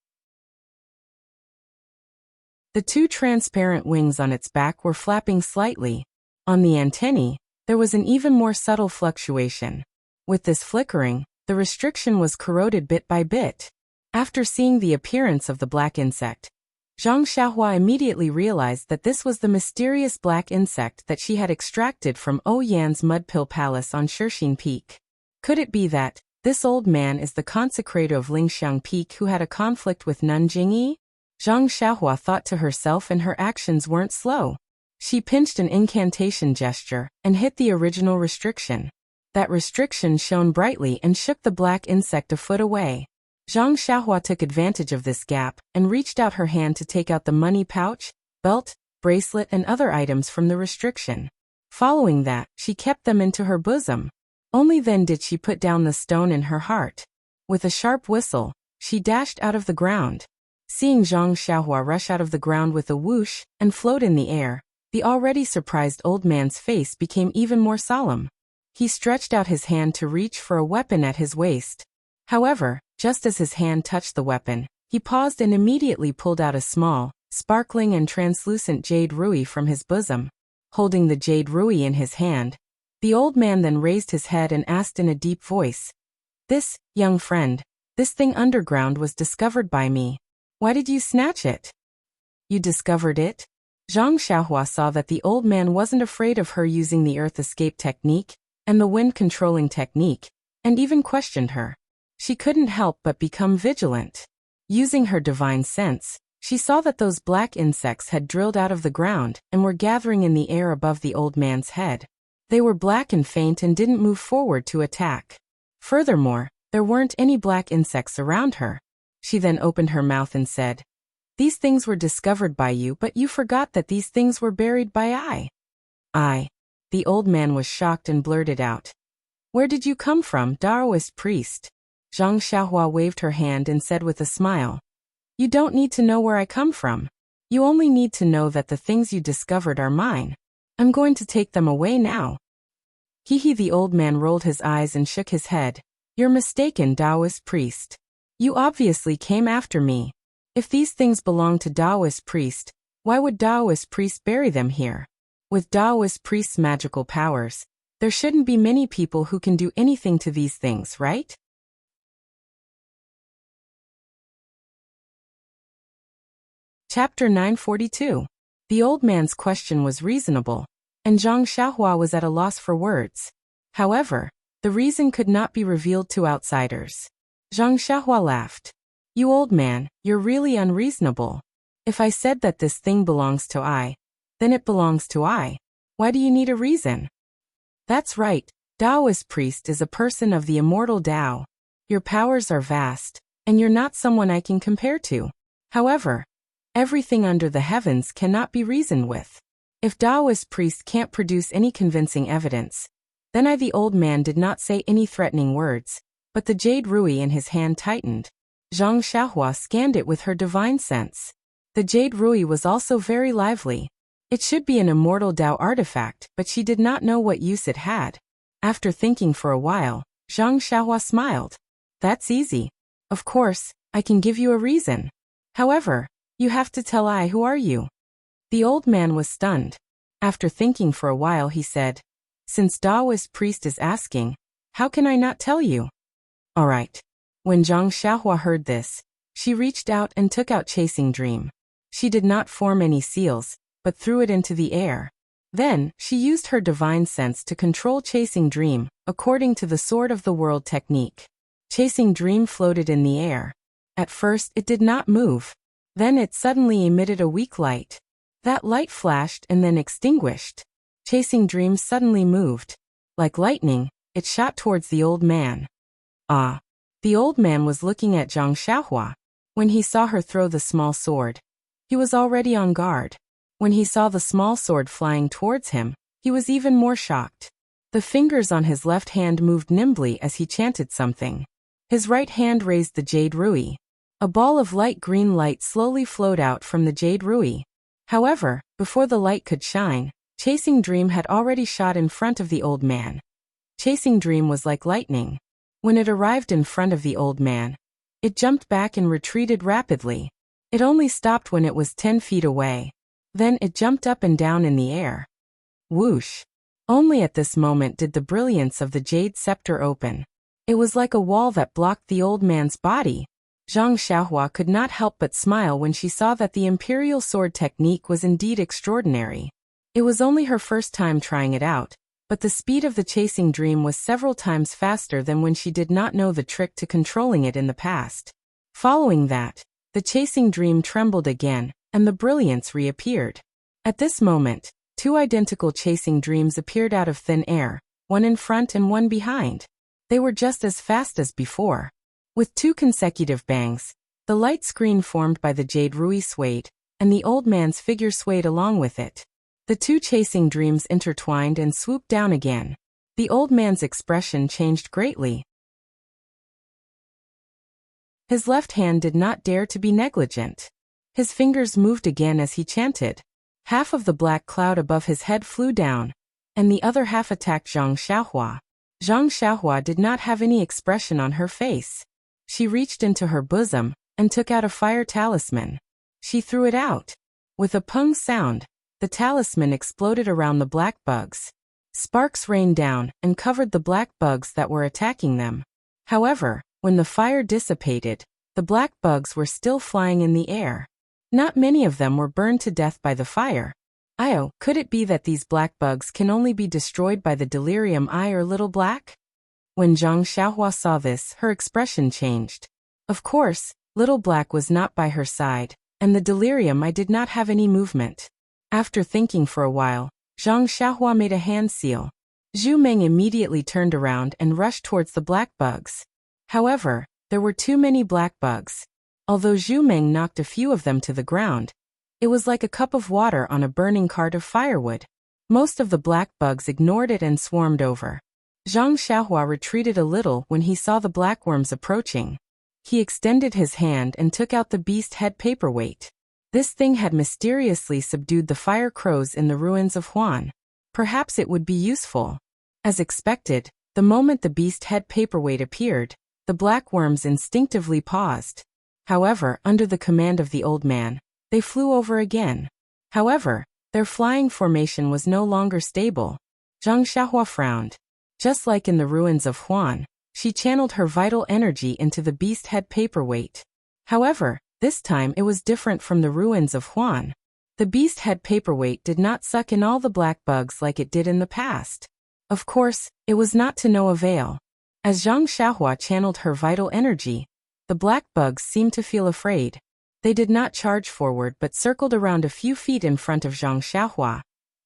The two transparent wings on its back were flapping slightly. On the antennae, there was an even more subtle fluctuation. With this flickering, the restriction was corroded bit by bit. After seeing the appearance of the black insect, Zhang Xiaohua immediately realized that this was the mysterious black insect that she had extracted from Oyan's Mudpill Palace on Shixin Peak. Could it be that this old man is the consecrator of Lingxiang Peak who had a conflict with Nun Jingyi? Zhang Xiaohua thought to herself, and her actions weren't slow. She pinched an incantation gesture and hit the original restriction. That restriction shone brightly and shook the black insect a foot away. Zhang Xiaohua took advantage of this gap and reached out her hand to take out the money pouch, belt, bracelet and other items from the restriction. Following that, she kept them into her bosom. Only then did she put down the stone in her heart. With a sharp whistle, she dashed out of the ground. Seeing Zhang Xiaohua rush out of the ground with a whoosh and float in the air, the already surprised old man's face became even more solemn. He stretched out his hand to reach for a weapon at his waist. However, just as his hand touched the weapon, he paused and immediately pulled out a small, sparkling and translucent jade rui from his bosom. Holding the jade rui in his hand, the old man then raised his head and asked in a deep voice, "This, young friend, this thing underground was discovered by me. Why did you snatch it?" "You discovered it?" Zhang Xiaohua saw that the old man wasn't afraid of her using the earth escape technique and the wind controlling technique, and even questioned her. She couldn't help but become vigilant. Using her divine sense, she saw that those black insects had drilled out of the ground and were gathering in the air above the old man's head. They were black and faint and didn't move forward to attack. Furthermore, there weren't any black insects around her. She then opened her mouth and said, "These things were discovered by you, but you forgot that these things were buried by I." "I." The old man was shocked and blurted out, "Where did you come from, Taoist priest?" Zhang Xiaohua waved her hand and said with a smile, "You don't need to know where I come from. You only need to know that the things you discovered are mine. I'm going to take them away now." He, the old man rolled his eyes and shook his head. "You're mistaken, Taoist priest. You obviously came after me. If these things belong to Taoist priest, why would Taoist priest bury them here? With Taoist priest's magical powers, there shouldn't be many people who can do anything to these things, right?" Chapter 942. The old man's question was reasonable, and Zhang Xiaohua was at a loss for words. However, the reason could not be revealed to outsiders. Zhang Xiaohua laughed. "You old man, you're really unreasonable. If I said that this thing belongs to I, then it belongs to I. Why do you need a reason?" "That's right, Taoist priest is a person of the immortal Tao. Your powers are vast, and you're not someone I can compare to. However, everything under the heavens cannot be reasoned with. If Taoist priest can't produce any convincing evidence, then I," the old man did not say any threatening words, but the jade rui in his hand tightened. Zhang Xiaohua scanned it with her divine sense. The jade rui was also very lively. It should be an immortal Tao artifact, but she did not know what use it had. After thinking for a while, Zhang Xiaohua smiled. "That's easy. Of course, I can give you a reason. However, you have to tell I who are you." The old man was stunned. After thinking for a while he said, "Since Taoist priest is asking, how can I not tell you?" "All right." When Zhang Xiaohua heard this, she reached out and took out Chasing Dream. She did not form any seals, but threw it into the air. Then, she used her divine sense to control Chasing Dream, according to the Sword of the World technique. Chasing Dream floated in the air. At first it did not move. Then it suddenly emitted a weak light. That light flashed and then extinguished. Chasing Dream suddenly moved. Like lightning, it shot towards the old man. Ah! The old man was looking at Zhang Xiaohua. When he saw her throw the small sword, he was already on guard. When he saw the small sword flying towards him, he was even more shocked. The fingers on his left hand moved nimbly as he chanted something. His right hand raised the jade rui. A ball of light green light slowly flowed out from the jade rui. However, before the light could shine, Chasing Dream had already shot in front of the old man. Chasing Dream was like lightning. When it arrived in front of the old man, it jumped back and retreated rapidly. It only stopped when it was 10 feet away. Then it jumped up and down in the air. Whoosh! Only at this moment did the brilliance of the jade scepter open. It was like a wall that blocked the old man's body. Zhang Xiaohua could not help but smile when she saw that the imperial sword technique was indeed extraordinary. It was only her first time trying it out, but the speed of the Chasing Dream was several times faster than when she did not know the trick to controlling it in the past. Following that, the Chasing Dream trembled again, and the brilliance reappeared. At this moment, 2 identical Chasing Dreams appeared out of thin air, one in front and one behind. They were just as fast as before. With 2 consecutive bangs, the light screen formed by the Jade Rui swayed, and the old man's figure swayed along with it. The 2 Chasing Dreams intertwined and swooped down again. The old man's expression changed greatly. His left hand did not dare to be negligent. His fingers moved again as he chanted. Half of the black cloud above his head flew down, and the other half attacked Zhang Xiaohua. Zhang Xiaohua did not have any expression on her face. She reached into her bosom and took out a fire talisman. She threw it out. With a pung sound, the talisman exploded around the black bugs. Sparks rained down and covered the black bugs that were attacking them. However, when the fire dissipated, the black bugs were still flying in the air. Not many of them were burned to death by the fire. Could it be that these black bugs can only be destroyed by the delirium eye or little black? When Zhang Xiaohua saw this, her expression changed. Of course, little black was not by her side, and the delirium eye did not have any movement. After thinking for a while, Zhang Xiaohua made a hand seal. Zhu Meng immediately turned around and rushed towards the black bugs. However, there were too many black bugs. Although Zhu Meng knocked a few of them to the ground, it was like a cup of water on a burning cart of firewood. Most of the black bugs ignored it and swarmed over. Zhang Xiaohua retreated a little when he saw the blackworms approaching. He extended his hand and took out the beast head paperweight. This thing had mysteriously subdued the fire crows in the ruins of Huan. Perhaps it would be useful. As expected, the moment the beast head paperweight appeared, the blackworms instinctively paused. However, under the command of the old man, they flew over again. However, their flying formation was no longer stable. Zhang Xiaohua frowned. Just like in the ruins of Huan, she channeled her vital energy into the beast head paperweight. However, this time it was different from the ruins of Huan. The beast head paperweight did not suck in all the black bugs like it did in the past. Of course, it was not to no avail. As Zhang Xiaohua channeled her vital energy, the black bugs seemed to feel afraid. They did not charge forward but circled around a few feet in front of Zhang Xiaohua,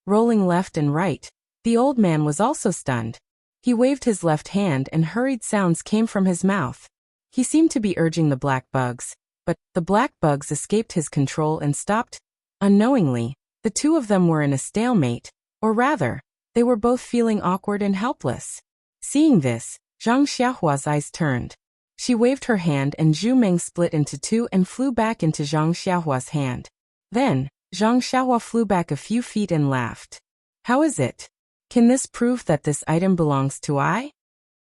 rolling left and right. The old man was also stunned. He waved his left hand and hurried sounds came from his mouth. He seemed to be urging the black bugs, but the black bugs escaped his control and stopped. Unknowingly, the 2 of them were in a stalemate, or rather, they were both feeling awkward and helpless. Seeing this, Zhang Xiaohua's eyes turned. She waved her hand and Zhu Meng split into 2 and flew back into Zhang Xiaohua's hand. Then, Zhang Xiaohua flew back a few feet and laughed. How is it? Can this prove that this item belongs to I?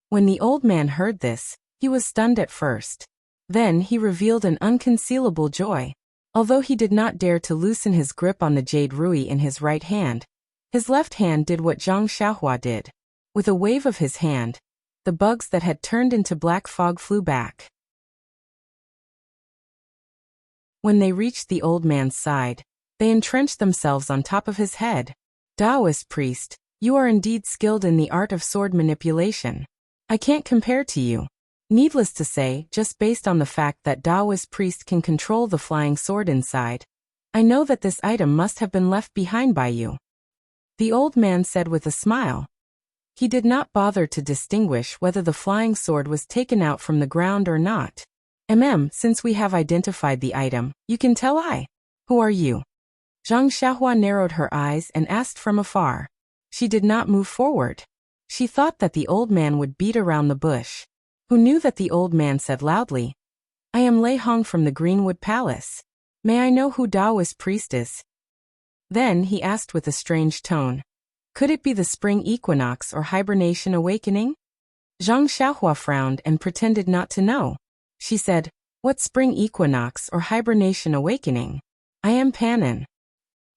When the old man heard this, he was stunned at first. Then he revealed an unconcealable joy. Although he did not dare to loosen his grip on the Jade Rui in his right hand, his left hand did what Zhang Xiaohua did. With a wave of his hand, the bugs that had turned into black fog flew back. When they reached the old man's side, they entrenched themselves on top of his head. Taoist priest, you are indeed skilled in the art of sword manipulation. I can't compare to you. Needless to say, just based on the fact that Taoist priest can control the flying sword inside, I know that this item must have been left behind by you. The old man said with a smile. He did not bother to distinguish whether the flying sword was taken out from the ground or not. Since we have identified the item, you can tell I. Who are you? Zhang Xiaohua narrowed her eyes and asked from afar. She did not move forward. She thought that the old man would beat around the bush. Who knew that the old man said loudly, I am Lei Hong from the Greenwood Palace. May I know who Taoist priest is? Then he asked with a strange tone. Could it be the spring equinox or hibernation awakening? Zhang Xiaohua frowned and pretended not to know. She said, what spring equinox or hibernation awakening? I am Panan.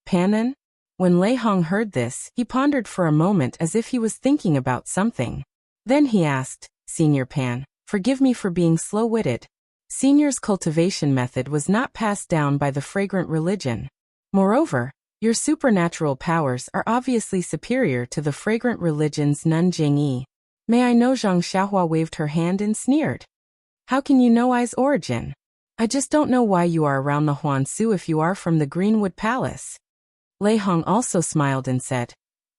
Panan? When Lei Hong heard this, he pondered for a moment as if he was thinking about something. Then he asked, Senior Pan, forgive me for being slow-witted. Senior's cultivation method was not passed down by the fragrant religion. Moreover, your supernatural powers are obviously superior to the fragrant religion's Nanjing Yi. May I know? Zhang Xiaohua waved her hand and sneered. How can you know I's origin? I just don't know why you are around the Huansu if you are from the Greenwood Palace. Lei Hong also smiled and said,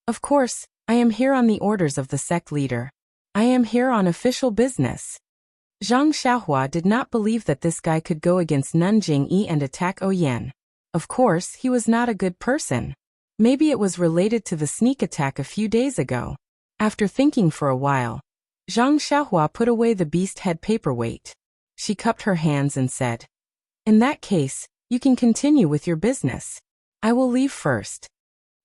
Of course, I am here on the orders of the sect leader. I am here on official business. Zhang Xiaohua did not believe that this guy could go against Nanjing Yi and attack Oyen. Of course, he was not a good person. Maybe it was related to the sneak attack a few days ago. After thinking for a while, Zhang Xiaohua put away the beast head paperweight. She cupped her hands and said, In that case, you can continue with your business. I will leave first.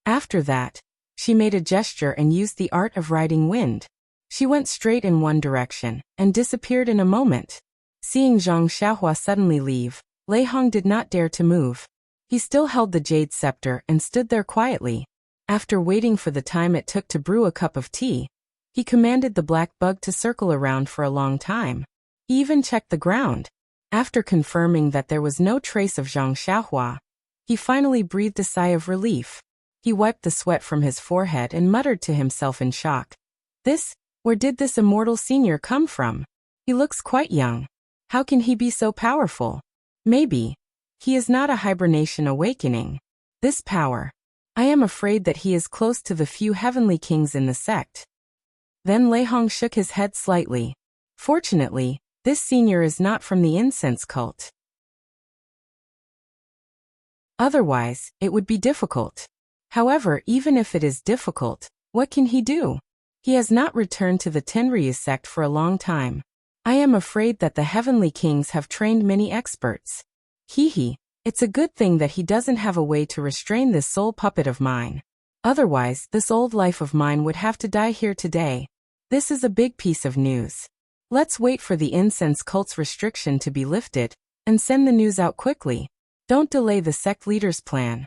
After that, she made a gesture and used the art of riding wind. She went straight in one direction and disappeared in a moment. Seeing Zhang Xiaohua suddenly leave, Lei Hong did not dare to move. He still held the jade scepter and stood there quietly. After waiting for the time it took to brew a cup of tea, he commanded the black bug to circle around for a long time. He even checked the ground. After confirming that there was no trace of Zhang Xiaohua, he finally breathed a sigh of relief. He wiped the sweat from his forehead and muttered to himself in shock. Where did this immortal senior come from? He looks quite young. How can he be so powerful? Maybe he is not a hibernation awakening. This power. I am afraid that he is close to the few heavenly kings in the sect. Then Lei Hong shook his head slightly. Fortunately, this senior is not from the incense cult. Otherwise, it would be difficult. However, even if it is difficult, what can he do? He has not returned to the Tenryu sect for a long time. I am afraid that the heavenly kings have trained many experts. It's a good thing that he doesn't have a way to restrain this soul puppet of mine. Otherwise, this old life of mine would have to die here today. This is a big piece of news. Let's wait for the incense cult's restriction to be lifted, and send the news out quickly. Don't delay the sect leader's plan.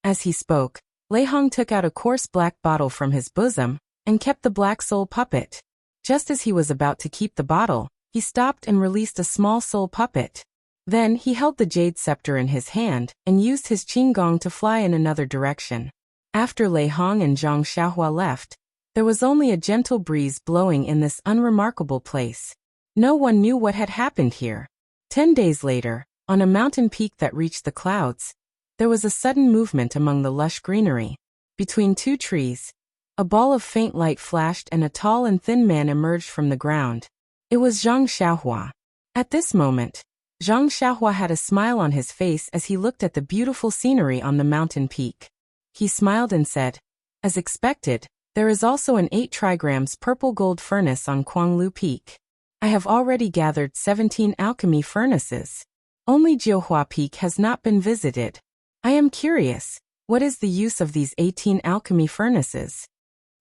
As he spoke, Lei Hong took out a coarse black bottle from his bosom, and kept the black soul puppet. Just as he was about to keep the bottle, he stopped and released a small soul puppet. Then he held the jade scepter in his hand, and used his qinggong to fly in another direction. After Lei Hong and Zhang Xiaohua left, there was only a gentle breeze blowing in this unremarkable place. No one knew what had happened here. 10 days later, on a mountain peak that reached the clouds, there was a sudden movement among the lush greenery. Between two trees, a ball of faint light flashed and a tall and thin man emerged from the ground. It was Zhang Xiaohua. At this moment, Zhang Xiaohua had a smile on his face as he looked at the beautiful scenery on the mountain peak. He smiled and said, As expected, there is also an 8 trigrams purple gold furnace on Kuanglu Peak. I have already gathered 17 alchemy furnaces. Only Jiuhua Peak has not been visited. I am curious, what is the use of these 18 alchemy furnaces?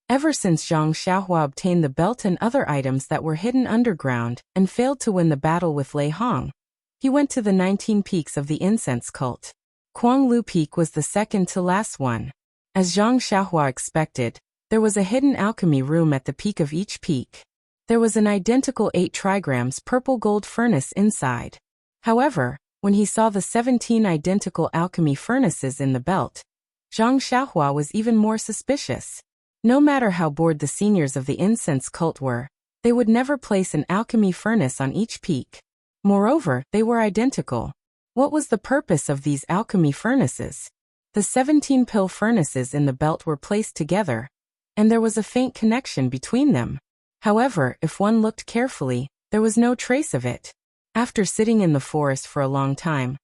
Ever since Zhang Xiaohua obtained the belt and other items that were hidden underground and failed to win the battle with Lei Hong, he went to the 19 peaks of the incense cult. Kuanglu Peak was the second to last one. As Zhang Xiaohua expected, there was a hidden alchemy room at the peak of each peak. There was an identical 8 trigrams purple gold furnace inside. However, when he saw the 17 identical alchemy furnaces in the belt, Zhang Xiaohua was even more suspicious. No matter how bored the seniors of the incense cult were, they would never place an alchemy furnace on each peak. Moreover, they were identical. What was the purpose of these alchemy furnaces? The 17 pill furnaces in the belt were placed together, and there was a faint connection between them. However, if one looked carefully, there was no trace of it. After sitting in the forest for a long time,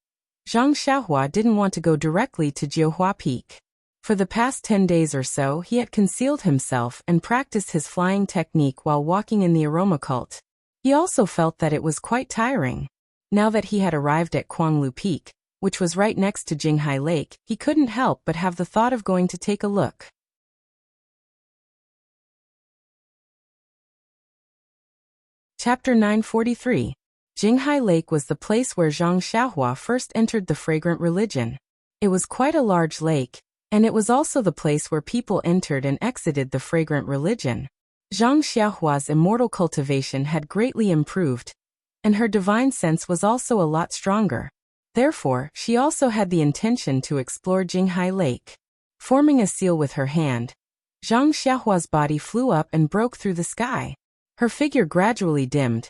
Zhang Xiaohua didn't want to go directly to Jiuhua Peak. For the past 10 days or so he had concealed himself and practiced his flying technique while walking in the aroma cult. He also felt that it was quite tiring. Now that he had arrived at Kuanglu Peak, which was right next to Jinghai Lake, he couldn't help but have the thought of going to take a look. Chapter 943. Jinghai Lake was the place where Zhang Xiaohua first entered the fragrant religion. It was quite a large lake, and it was also the place where people entered and exited the fragrant religion. Zhang Xiaohua's immortal cultivation had greatly improved, and her divine sense was also a lot stronger. Therefore, she also had the intention to explore Jinghai Lake. Forming a seal with her hand, Zhang Xiaohua's body flew up and broke through the sky. Her figure gradually dimmed,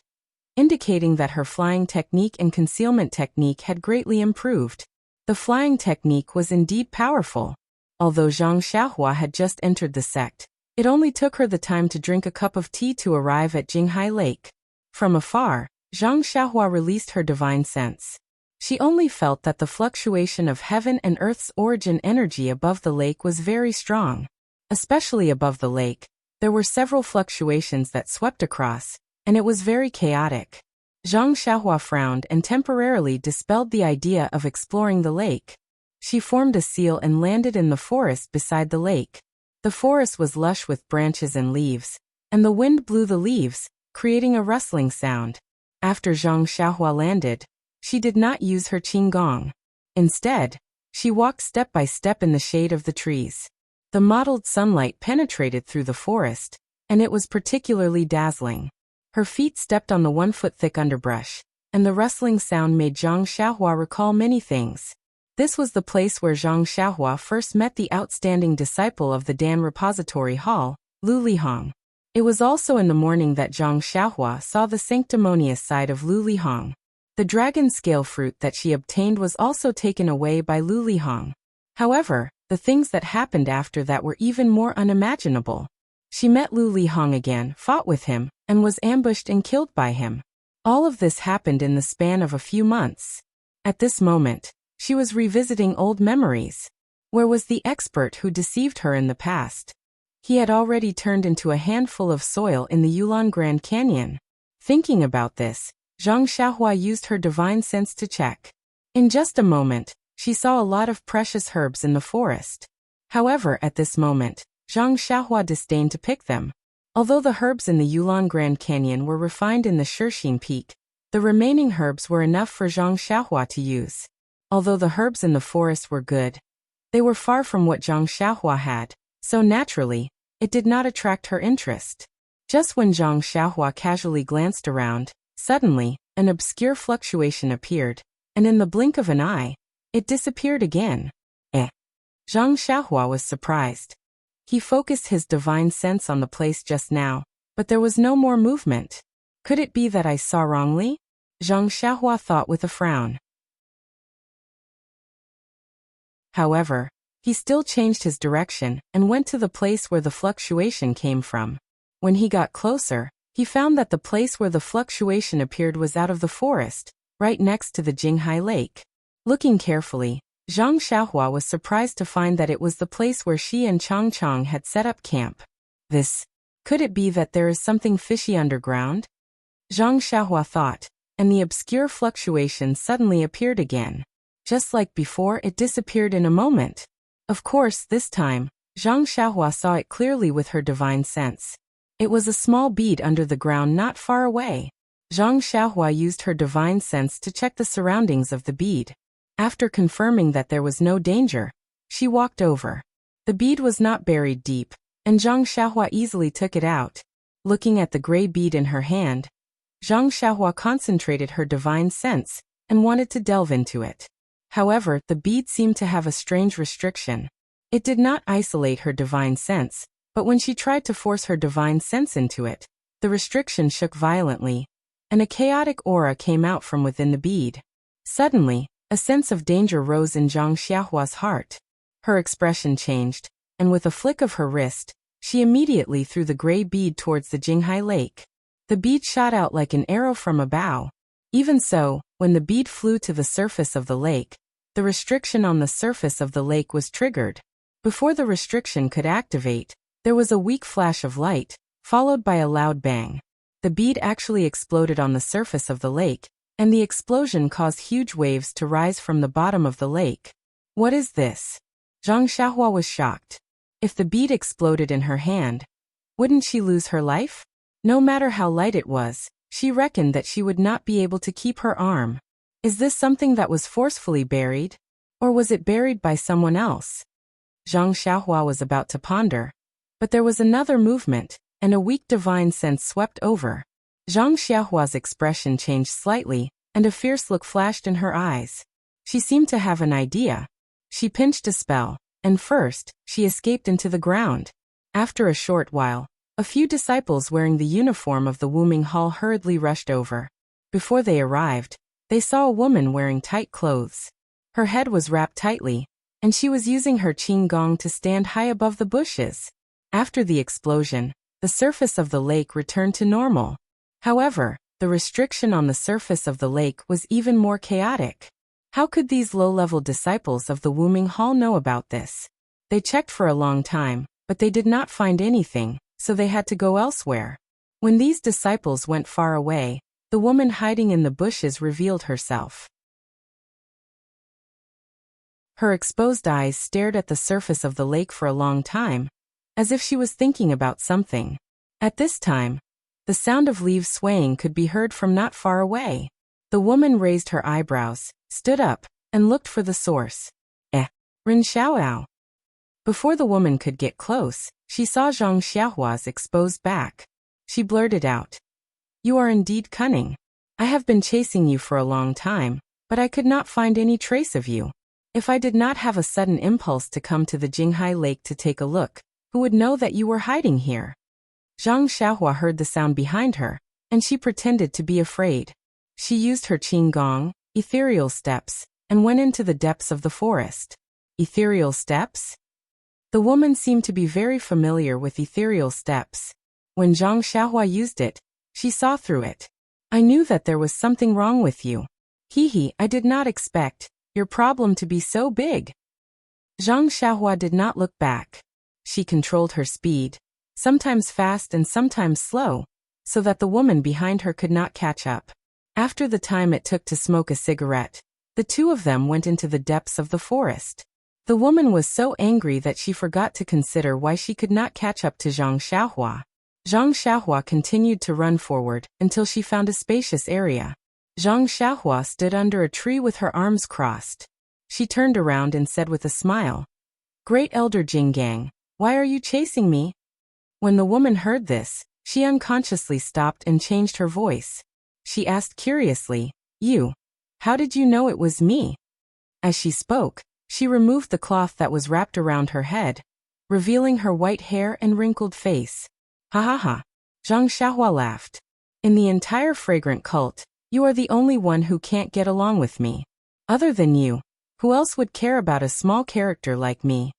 indicating that her flying technique and concealment technique had greatly improved. The flying technique was indeed powerful. Although Zhang Xiaohua had just entered the sect, it only took her the time to drink a cup of tea to arrive at Jinghai Lake. From afar, Zhang Xiaohua released her divine sense. She only felt that the fluctuation of heaven and earth's origin energy above the lake was very strong. Especially above the lake, there were several fluctuations that swept across, and it was very chaotic. Zhang Xiaohua frowned and temporarily dispelled the idea of exploring the lake. She formed a seal and landed in the forest beside the lake. The forest was lush with branches and leaves, and the wind blew the leaves, creating a rustling sound. After Zhang Xiaohua landed, she did not use her qinggong. Instead, she walked step by step in the shade of the trees. The mottled sunlight penetrated through the forest, and it was particularly dazzling. Her feet stepped on the 1-foot-thick underbrush, and the rustling sound made Zhang Xiaohua recall many things. This was the place where Zhang Xiaohua first met the outstanding disciple of the Dan Repository Hall, Lu Lihong. It was also in the morning that Zhang Xiaohua saw the sanctimonious side of Lu Lihong. The dragon scale fruit that she obtained was also taken away by Lu Lihong. However, the things that happened after that were even more unimaginable. She met Lu Lihong again, fought with him, and was ambushed and killed by him. All of this happened in the span of a few months. At this moment, she was revisiting old memories. Where was the expert who deceived her in the past? He had already turned into a handful of soil in the Yulon Grand Canyon. Thinking about this, Zhang Xiaohua used her divine sense to check. In just a moment, she saw a lot of precious herbs in the forest. However, at this moment, Zhang Xiaohua disdained to pick them. Although the herbs in the Yulon Grand Canyon were refined in the Shixin Peak, the remaining herbs were enough for Zhang Xiaohua to use. Although the herbs in the forest were good, they were far from what Zhang Xiaohua had, so naturally, it did not attract her interest. Just when Zhang Xiaohua casually glanced around, suddenly, an obscure fluctuation appeared, and in the blink of an eye, it disappeared again. Zhang Xiaohua was surprised. He focused his divine sense on the place just now, but there was no more movement. Could it be that I saw wrongly? Zhang Xiaohua thought with a frown. However, he still changed his direction and went to the place where the fluctuation came from. When he got closer, he found that the place where the fluctuation appeared was out of the forest, right next to the Jinghai Lake. Looking carefully, Zhang Xiaohua was surprised to find that it was the place where she and Chang Chang had set up camp. Could it be that there is something fishy underground? Zhang Xiaohua thought, and the obscure fluctuation suddenly appeared again. Just like before, it disappeared in a moment. Of course, this time, Zhang Xiaohua saw it clearly with her divine sense. It was a small bead under the ground not far away. Zhang Xiaohua used her divine sense to check the surroundings of the bead. After confirming that there was no danger, she walked over. The bead was not buried deep, and Zhang Xiaohua easily took it out. Looking at the gray bead in her hand, Zhang Xiaohua concentrated her divine sense and wanted to delve into it. However, the bead seemed to have a strange restriction. It did not isolate her divine sense, but when she tried to force her divine sense into it, the restriction shook violently, and a chaotic aura came out from within the bead. Suddenly, a sense of danger rose in Zhang Xiaohua's heart. Her expression changed, and with a flick of her wrist, she immediately threw the gray bead towards the Jinghai Lake. The bead shot out like an arrow from a bow. Even so, when the bead flew to the surface of the lake, the restriction on the surface of the lake was triggered. Before the restriction could activate, there was a weak flash of light, followed by a loud bang. The bead actually exploded on the surface of the lake, and the explosion caused huge waves to rise from the bottom of the lake. What is this? Zhang Xiaohua was shocked. If the bead exploded in her hand, wouldn't she lose her life? No matter how light it was, she reckoned that she would not be able to keep her arm. Is this something that was forcefully buried? Or was it buried by someone else? Zhang Xiaohua was about to ponder. But there was another movement, and a weak divine sense swept over. Zhang Xiaohua's expression changed slightly, and a fierce look flashed in her eyes. She seemed to have an idea. She pinched a spell, and first, she escaped into the ground. After a short while, a few disciples wearing the uniform of the Wuming Hall hurriedly rushed over. Before they arrived, they saw a woman wearing tight clothes. Her head was wrapped tightly, and she was using her qing gong to stand high above the bushes. After the explosion, the surface of the lake returned to normal. However, the restriction on the surface of the lake was even more chaotic. How could these low-level disciples of the Wuming Hall know about this? They checked for a long time, but they did not find anything, so they had to go elsewhere. When these disciples went far away, the woman hiding in the bushes revealed herself. Her exposed eyes stared at the surface of the lake for a long time, as if she was thinking about something. At this time, the sound of leaves swaying could be heard from not far away. The woman raised her eyebrows, stood up, and looked for the source. Rin Xiaoao. Before the woman could get close, she saw Zhang Xiaohua's exposed back. She blurted out, "You are indeed cunning. I have been chasing you for a long time, but I could not find any trace of you. If I did not have a sudden impulse to come to the Jinghai Lake to take a look, who would know that you were hiding here?" Zhang Xiaohua heard the sound behind her, and she pretended to be afraid. She used her qing gong, ethereal steps, and went into the depths of the forest. Ethereal steps? The woman seemed to be very familiar with ethereal steps. When Zhang Xiaohua used it, she saw through it. "I knew that there was something wrong with you. I did not expect your problem to be so big." Zhang Xiaohua did not look back. She controlled her speed, sometimes fast and sometimes slow, so that the woman behind her could not catch up. After the time it took to smoke a cigarette, the two of them went into the depths of the forest. The woman was so angry that she forgot to consider why she could not catch up to Zhang Xiaohua. Zhang Xiaohua continued to run forward until she found a spacious area. Zhang Xiaohua stood under a tree with her arms crossed. She turned around and said with a smile, "Great Elder Jinggang, why are you chasing me?" When the woman heard this, she unconsciously stopped and changed her voice. She asked curiously, How did you know it was me?" As she spoke, she removed the cloth that was wrapped around her head, revealing her white hair and wrinkled face. "Ha ha ha." Zhang Xiaohua laughed. "In the entire fragrant cult, you are the only one who can't get along with me. Other than you, who else would care about a small character like me?"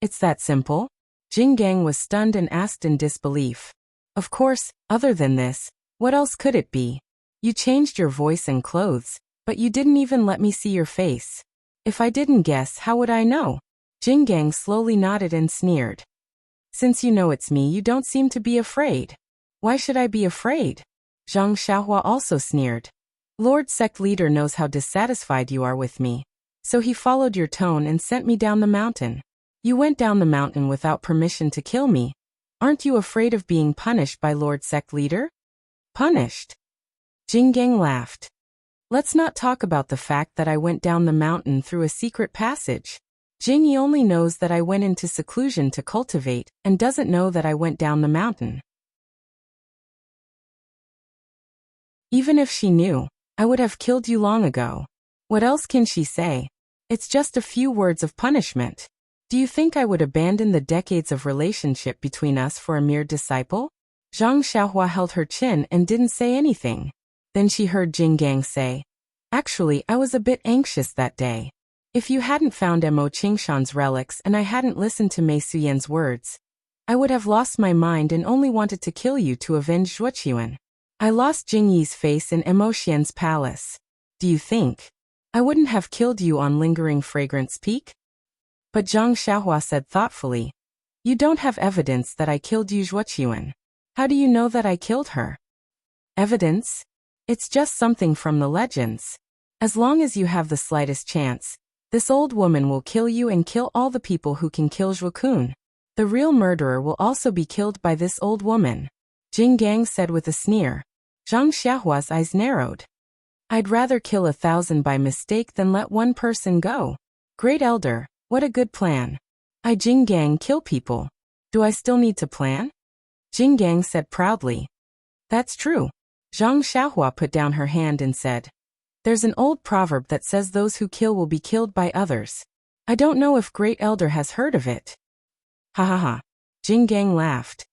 "It's that simple?" Jinggang was stunned and asked in disbelief. "Of course, other than this, what else could it be? You changed your voice and clothes, but you didn't even let me see your face. If I didn't guess, how would I know?" Jinggang slowly nodded and sneered. "Since you know it's me, you don't seem to be afraid. Why should I be afraid?" Zhang Xiaohua also sneered. "Lord Sect Leader knows how dissatisfied you are with me, so he followed your tone and sent me down the mountain. You went down the mountain without permission to kill me. Aren't you afraid of being punished by Lord Sect Leader?" "Punished?" Jinggang laughed. "Let's not talk about the fact that I went down the mountain through a secret passage. Jingyi only knows that I went into seclusion to cultivate and doesn't know that I went down the mountain. Even if she knew, I would have killed you long ago. What else can she say? It's just a few words of punishment. Do you think I would abandon the decades of relationship between us for a mere disciple?" Zhang Xiaohua held her chin and didn't say anything. Then she heard Jinggang say, "Actually, I was a bit anxious that day. If you hadn't found Mo Qingshan's relics and I hadn't listened to Mei Suyan's words, I would have lost my mind and only wanted to kill you to avenge Zhuoqun. I lost Jingyi's face in Mo Xian's palace. Do you think I wouldn't have killed you on Lingering Fragrance Peak?" But Zhang Xiaohua said thoughtfully, "You don't have evidence that I killed Yu Zhuoqun. How do you know that I killed her?" "Evidence? It's just something from the legends. As long as you have the slightest chance, this old woman will kill you and kill all the people who can kill Zhuokun. The real murderer will also be killed by this old woman. Jing Gang said with a sneer. Zhang Xiaohua's eyes narrowed. I'd rather kill 1,000 by mistake than let one person go. Great Elder, what a good plan. I Jing Gang kill people. Do I still need to plan? Jing Gang said proudly. That's true. Zhang Xiaohua put down her hand and said. There's an old proverb that says those who kill will be killed by others. I don't know if Great Elder has heard of it. Ha ha ha. Jing Gang laughed.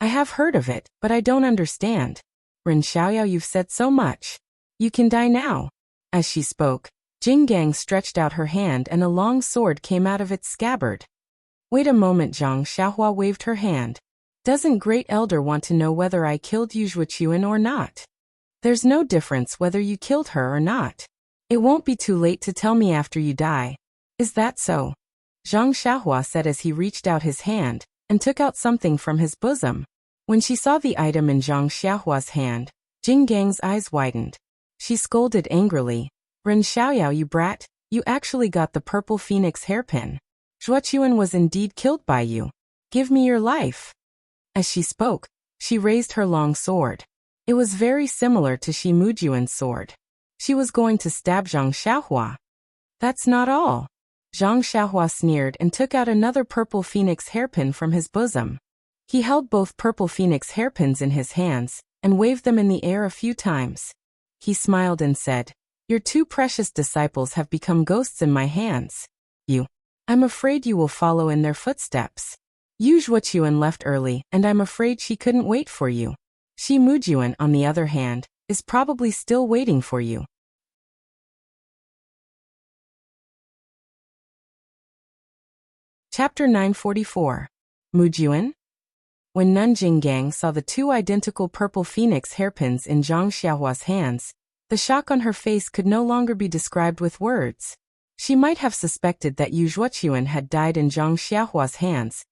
I have heard of it, but I don't understand. Ren Xiaoyao, you've said so much. You can die now. As she spoke, Jing Gang stretched out her hand and a long sword came out of its scabbard. Wait a moment, Zhang Xiaohua waved her hand. Doesn't Great Elder want to know whether I killed Yu Zhuochuan or not? There's no difference whether you killed her or not. It won't be too late to tell me after you die. Is that so? Zhang Xiaohua said as he reached out his hand and took out something from his bosom. When she saw the item in Zhang Xiaohua's hand, Jing Gang's eyes widened. She scolded angrily. Ren Xiaoyao, you brat, you actually got the purple phoenix hairpin. Zhuochuan was indeed killed by you. Give me your life. As she spoke, she raised her long sword. It was very similar to Shi Mujuan's sword. She was going to stab Zhang Xiaohua. That's not all. Zhang Xiaohua sneered and took out another purple phoenix hairpin from his bosom. He held both purple phoenix hairpins in his hands and waved them in the air a few times. He smiled and said, Your two precious disciples have become ghosts in my hands. I'm afraid you will follow in their footsteps. Yu Zhuochuan left early and I'm afraid she couldn't wait for you. Shi Mujuan, on the other hand, is probably still waiting for you. Chapter 944. Mujuan? When Nanjing Gang saw the two identical purple phoenix hairpins in Zhang Xiaohua's hands, the shock on her face could no longer be described with words. She might have suspected that Yu Zhuochuan had died in Zhang Xiaohua's hands,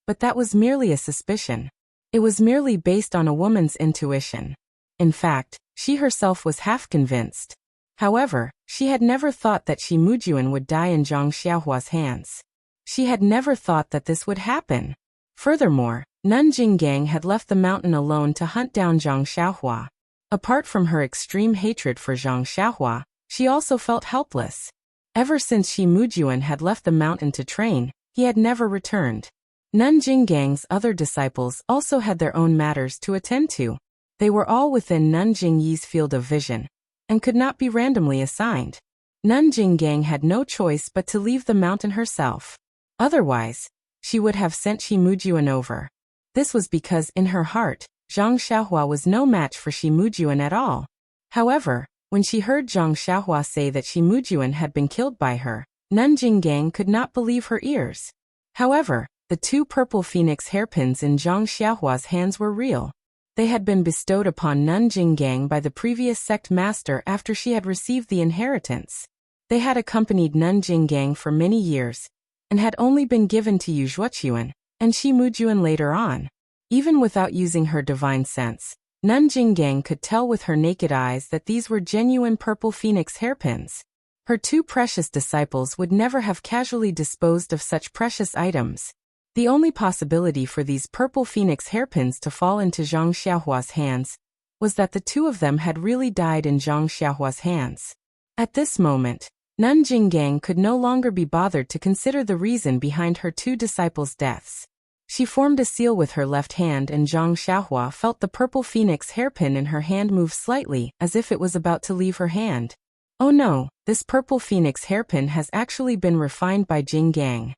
but that was merely a suspicion. It was merely based on a woman's intuition. In fact, she herself was half convinced. However, she had never thought that Shi Mujuan would die in Zhang Xiaohua's hands. She had never thought that this would happen. Furthermore, Nanjing Gang had left the mountain alone to hunt down Zhang Xiaohua. Apart from her extreme hatred for Zhang Xiaohua, she also felt helpless. Ever since Shi Mujuan had left the mountain to train, he had never returned. Nanjing Gang's other disciples also had their own matters to attend to. They were all within Nanjing Yi's field of vision, and could not be randomly assigned. Nanjing Gang had no choice but to leave the mountain herself. Otherwise, she would have sent Shi Mujuan over. This was because in her heart, Zhang Xiaohua was no match for Shi Mujuan at all. However, when she heard Zhang Xiaohua say that Shi Mujuan had been killed by her, Nanjing Gang could not believe her ears. However, the two purple phoenix hairpins in Zhang Xiaohua's hands were real. They had been bestowed upon Nanjing Gang by the previous sect master after she had received the inheritance. They had accompanied Nanjing Gang for many years, and had only been given to Yu Zhuochuan and Shi Mujuan later on. Even without using her divine sense, Nanjing Gang could tell with her naked eyes that these were genuine purple phoenix hairpins. Her two precious disciples would never have casually disposed of such precious items. The only possibility for these purple phoenix hairpins to fall into Zhang Xiaohua's hands was that the two of them had really died in Zhang Xiaohua's hands. At this moment, Nanjing Gang could no longer be bothered to consider the reason behind her two disciples' deaths. She formed a seal with her left hand and Zhang Xiaohua felt the purple phoenix hairpin in her hand move slightly as if it was about to leave her hand. Oh no, this purple phoenix hairpin has actually been refined by Jing Gang.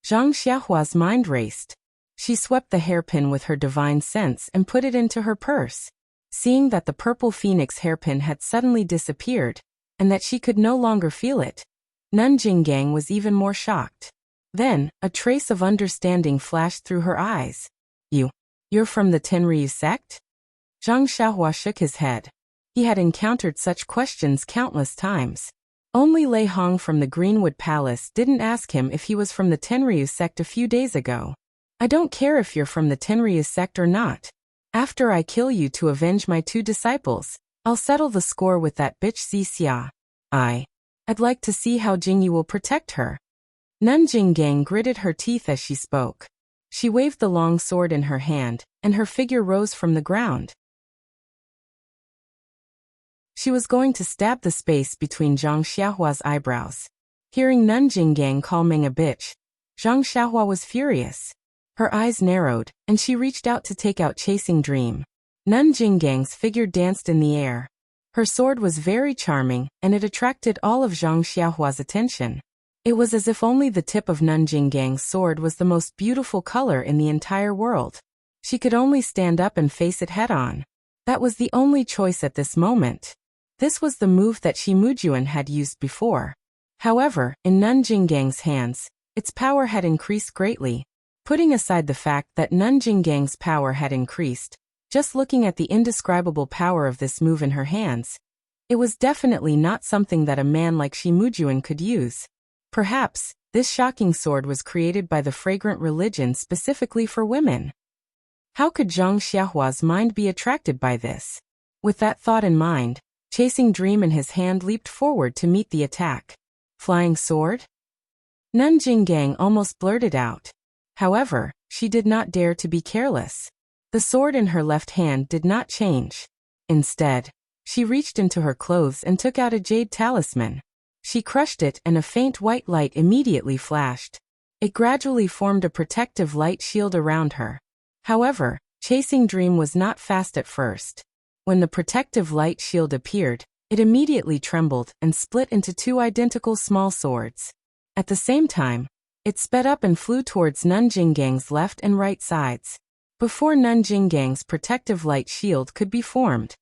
Zhang Xiaohua's mind raced. She swept the hairpin with her divine sense and put it into her purse. Seeing that the purple phoenix hairpin had suddenly disappeared, and that she could no longer feel it, Nanjing Gang was even more shocked. Then, a trace of understanding flashed through her eyes. You're from the Tenryu sect? Zhang Xiaohua shook his head. He had encountered such questions countless times. Only Lei Hong from the Greenwood Palace didn't ask him if he was from the Tenryu sect a few days ago. I don't care if you're from the Tenryu sect or not. After I kill you to avenge my two disciples, I'll settle the score with that bitch Xia. I'd like to see how Jingyi will protect her. Nun Jinggang gritted her teeth as she spoke. She waved the long sword in her hand, and her figure rose from the ground. She was going to stab the space between Zhang Xiaohua's eyebrows. Hearing Nun Jinggang call Meng a bitch, Zhang Xiaohua was furious. Her eyes narrowed, and she reached out to take out Chasing Dream. Nun Jinggang's figure danced in the air. Her sword was very charming, and it attracted all of Zhang Xiaohua's attention. It was as if only the tip of Nun Jinggang's sword was the most beautiful color in the entire world. She could only stand up and face it head-on. That was the only choice at this moment. This was the move that Shi Mujuan had used before. However, in Nun Jinggang's hands, its power had increased greatly. Putting aside the fact that Nun Jinggang's power had increased, just looking at the indescribable power of this move in her hands, it was definitely not something that a man like Shi Mujuan could use. Perhaps, this shocking sword was created by the fragrant religion specifically for women. How could Zhang Xiaohua's mind be attracted by this? With that thought in mind, Chasing Dream in his hand leaped forward to meet the attack. Flying sword? Nun Jinggang almost blurted out. However, she did not dare to be careless. The sword in her left hand did not change. Instead, she reached into her clothes and took out a jade talisman. She crushed it and a faint white light immediately flashed. It gradually formed a protective light shield around her. However, Chasing Dream was not fast at first. When the protective light shield appeared, it immediately trembled and split into two identical small swords. At the same time, it sped up and flew towards Nun Jinggang's left and right sides. Before Nun Jinggang's protective light shield could be formed.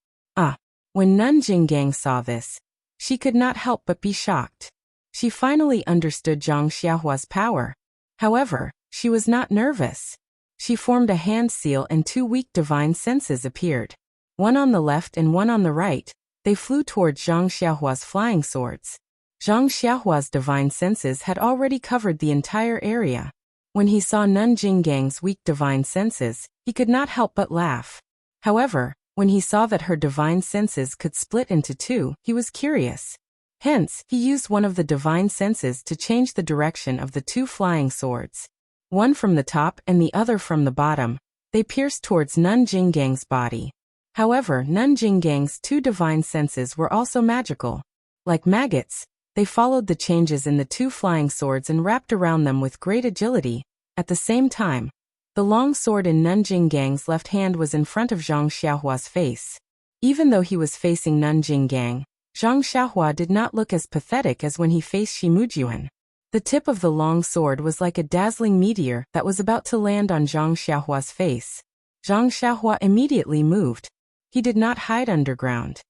When Nun Jinggang saw this, she could not help but be shocked. She finally understood Zhang Xiaohua's power. However, she was not nervous. She formed a hand seal and two weak divine senses appeared. One on the left and one on the right. They flew towards Zhang Xiaohua's flying swords. Zhang Xiaohua's divine senses had already covered the entire area. When he saw Nun Jinggang's weak divine senses, he could not help but laugh. However, when he saw that her divine senses could split into two, he was curious. Hence, he used one of the divine senses to change the direction of the two flying swords. One from the top and the other from the bottom. They pierced towards Nun Jinggang's body. However, Nun Jinggang's two divine senses were also magical. Like maggots, they followed the changes in the two flying swords and wrapped around them with great agility. At the same time, the long sword in Nun Jinggang's left hand was in front of Zhang Xiaohua's face. Even though he was facing Nun Jinggang, Zhang Xiaohua did not look as pathetic as when he faced Shi Mujuan. The tip of the long sword was like a dazzling meteor that was about to land on Zhang Xiaohua's face. Zhang Xiaohua immediately moved. He did not hide underground.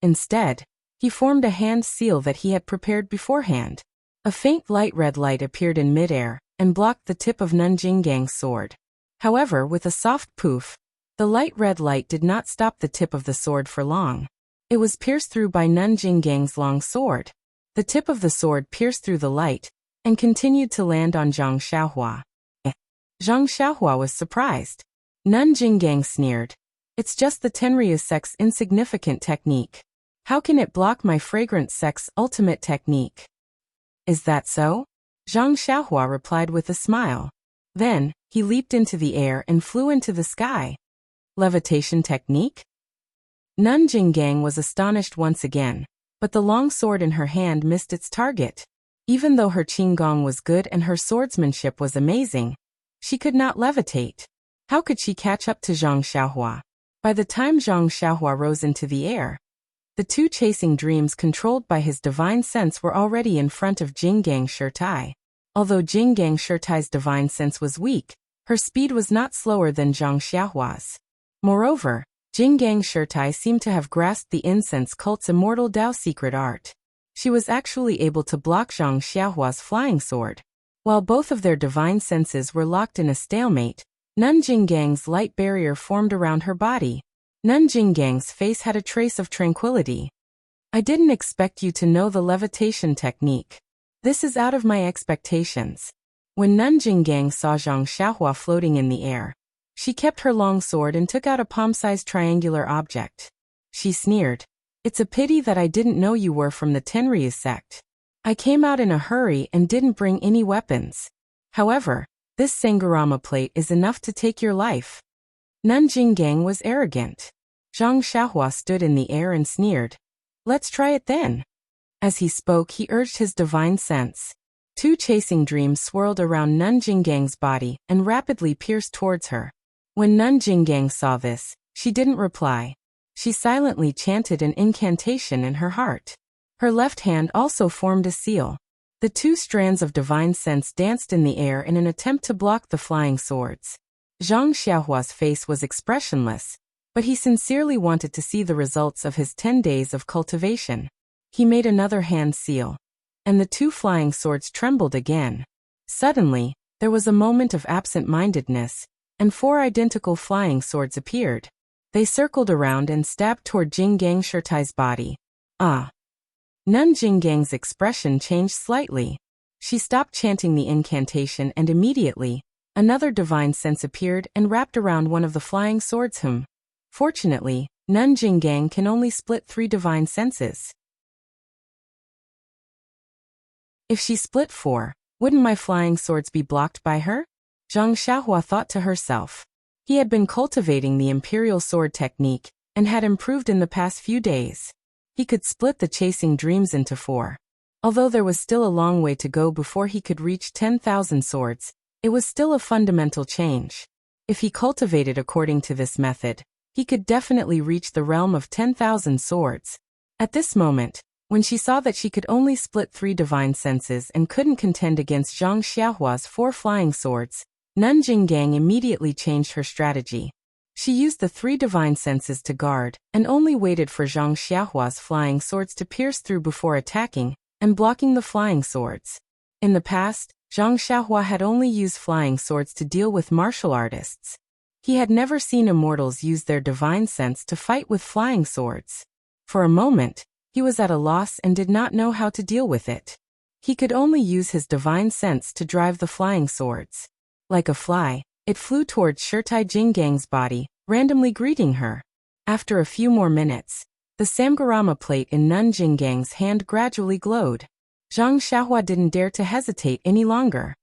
Instead, he formed a hand seal that he had prepared beforehand. A faint light red light appeared in midair and blocked the tip of Nun Jinggang's sword. However, with a soft poof, the light red light did not stop the tip of the sword for long. It was pierced through by Nun Jinggang's long sword. The tip of the sword pierced through the light and continued to land on Zhang Xiaohua. Zhang Xiaohua was surprised. Nun Jinggang sneered. It's just the Tenryu sect's insignificant technique. How can it block my fragrant sect's ultimate technique? Is that so? Zhang Xiaohua replied with a smile. Then, he leaped into the air and flew into the sky. Levitation technique? Nun Jinggang was astonished once again, but the long sword in her hand missed its target. Even though her qinggong was good and her swordsmanship was amazing, she could not levitate. How could she catch up to Zhang Xiaohua? By the time Zhang Xiaohua rose into the air, the two Chasing Dreams controlled by his divine sense were already in front of Jinggang Shirtai. Although Jinggang Shirtai's divine sense was weak, her speed was not slower than Zhang Xiaohua's. Moreover, Jinggang Shirtai seemed to have grasped the incense cult's immortal Dao secret art. She was actually able to block Zhang Xiaohua's flying sword. While both of their divine senses were locked in a stalemate, Nun Jinggang's light barrier formed around her body. Nun Jinggang's face had a trace of tranquility. I didn't expect you to know the levitation technique. This is out of my expectations. When Nun Jinggang saw Zhang Xiaohua floating in the air, She kept her long sword and took out a palm-sized triangular object. She sneered. It's a pity that I didn't know you were from the Tenryu sect. I came out in a hurry and didn't bring any weapons. However, this Sangurama plate is enough to take your life. Nun Jinggang was arrogant. Zhang Xiaohua stood in the air and sneered. Let's try it then. As he spoke, he urged his divine sense. 2 chasing dreams swirled around Nun Jinggang's body and rapidly pierced towards her. When Nun Jinggang saw this, she didn't reply. She silently chanted an incantation in her heart. Her left hand also formed a seal. The 2 strands of divine sense danced in the air in an attempt to block the flying swords. Zhang Xiaohua's face was expressionless, but he sincerely wanted to see the results of his 10 days of cultivation. He made another hand seal, and the 2 flying swords trembled again. Suddenly, there was a moment of absent-mindedness, and 4 identical flying swords appeared. They circled around and stabbed toward Jinggang Shirtai's body. Ah! Nun Jinggang's expression changed slightly. She stopped chanting the incantation and immediately, another divine sense appeared and wrapped around one of the flying swords. Fortunately, Nun Jinggang can only split 3 divine senses. If she split 4, wouldn't my flying swords be blocked by her? Zhang Xiaohua thought to herself. He had been cultivating the imperial sword technique and had improved in the past few days. He could split the chasing dreams into 4. Although there was still a long way to go before he could reach 10,000 swords, it was still a fundamental change. If he cultivated according to this method, he could definitely reach the realm of 10,000 swords. At this moment, when she saw that she could only split 3 divine senses and couldn't contend against Zhang Xiaohua's 4 flying swords, Nun Jinggang immediately changed her strategy. She used the 3 divine senses to guard and only waited for Zhang Xiaohua's flying swords to pierce through before attacking and blocking the flying swords. In the past, Zhang Xiaohua had only used flying swords to deal with martial artists. He had never seen immortals use their divine sense to fight with flying swords. For a moment, he was at a loss and did not know how to deal with it. He could only use his divine sense to drive the flying swords. Like a fly, it flew towards Shirtai Jinggang's body, randomly greeting her. After a few more minutes, the Samgarama plate in Nun Jinggang's hand gradually glowed. Zhang Xiaohua didn't dare to hesitate any longer.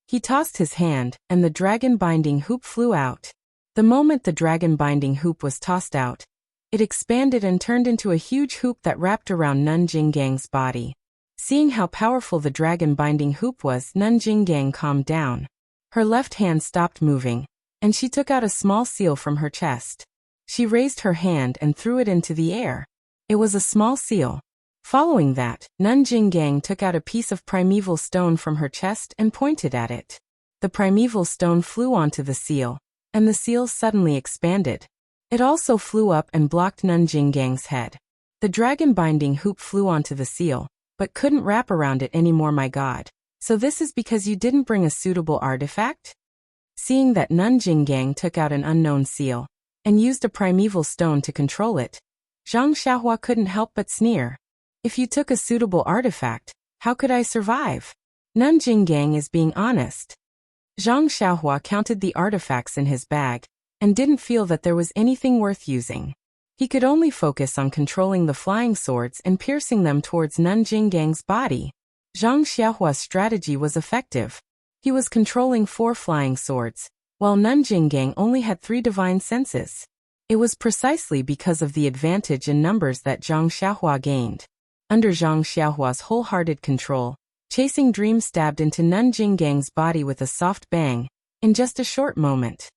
He tossed his hand, and the dragon binding hoop flew out. The moment the dragon binding hoop was tossed out, it expanded and turned into a huge hoop that wrapped around Nun Jinggang's body. Seeing how powerful the dragon binding hoop was, Nun Jinggang calmed down. Her left hand stopped moving, and she took out a small seal from her chest. She raised her hand and threw it into the air. It was a small seal. Following that, Nun Jinggang took out a piece of primeval stone from her chest and pointed at it. The primeval stone flew onto the seal, and the seal suddenly expanded. It also flew up and blocked Nun Jinggang's head. The dragon binding hoop flew onto the seal, but couldn't wrap around it anymore. My God. So this is because you didn't bring a suitable artifact? Seeing that Nun Jinggang took out an unknown seal and used a primeval stone to control it, Zhang Xiaohua couldn't help but sneer. If you took a suitable artifact, how could I survive? Nun Jinggang is being honest. Zhang Xiaohua counted the artifacts in his bag and didn't feel that there was anything worth using. He could only focus on controlling the flying swords and piercing them towards Nun Jinggang's body. Zhang Xiaohua's strategy was effective. He was controlling 4 flying swords, while Nun Jinggang only had 3 divine senses. It was precisely because of the advantage in numbers that Zhang Xiaohua gained. Under Zhang Xiaohua's wholehearted control, chasing dream stabbed into Nun Jinggang's body with a soft bang, in just a short moment.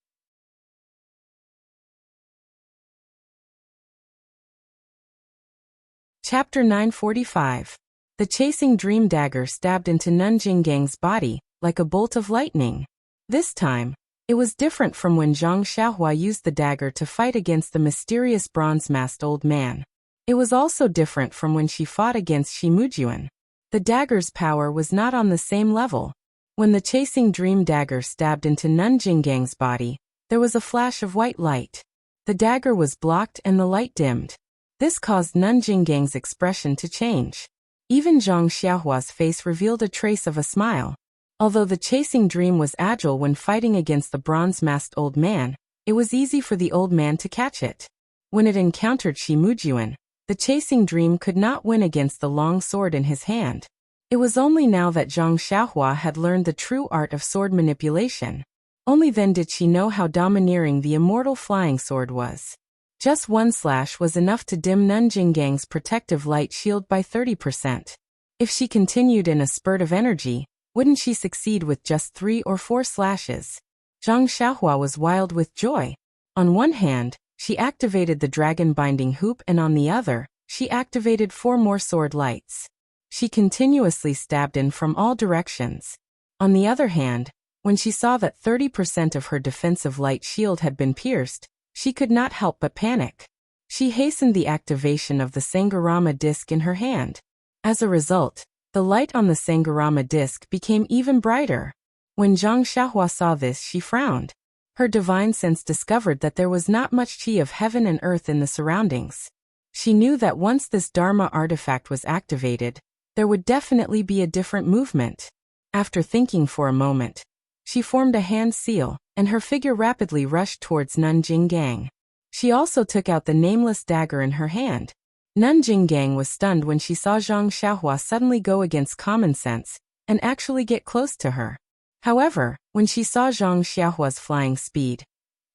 Chapter 945. The chasing dream dagger stabbed into Nun Jinggang's body, like a bolt of lightning. This time, it was different from when Zhang Xiaohua used the dagger to fight against the mysterious bronze-masked old man. It was also different from when she fought against Shimujuan. The dagger's power was not on the same level. When the chasing dream dagger stabbed into Nun Jinggang's body, there was a flash of white light. The dagger was blocked and the light dimmed. This caused Nun Jinggang's expression to change. Even Zhang Xiaohua's face revealed a trace of a smile. Although the chasing dream was agile when fighting against the bronze-masked old man, it was easy for the old man to catch it. When it encountered Shi Mujuan, the chasing dream could not win against the long sword in his hand. It was only now that Zhang Xiaohua had learned the true art of sword manipulation. Only then did she know how domineering the immortal flying sword was. Just one slash was enough to dim Nun Jinggang's protective light shield by 30%. If she continued in a spurt of energy, wouldn't she succeed with just 3 or 4 slashes? Zhang Xiaohua was wild with joy. On one hand, she activated the dragon binding hoop, and on the other, she activated 4 more sword lights. She continuously stabbed in from all directions. On the other hand, when she saw that 30% of her defensive light shield had been pierced, she could not help but panic. She hastened the activation of the Sangharama disc in her hand. As a result, the light on the Sangharama disc became even brighter. When Zhang Xiaohua saw this, she frowned. Her divine sense discovered that there was not much qi of heaven and earth in the surroundings. She knew that once this Dharma artifact was activated, there would definitely be a different movement. After thinking for a moment, she formed a hand seal, and her figure rapidly rushed towards Nun Jinggang. She also took out the nameless dagger in her hand. Nun Jinggang was stunned when she saw Zhang Xiaohua suddenly go against common sense and actually get close to her. However, when she saw Zhang Xiaohua's flying speed,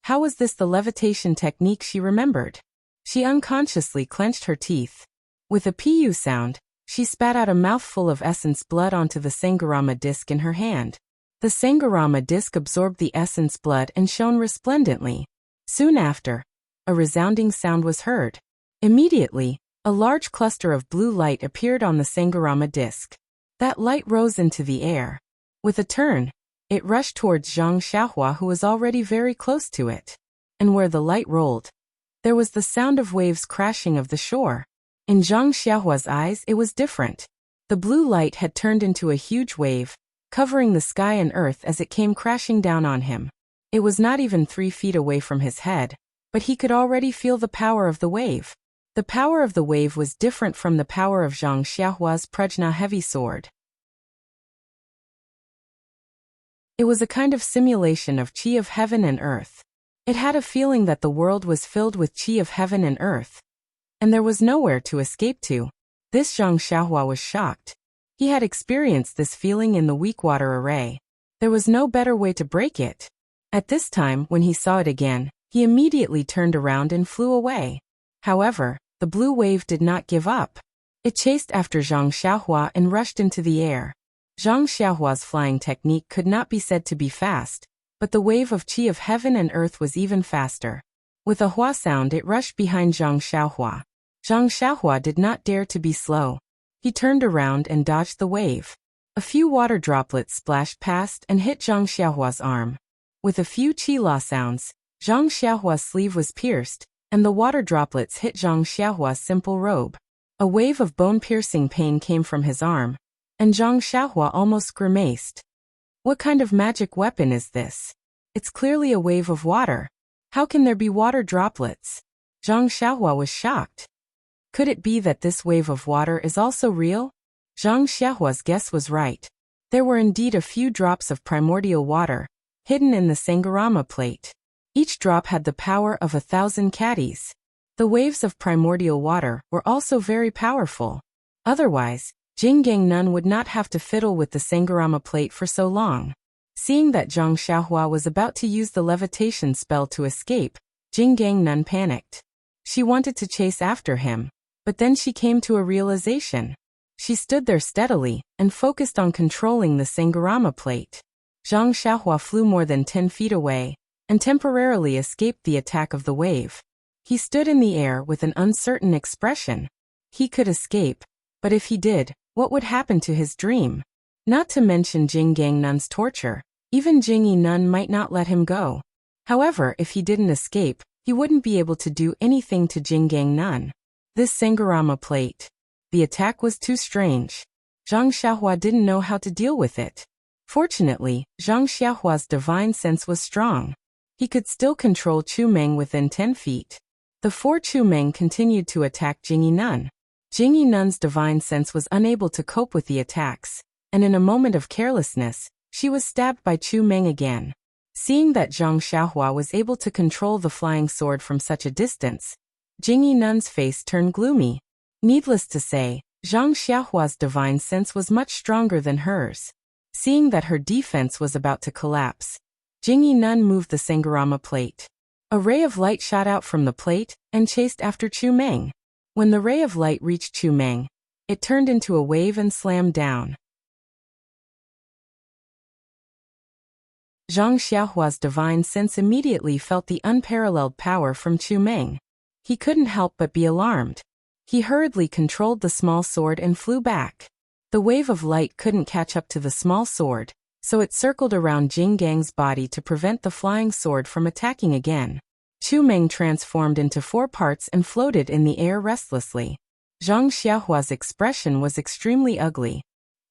how was this the levitation technique she remembered? She unconsciously clenched her teeth. With a pu sound, she spat out a mouthful of essence blood onto the Sangharama disc in her hand. The Sangharama disc absorbed the essence blood and shone resplendently. Soon after, a resounding sound was heard. Immediately, a large cluster of blue light appeared on the Sangharama disc. That light rose into the air. With a turn, it rushed towards Zhang Xiaohua, who was already very close to it. And where the light rolled, there was the sound of waves crashing of the shore. In Zhang Xiaohua's eyes, it was different. The blue light had turned into a huge wave, covering the sky and earth as it came crashing down on him. It was not even 3 feet away from his head, but he could already feel the power of the wave. The power of the wave was different from the power of Zhang Xiaohua's Prajna heavy sword. It was a kind of simulation of qi of heaven and earth. It had a feeling that the world was filled with qi of heaven and earth, and there was nowhere to escape to. This Zhang Xiaohua was shocked. He had experienced this feeling in the weak water array. There was no better way to break it. At this time, when he saw it again, he immediately turned around and flew away. However, the blue wave did not give up. It chased after Zhang Xiaohua and rushed into the air. Zhang Xiaohua's flying technique could not be said to be fast, but the wave of qi of heaven and earth was even faster. With a hua sound, it rushed behind Zhang Xiaohua. Zhang Xiaohua did not dare to be slow. He turned around and dodged the wave. A few water droplets splashed past and hit Zhang Xiaohua's arm. With a few qi-la sounds, Zhang Xiaohua's sleeve was pierced, and the water droplets hit Zhang Xiaohua's simple robe. A wave of bone-piercing pain came from his arm, and Zhang Xiaohua almost grimaced. What kind of magic weapon is this? It's clearly a wave of water. How can there be water droplets? Zhang Xiaohua was shocked. Could it be that this wave of water is also real? Zhang Xiaohua's guess was right. There were indeed a few drops of primordial water, hidden in the Sangharama plate. Each drop had the power of 1,000 caddies. The waves of primordial water were also very powerful. Otherwise, Jinggang Nun would not have to fiddle with the Sangharama plate for so long. Seeing that Zhang Xiaohua was about to use the levitation spell to escape, Jinggang Nun panicked. She wanted to chase after him, but then she came to a realization. She stood there steadily and focused on controlling the Sangharama plate. Zhang Xiaohua flew more than 10 feet away and temporarily escaped the attack of the wave. He stood in the air with an uncertain expression. He could escape, but if he did, what would happen to his dream? Not to mention Jinggang Nun's torture, even Jingyi Nun might not let him go. However, if he didn't escape, he wouldn't be able to do anything to Jinggang Nun. This Sangharama plate. The attack was too strange. Zhang Xiaohua didn't know how to deal with it. Fortunately, Zhang Xiaohua's divine sense was strong. He could still control Chu Meng within 10 feet. The 4 Chu Meng continued to attack Jingyi Nun. Jingyi Nun's divine sense was unable to cope with the attacks, and in a moment of carelessness, she was stabbed by Chu Meng again. Seeing that Zhang Xiaohua was able to control the flying sword from such a distance, Jing Yinun's face turned gloomy. Needless to say, Zhang Xiaohua's divine sense was much stronger than hers. Seeing that her defense was about to collapse, Jing Yinun moved the Sangharama plate. A ray of light shot out from the plate and chased after Chu Meng. When the ray of light reached Chu Meng, it turned into a wave and slammed down. Zhang Xiaohua's divine sense immediately felt the unparalleled power from Chu Meng. He couldn't help but be alarmed. He hurriedly controlled the small sword and flew back. The wave of light couldn't catch up to the small sword, so it circled around Jing Gang's body to prevent the flying sword from attacking again. Chu Meng transformed into 4 parts and floated in the air restlessly. Zhang Xiaohua's expression was extremely ugly.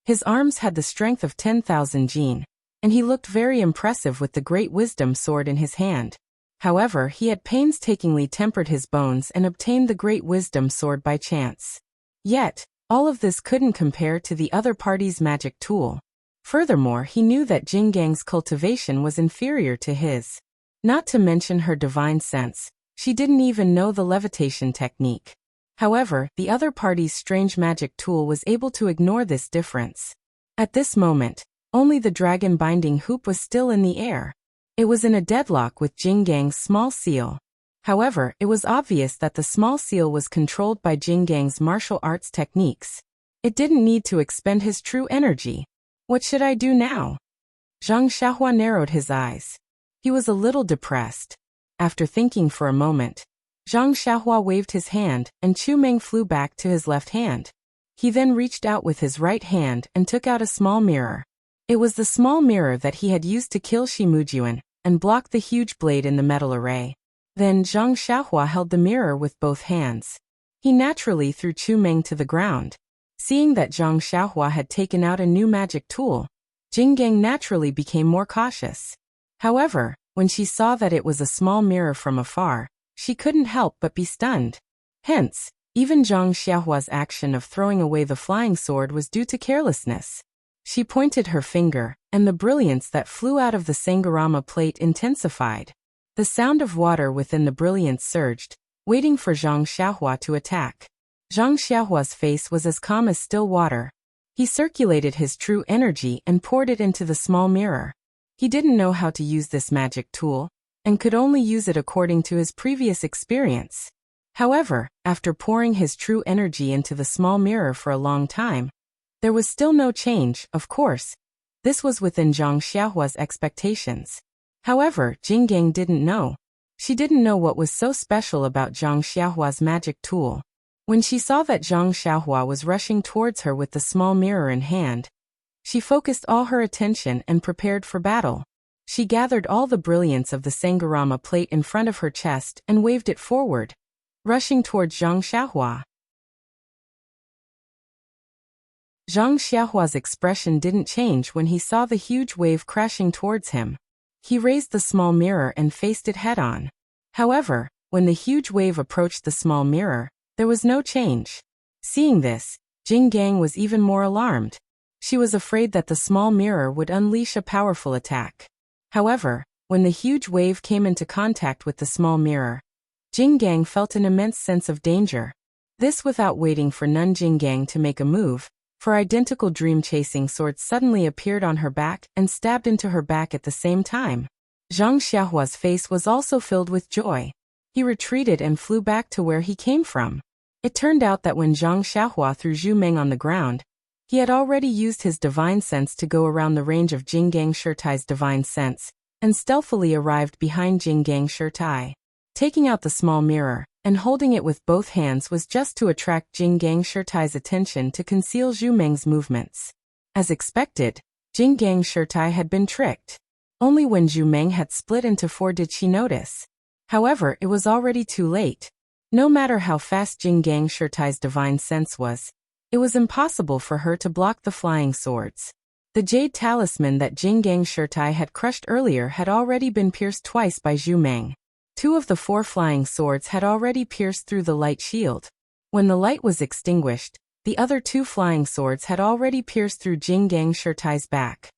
His arms had the strength of 10,000 jin, and he looked very impressive with the great wisdom sword in his hand. However, he had painstakingly tempered his bones and obtained the great wisdom sword by chance. Yet, all of this couldn't compare to the other party's magic tool. Furthermore, he knew that Jing Gang's cultivation was inferior to his. Not to mention her divine sense, she didn't even know the levitation technique. However, the other party's strange magic tool was able to ignore this difference. At this moment, only the dragon binding hoop was still in the air. It was in a deadlock with Jing Gang's small seal. However, it was obvious that the small seal was controlled by Jing Gang's martial arts techniques. It didn't need to expend his true energy. What should I do now? Zhang Xiaohua narrowed his eyes. He was a little depressed. After thinking for a moment, Zhang Xiaohua waved his hand, and Chu Meng flew back to his left hand. He then reached out with his right hand and took out a small mirror. It was the small mirror that he had used to kill Shimujuan and block the huge blade in the metal array. Then Zhang Xiaohua held the mirror with both hands. He naturally threw Chu Meng to the ground. Seeing that Zhang Xiaohua had taken out a new magic tool, Jing Gang naturally became more cautious. However, when she saw that it was a small mirror from afar, she couldn't help but be stunned. Hence, even Zhang Xiaohua's action of throwing away the flying sword was due to carelessness. She pointed her finger, and the brilliance that flew out of the Sangharama plate intensified. The sound of water within the brilliance surged, waiting for Zhang Xiaohua to attack. Zhang Xiaohua's face was as calm as still water. He circulated his true energy and poured it into the small mirror. He didn't know how to use this magic tool, and could only use it according to his previous experience. However, after pouring his true energy into the small mirror for a long time, there was still no change. Of course, this was within Zhang Xiaohua's expectations. However, Jing Gang didn't know. She didn't know what was so special about Zhang Xiaohua's magic tool. When she saw that Zhang Xiaohua was rushing towards her with the small mirror in hand, she focused all her attention and prepared for battle. She gathered all the brilliance of the Sangharama plate in front of her chest and waved it forward, rushing towards Zhang Xiaohua. Zhang Xiaohua's expression didn't change when he saw the huge wave crashing towards him. He raised the small mirror and faced it head-on. However, when the huge wave approached the small mirror, there was no change. Seeing this, Jing Gang was even more alarmed. She was afraid that the small mirror would unleash a powerful attack. However, when the huge wave came into contact with the small mirror, Jing Gang felt an immense sense of danger. This without waiting for Nun Jing Gang to make a move, for identical dream-chasing swords suddenly appeared on her back and stabbed into her back at the same time. Zhang Xiaohua's face was also filled with joy. He retreated and flew back to where he came from. It turned out that when Zhang Xiaohua threw Zhu Meng on the ground, he had already used his divine sense to go around the range of Jing Gang Shirtai's divine sense, and stealthily arrived behind Jing Gang Shirtai. Taking out the small mirror, and holding it with both hands was just to attract Jing Gang Shirtai's attention to conceal Zhu Meng's movements. As expected, Jing Gang Shirtai had been tricked. Only when Zhu Meng had split into 4 did she notice. However, it was already too late. No matter how fast Jing Gang Shirtai's divine sense was, it was impossible for her to block the flying swords. The jade talisman that Jing Gang Shirtai had crushed earlier had already been pierced twice by Zhu Meng. 2 of the 4 flying swords had already pierced through the light shield. When the light was extinguished, the other 2 flying swords had already pierced through Jing Gang Shirtai's back.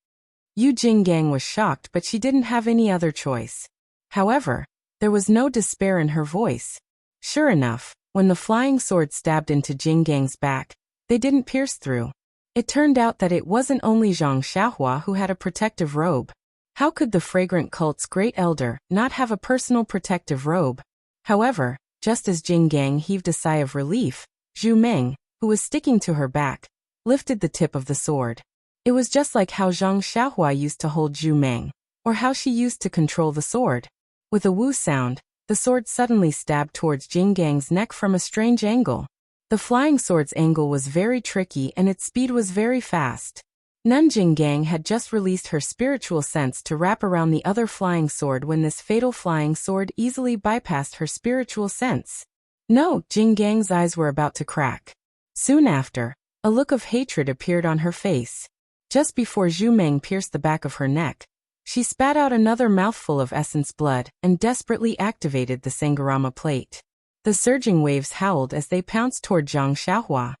Yu Jinggang was shocked, but she didn't have any other choice. However, there was no despair in her voice. Sure enough, when the flying sword stabbed into Jinggang's back, they didn't pierce through. It turned out that it wasn't only Zhang Xiahua who had a protective robe. How could the fragrant cult's great elder not have a personal protective robe? However, just as Jinggang heaved a sigh of relief, Zhu Meng, who was sticking to her back, lifted the tip of the sword. It was just like how Zhang Xiahua used to hold Zhu Meng, or how she used to control the sword. With a woo sound, the sword suddenly stabbed towards Jinggang's neck from a strange angle. The flying sword's angle was very tricky and its speed was very fast. Nun Jinggang had just released her spiritual sense to wrap around the other flying sword when this fatal flying sword easily bypassed her spiritual sense. No, Jinggang's eyes were about to crack. Soon after, a look of hatred appeared on her face. Just before Zhu Meng pierced the back of her neck, she spat out another mouthful of essence blood and desperately activated the Sangharama plate. The surging waves howled as they pounced toward Zhang Xiahua.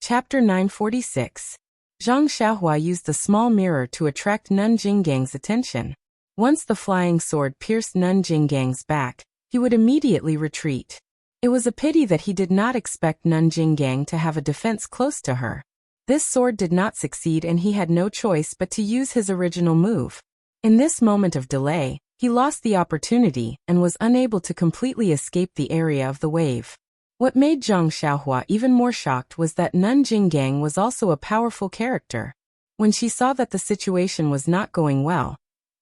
Chapter 946. Zhang Xiahua used the small mirror to attract Nun Jinggang's attention. Once the flying sword pierced Nun Jinggang's back, he would immediately retreat. It was a pity that he did not expect Nun Jinggang to have a defense close to her. This sword did not succeed and he had no choice but to use his original move. In this moment of delay, he lost the opportunity and was unable to completely escape the area of the wave. What made Zhang Xiahua even more shocked was that Nun Jinggang was also a powerful character. When she saw that the situation was not going well,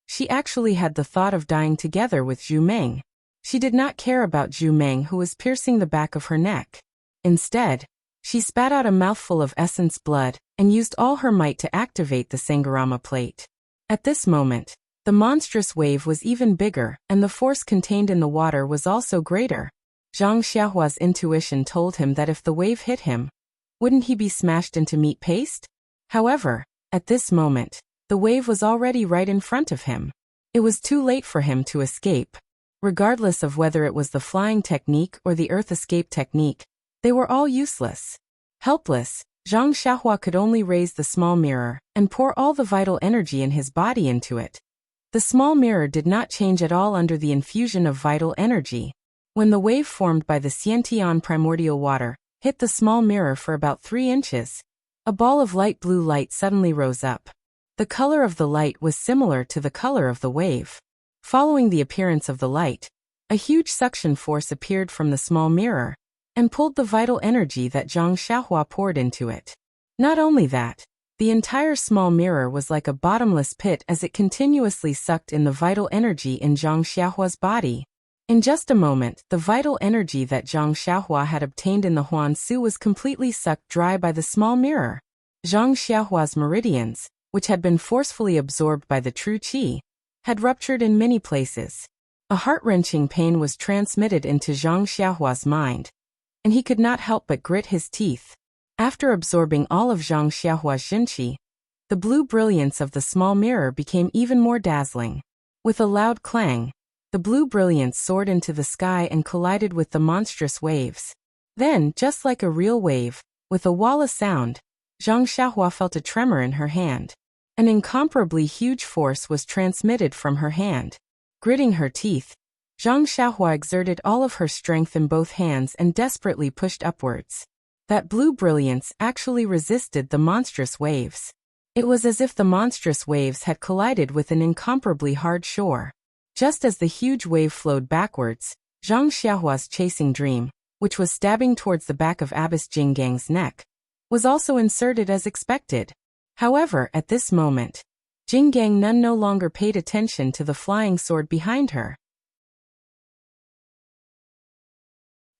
she actually had the thought of dying together with Zhu Meng. She did not care about Zhu Meng, who was piercing the back of her neck. Instead, she spat out a mouthful of essence blood and used all her might to activate the Sangharama plate. At this moment, the monstrous wave was even bigger and the force contained in the water was also greater. Zhang Xiahua's intuition told him that if the wave hit him, wouldn't he be smashed into meat paste? However, at this moment, the wave was already right in front of him. It was too late for him to escape. Regardless of whether it was the flying technique or the earth escape technique, they were all useless. Helpless, Zhang Xiahua could only raise the small mirror and pour all the vital energy in his body into it. The small mirror did not change at all under the infusion of vital energy. When the wave formed by the Xiantian primordial water hit the small mirror for about 3 inches, a ball of light blue light suddenly rose up. The color of the light was similar to the color of the wave. Following the appearance of the light, a huge suction force appeared from the small mirror and pulled the vital energy that Zhang Xiahua poured into it. Not only that, the entire small mirror was like a bottomless pit as it continuously sucked in the vital energy in Zhang Xiahua's body. In just a moment, the vital energy that Zhang Xiahua had obtained in the Huan Su was completely sucked dry by the small mirror. Zhang Xiahua's meridians, which had been forcefully absorbed by the true qi, had ruptured in many places. A heart-wrenching pain was transmitted into Zhang Xiahua's mind, and he could not help but grit his teeth. After absorbing all of Zhang Xiahua's xinqi, the blue brilliance of the small mirror became even more dazzling. With a loud clang, the blue brilliance soared into the sky and collided with the monstrous waves. Then, just like a real wave, with a walla sound, Zhang Xiahua felt a tremor in her hand. An incomparably huge force was transmitted from her hand. Gritting her teeth, Zhang Xiahua exerted all of her strength in both hands and desperately pushed upwards. That blue brilliance actually resisted the monstrous waves. It was as if the monstrous waves had collided with an incomparably hard shore. Just as the huge wave flowed backwards, Zhang Xiahua's chasing dream, which was stabbing towards the back of Abbess Jinggang's neck, was also inserted as expected. However, at this moment, Jinggang Nun no longer paid attention to the flying sword behind her.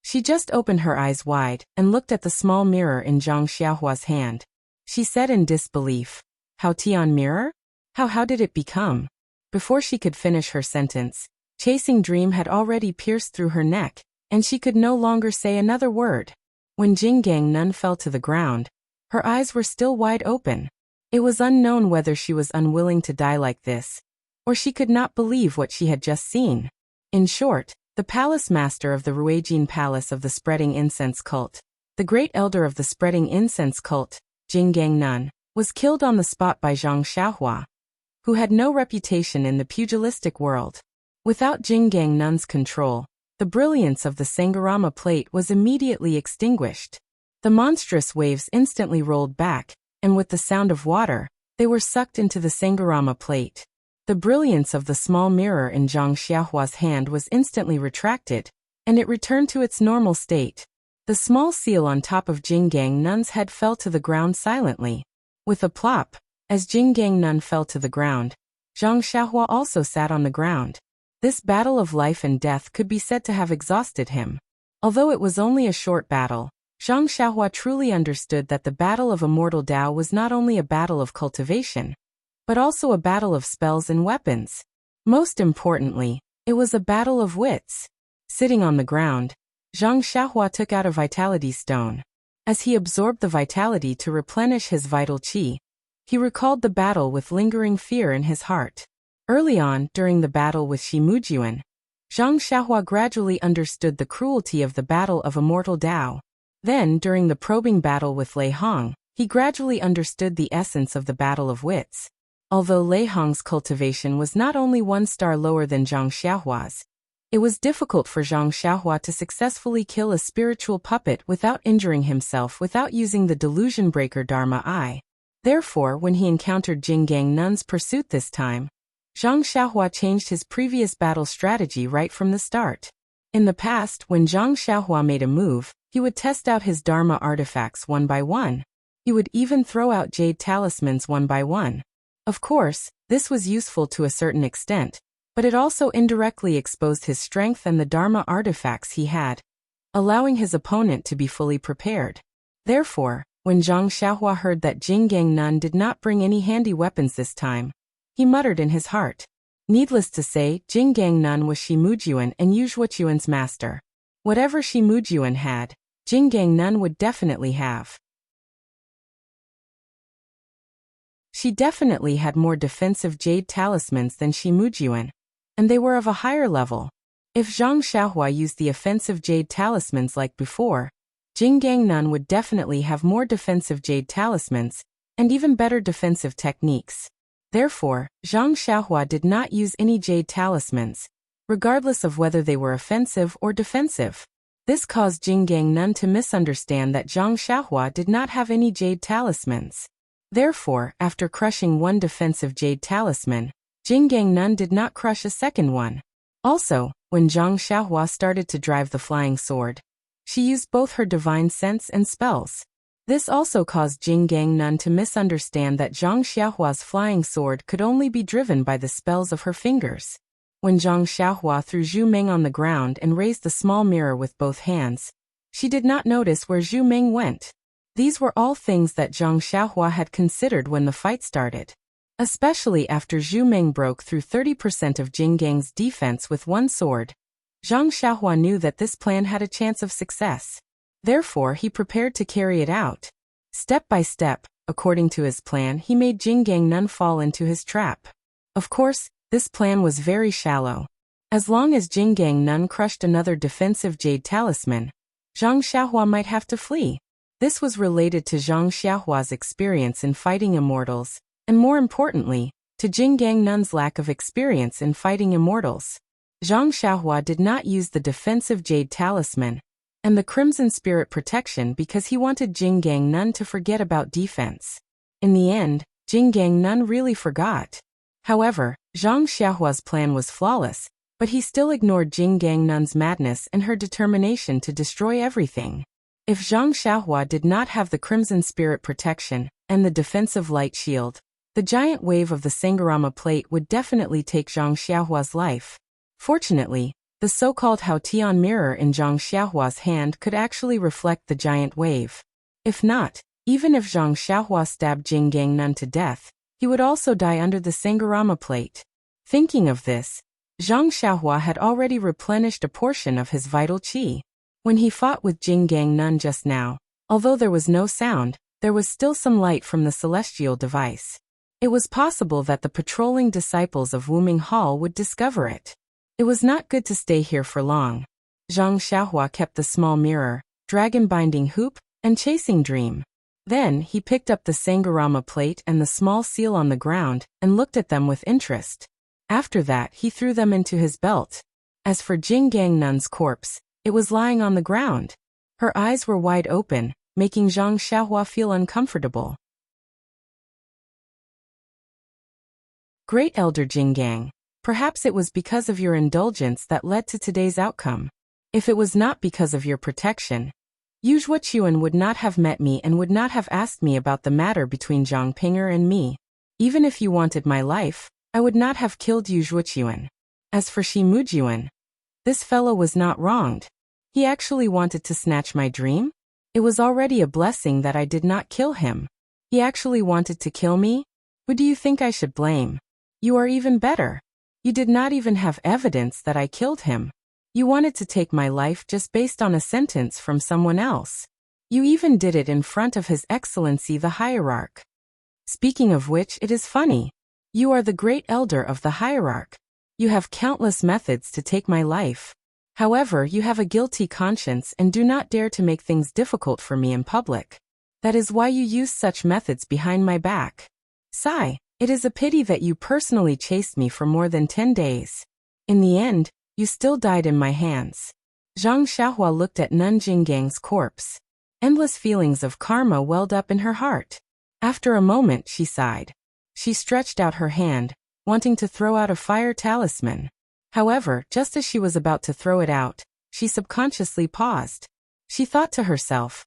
She just opened her eyes wide and looked at the small mirror in Zhang Xiahua's hand. She said in disbelief, "How Tian mirror? How did it become?" Before she could finish her sentence, chasing dream had already pierced through her neck, and she could no longer say another word. When Jinggang Nun fell to the ground, her eyes were still wide open. It was unknown whether she was unwilling to die like this, or she could not believe what she had just seen. In short, the palace master of the Ruijin Palace of the Spreading Incense cult the great elder of the spreading incense cult, Jinggang Nun, was killed on the spot by Zhang Xiaohua, who had no reputation in the pugilistic world. Without Jinggang Nun's control, the brilliance of the Sangharama plate was immediately extinguished. The monstrous waves instantly rolled back, and with the sound of water, they were sucked into the Sangharama plate. The brilliance of the small mirror in Zhang Xiaohua's hand was instantly retracted, and it returned to its normal state. The small seal on top of Jinggang Nun's head fell to the ground silently. With a plop, as Jinggang Nun fell to the ground, Zhang Xiaohua also sat on the ground. This battle of life and death could be said to have exhausted him. Although it was only a short battle, Zhang Xiaohua truly understood that the battle of immortal Tao was not only a battle of cultivation, but also a battle of spells and weapons. Most importantly, it was a battle of wits. Sitting on the ground, Zhang Xiaohua took out a vitality stone. As he absorbed the vitality to replenish his vital qi, he recalled the battle with lingering fear in his heart. Early on, during the battle with Shimujuan, Zhang Xiaohua gradually understood the cruelty of the battle of immortal Tao. Then, during the probing battle with Lei Hong, he gradually understood the essence of the battle of wits. Although Lei Hong's cultivation was not only 1 star lower than Zhang Xiaohua's, it was difficult for Zhang Xiaohua to successfully kill a spiritual puppet without injuring himself without using the delusion breaker Dharma Eye. Therefore, when he encountered Jinggang Nun's pursuit this time, Zhang Xiaohua changed his previous battle strategy right from the start. In the past, when Zhang Xiaohua made a move, he would test out his Dharma artifacts one by one. He would even throw out jade talismans one by one. Of course, this was useful to a certain extent, but it also indirectly exposed his strength and the Dharma artifacts he had, allowing his opponent to be fully prepared. Therefore, when Zhang Xiaohua heard that Jinggang Nun did not bring any handy weapons this time, he muttered in his heart. Needless to say, Jinggang Nun was Shimujuan and Yuzhuochuan's master. Whatever Shimujuan had, Jinggang Nun would definitely have. She definitely had more defensive jade talismans than Shimujuan, and they were of a higher level. If Zhang Xiaohua used the offensive jade talismans like before, Jinggang Nun would definitely have more defensive jade talismans, and even better defensive techniques. Therefore, Zhang Xiaohua did not use any jade talismans, regardless of whether they were offensive or defensive. This caused Jinggang Nun to misunderstand that Zhang Xiaohua did not have any jade talismans. Therefore, after crushing 1 defensive jade talisman, Jinggang Nun did not crush a second one. Also, when Zhang Xiaohua started to drive the flying sword, she used both her divine sense and spells. This also caused Jinggang Nun to misunderstand that Zhang Xiaohua's flying sword could only be driven by the spells of her fingers. When Zhang Xiaohua threw Zhu Meng on the ground and raised the small mirror with both hands, she did not notice where Zhu Meng went. These were all things that Zhang Xiaohua had considered when the fight started. Especially after Zhu Meng broke through 30% of Jinggang's defense with 1 sword, Zhang Xiaohua knew that this plan had a chance of success. Therefore, he prepared to carry it out. Step by step, according to his plan, he made Jinggang Nun fall into his trap. Of course, this plan was very shallow. As long as Jinggang Nun crushed another defensive jade talisman, Zhang Xiaohua might have to flee. This was related to Zhang Xiaohua's experience in fighting immortals, and more importantly, to Jinggang Nun's lack of experience in fighting immortals. Zhang Xiaohua did not use the defensive jade talisman and the Crimson Spirit protection because he wanted Jinggang Nun to forget about defense. In the end, Jinggang Nun really forgot. However, Zhang Xiaohua's plan was flawless, but he still ignored Jinggang Nun's madness and her determination to destroy everything. If Zhang Xiaohua did not have the Crimson Spirit protection and the defensive light shield, the giant wave of the Sangharama plate would definitely take Zhang Xiaohua's life. Fortunately, the so-called Haotian mirror in Zhang Xiaohua's hand could actually reflect the giant wave. If not, even if Zhang Xiaohua stabbed Jinggang Nun to death, he would also die under the Sangharama plate. Thinking of this, Zhang Xiaohua had already replenished a portion of his vital qi. When he fought with Jinggang Nun just now, although there was no sound, there was still some light from the celestial device. It was possible that the patrolling disciples of Wuming Hall would discover it. It was not good to stay here for long. Zhang Xiaohua kept the small mirror, dragon binding hoop, and chasing dream. Then he picked up the Sangharama plate and the small seal on the ground and looked at them with interest. After that he threw them into his belt. As for Jinggang Nun's corpse, it was lying on the ground. Her eyes were wide open, making Zhang Xiaohua feel uncomfortable. Great Elder Jinggang, perhaps it was because of your indulgence that led to today's outcome. If it was not because of your protection, Yu Zhuochuan would not have met me and would not have asked me about the matter between Zhang Pinger and me. Even if you wanted my life, I would not have killed Yu Zhuochuan. As for Shi Mujuan, this fellow was not wronged. He actually wanted to snatch my dream? It was already a blessing that I did not kill him. He actually wanted to kill me? Who do you think I should blame? You are even better. You did not even have evidence that I killed him. You wanted to take my life just based on a sentence from someone else. You even did it in front of His Excellency the Hierarch. Speaking of which, it is funny. You are the great elder of the Hierarch. You have countless methods to take my life. However, you have a guilty conscience and do not dare to make things difficult for me in public. That is why you use such methods behind my back. Sigh, it is a pity that you personally chased me for more than 10 days. In the end, you still died in my hands. Zhang Xiaohua looked at Nun Jinggang's corpse. Endless feelings of karma welled up in her heart. After a moment she sighed. She stretched out her hand, wanting to throw out a fire talisman. However, just as she was about to throw it out, she subconsciously paused. She thought to herself,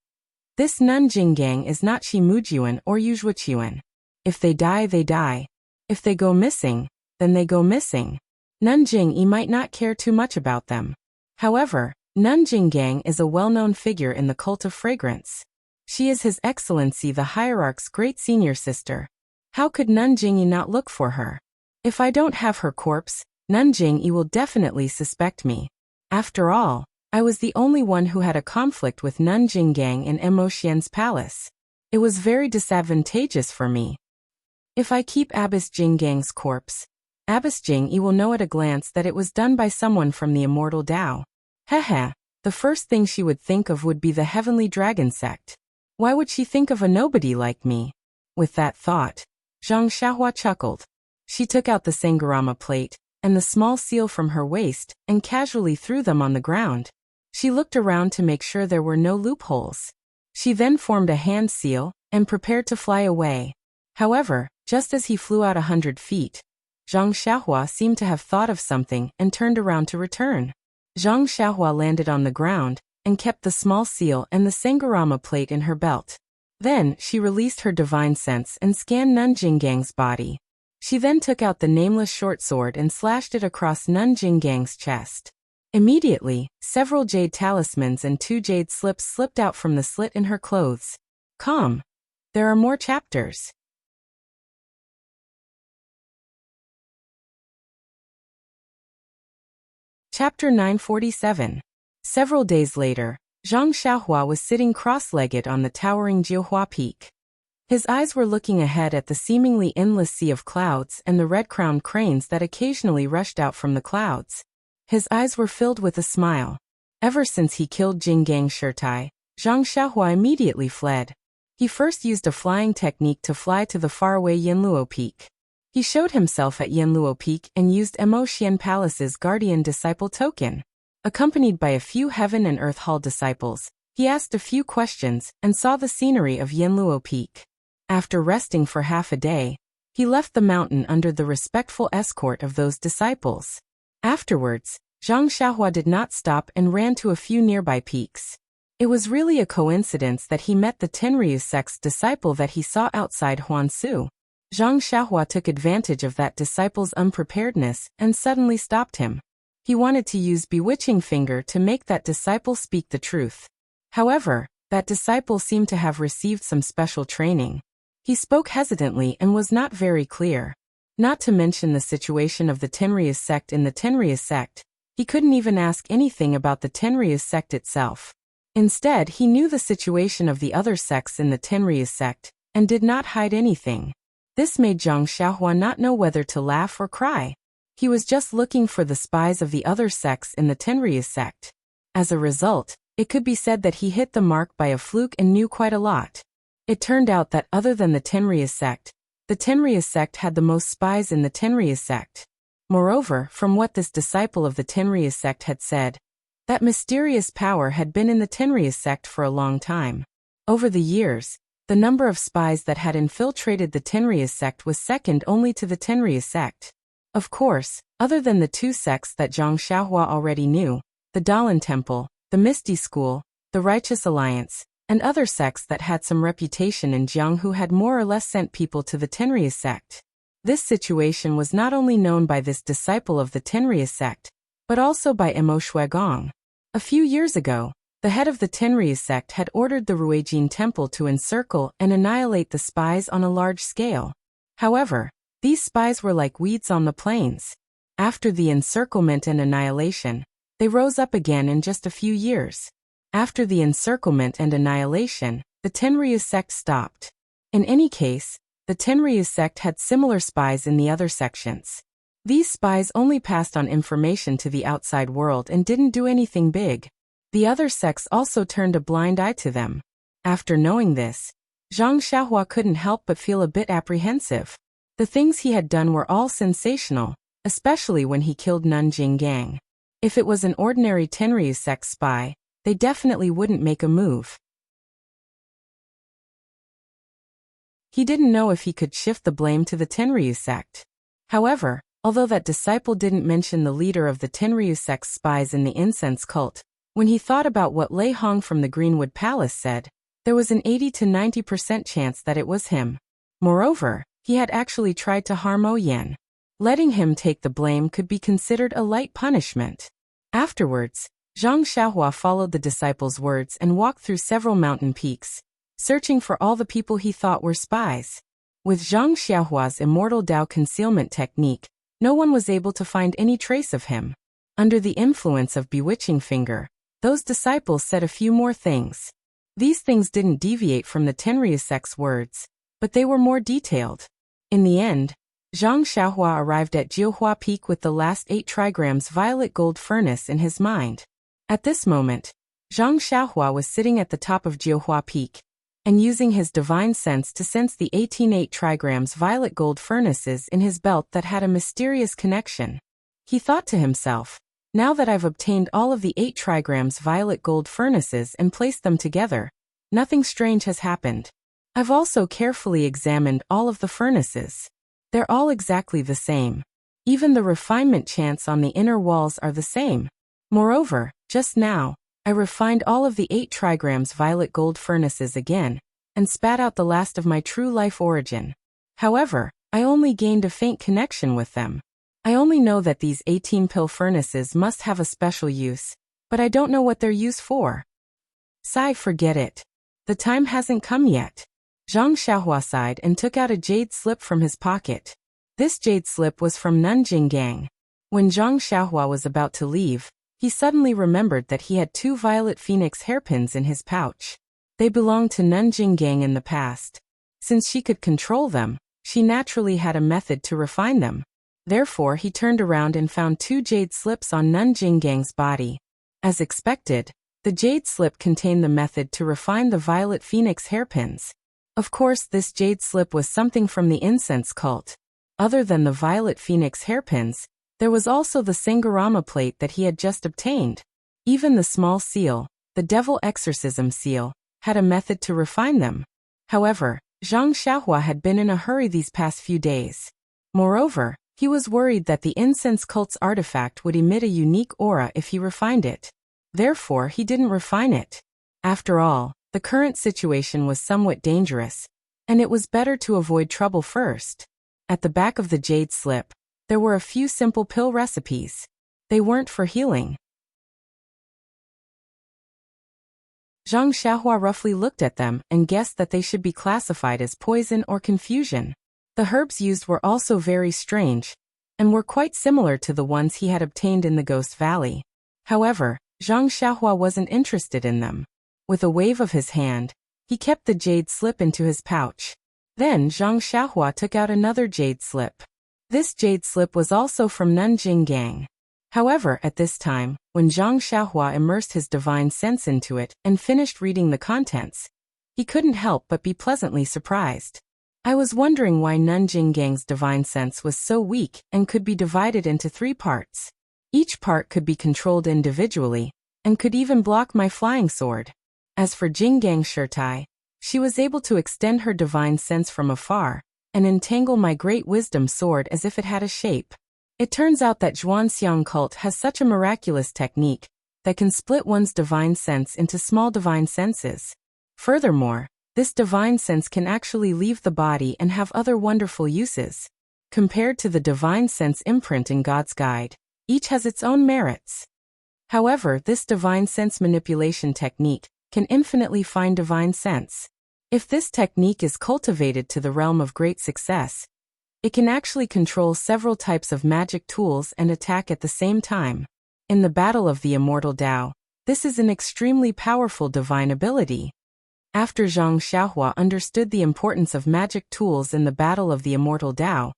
this Nun Jinggang is not Shi Mujuan or Yu Zhuochuan. If they die, they die. If they go missing, then they go missing. Nun Jingyi might not care too much about them. However, Nun Jinggang is a well-known figure in the cult of fragrance. She is His Excellency the Hierarch's great senior sister. How could Nun Jingyi not look for her? If I don't have her corpse, Nun Jingyi will definitely suspect me. After all, I was the only one who had a conflict with Nun Jinggang in Emotian's palace. It was very disadvantageous for me. If I keep Abbess Jinggang's corpse, Abbess Jingyi will know at a glance that it was done by someone from the immortal Tao. Hehe, the first thing she would think of would be the heavenly dragon sect. Why would she think of a nobody like me? With that thought, Zhang Xiaohua chuckled. She took out the Sangharama plate and the small seal from her waist and casually threw them on the ground. She looked around to make sure there were no loopholes. She then formed a hand seal and prepared to fly away. However, just as he flew out 100 feet, Zhang Xiaohua seemed to have thought of something and turned around to return. Zhang Xiaohua landed on the ground and kept the small seal and the Sangharama plate in her belt. Then she released her divine sense and scanned Nun Jinggang's body. She then took out the nameless short sword and slashed it across Nun Jinggang's chest. Immediately, several jade talismans and 2 jade slips slipped out from the slit in her clothes. Calm. There are more chapters. Chapter 947. Several days later, Zhang Xiaohua was sitting cross-legged on the towering Jiuhua Peak. His eyes were looking ahead at the seemingly endless sea of clouds and the red-crowned cranes that occasionally rushed out from the clouds. His eyes were filled with a smile. Ever since he killed Jinggang Shirtai, Zhang Xiaohua immediately fled. He first used a flying technique to fly to the faraway Yanluo Peak. He showed himself at Yanluo Peak and used Emotian Palace's guardian disciple token. Accompanied by a few Heaven and Earth Hall disciples, he asked a few questions and saw the scenery of Yanluo Peak. After resting for half a day, he left the mountain under the respectful escort of those disciples. Afterwards, Zhang Xiaohua did not stop and ran to a few nearby peaks. It was really a coincidence that he met the Tenryu sect's disciple that he saw outside Huansu. Zhang Xiaohua took advantage of that disciple's unpreparedness and suddenly stopped him. He wanted to use Bewitching Finger to make that disciple speak the truth. However, that disciple seemed to have received some special training. He spoke hesitantly and was not very clear. Not to mention the situation of the Tenryu sect in the Tenryu sect, he couldn't even ask anything about the Tenryu sect itself. Instead, he knew the situation of the other sects in the Tenryu sect and did not hide anything. This made Zhang Xiaohua not know whether to laugh or cry. He was just looking for the spies of the other sects in the Tenryu sect. As a result, It could be said that he hit the mark by a fluke and knew quite a lot. It turned out that other than the Tenryas sect, the Tenryas sect had the most spies in the Tenryas sect. Moreover, from what this disciple of the Tenryas sect had said, that mysterious power had been in the Tenryas sect for a long time. Over the years, the number of spies that had infiltrated the Tenryas sect was second only to the Tenryas sect. Of course, other than the two sects that Zhang Xiaohua already knew, the Dalan Temple, the Misty School, the Righteous Alliance, and other sects that had some reputation in Jiang who had more or less sent people to the Tenryas sect. This situation was not only known by this disciple of the Tenryas sect, but also by Mo Shuigong. A few years ago, the head of the Tenryas sect had ordered the Ruijin Temple to encircle and annihilate the spies on a large scale. However, these spies were like weeds on the plains. After the encirclement and annihilation, they rose up again in just a few years. After the encirclement and annihilation, the Tenryas sect stopped. In any case, the Tenryas sect had similar spies in the other sections. These spies only passed on information to the outside world and didn't do anything big. The other sects also turned a blind eye to them. After knowing this, Zhang Xiaohua couldn't help but feel a bit apprehensive. The things he had done were all sensational, especially when he killed Nanjing Gang. If it was an ordinary Tenryas sect spy, they definitely wouldn't make a move. He didn't know if he could shift the blame to the Tenryas sect. However, although that disciple didn't mention the leader of the Tenryas sect's spies in the incense cult, when he thought about what Lei Hong from the Greenwood Palace said, there was an 80 to 90% chance that it was him. Moreover, he had actually tried to harm Oyen. Letting him take the blame could be considered a light punishment. Afterwards, Zhang Xiaohua followed the disciple's words and walked through several mountain peaks, searching for all the people he thought were spies. With Zhang Xiaohua's immortal Dao concealment technique, no one was able to find any trace of him. Under the influence of Bewitching Finger, those disciples said a few more things. These things didn't deviate from the Tenryas sect's words, but they were more detailed. In the end, Zhang Xiaohua arrived at Jiuhua Peak with the last 8 trigrams violet gold furnace in his mind. At this moment, Zhang Xiaohua was sitting at the top of Jiuhua Peak, and using his divine sense to sense the 18 trigrams violet gold furnaces in his belt that had a mysterious connection. He thought to himself, now that I've obtained all of the 8 trigrams violet gold furnaces and placed them together, nothing strange has happened. I've also carefully examined all of the furnaces. They're all exactly the same. Even the refinement chants on the inner walls are the same. Moreover, just now, I refined all of the 8 trigrams violet gold furnaces again, and spat out the last of my true life origin. However, I only gained a faint connection with them. I only know that these 18 pill furnaces must have a special use, but I don't know what they're used for. Sigh, forget it. The time hasn't come yet. Zhang Xiaohua sighed and took out a jade slip from his pocket. This jade slip was from Nanjing Gang. When Zhang Xiaohua was about to leave, he suddenly remembered that he had 2 violet phoenix hairpins in his pouch. They belonged to Nanjing Gang in the past. Since she could control them, she naturally had a method to refine them. Therefore, he turned around and found 2 jade slips on Nanjing Gang's body. As expected, the jade slip contained the method to refine the violet phoenix hairpins. Of course, this jade slip was something from the incense cult. Other than the violet phoenix hairpins, there was also the Sangarama plate that he had just obtained. Even the small seal, the devil exorcism seal, had a method to refine them. However, Zhang Xiaohua had been in a hurry these past few days. Moreover, he was worried that the incense cult's artifact would emit a unique aura if he refined it. Therefore, he didn't refine it. After all, the current situation was somewhat dangerous, and it was better to avoid trouble first. At the back of the jade slip, there were a few simple pill recipes. They weren't for healing. Zhang Xiaohua roughly looked at them and guessed that they should be classified as poison or confusion. The herbs used were also very strange, and were quite similar to the ones he had obtained in the Ghost Valley. However, Zhang Xiaohua wasn't interested in them. With a wave of his hand, he kept the jade slip into his pouch. Then Zhang Xiaohua took out another jade slip. This jade slip was also from Nanjing Gang. However, at this time, when Zhang Xiaohua immersed his divine sense into it and finished reading the contents, he couldn't help but be pleasantly surprised. I was wondering why Nanjing Gang's divine sense was so weak and could be divided into 3 parts. Each part could be controlled individually, and could even block my flying sword. As for Jinggang Shirtai, she was able to extend her divine sense from afar, and entangle my great wisdom sword as if it had a shape. It turns out that Zhuanxiang cult has such a miraculous technique that can split one's divine sense into small divine senses. Furthermore, this divine sense can actually leave the body and have other wonderful uses. Compared to the divine sense imprint in God's Guide, each has its own merits. However, this divine sense manipulation technique can infinitely find divine sense. If this technique is cultivated to the realm of great success, it can actually control several types of magic tools and attack at the same time. In the Battle of the Immortal Tao, this is an extremely powerful divine ability. After Zhang Xiaohua understood the importance of magic tools in the Battle of the Immortal Tao,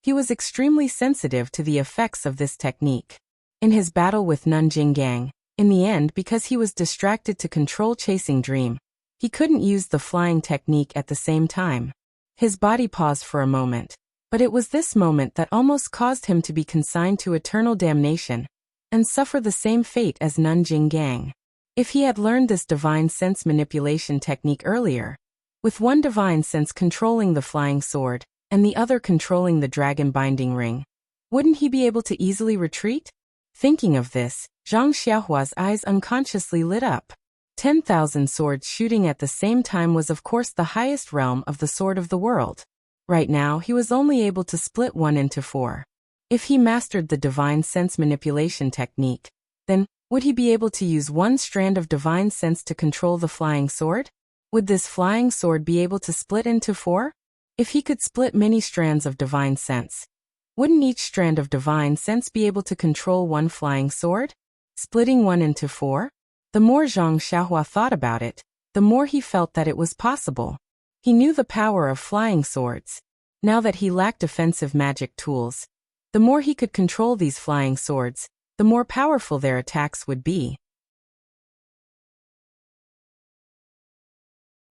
he was extremely sensitive to the effects of this technique. In his battle with Nanjing Gang, in the end, because he was distracted to control Chasing Dream, he couldn't use the flying technique at the same time. His body paused for a moment, but it was this moment that almost caused him to be consigned to eternal damnation and suffer the same fate as Nanjing Gang. If he had learned this divine sense manipulation technique earlier, with one divine sense controlling the flying sword and the other controlling the dragon binding ring, wouldn't he be able to easily retreat? Thinking of this, Zhang Xiaohua's eyes unconsciously lit up. 10,000 swords shooting at the same time was of course the highest realm of the sword of the world. Right now he was only able to split one into 4. If he mastered the divine sense manipulation technique, then would he be able to use one strand of divine sense to control the flying sword? Would this flying sword be able to split into 4? If he could split many strands of divine sense, wouldn't each strand of divine sense be able to control one flying sword? Splitting one into 4? The more Zhang Xiaohua thought about it, the more he felt that it was possible. He knew the power of flying swords. Now that he lacked offensive magic tools, the more he could control these flying swords, the more powerful their attacks would be.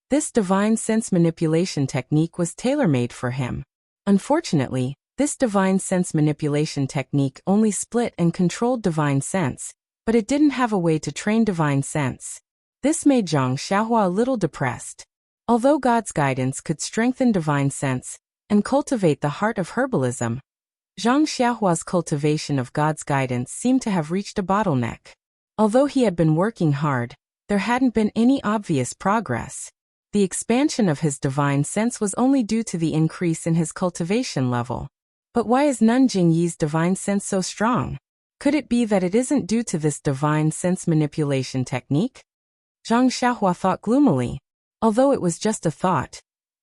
This divine sense manipulation technique was tailor-made for him. Unfortunately, this divine sense manipulation technique only split and controlled divine sense, but it didn't have a way to train divine sense. This made Zhang Xiaohua a little depressed. Although God's guidance could strengthen divine sense and cultivate the heart of herbalism, Zhang Xiaohua's cultivation of God's guidance seemed to have reached a bottleneck. Although he had been working hard, there hadn't been any obvious progress. The expansion of his divine sense was only due to the increase in his cultivation level. But why is Nanjing Yi's divine sense so strong? Could it be that it isn't due to this divine sense manipulation technique? Zhang Xiaohua thought gloomily. Although it was just a thought,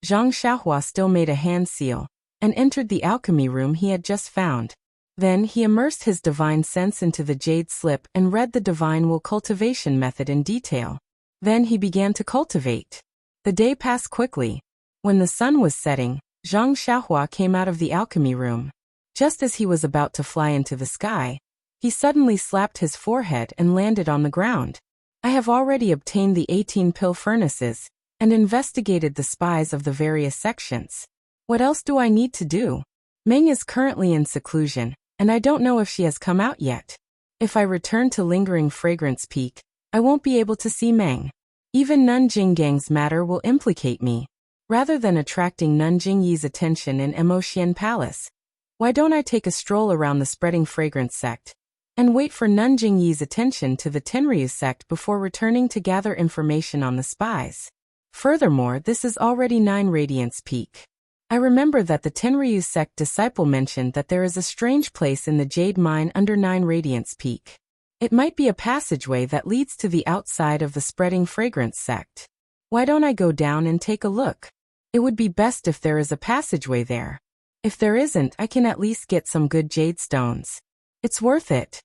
Zhang Xiaohua still made a hand seal and entered the alchemy room he had just found. Then he immersed his divine sense into the jade slip and read the divine will cultivation method in detail. Then he began to cultivate. The day passed quickly. When the sun was setting, Zhang Xiaohua came out of the alchemy room. Just as he was about to fly into the sky, he suddenly slapped his forehead and landed on the ground. I have already obtained the 18 pill furnaces and investigated the spies of the various sections. What else do I need to do? Meng is currently in seclusion, and I don't know if she has come out yet. If I return to Lingering Fragrance Peak, I won't be able to see Meng. Even Nanjing Gang's matter will implicate me. Rather than attracting Nanjing Yi's attention in Emotian Palace, why don't I take a stroll around the Spreading Fragrance sect and wait for Nanjing Yi's attention to the Tenryu sect before returning to gather information on the spies? Furthermore, this is already 9 Radiance Peak. I remember that the Tenryu sect disciple mentioned that there is a strange place in the jade mine under 9 Radiance Peak. It might be a passageway that leads to the outside of the Spreading Fragrance sect. Why don't I go down and take a look? It would be best if there is a passageway there. If there isn't, I can at least get some good jade stones. It's worth it.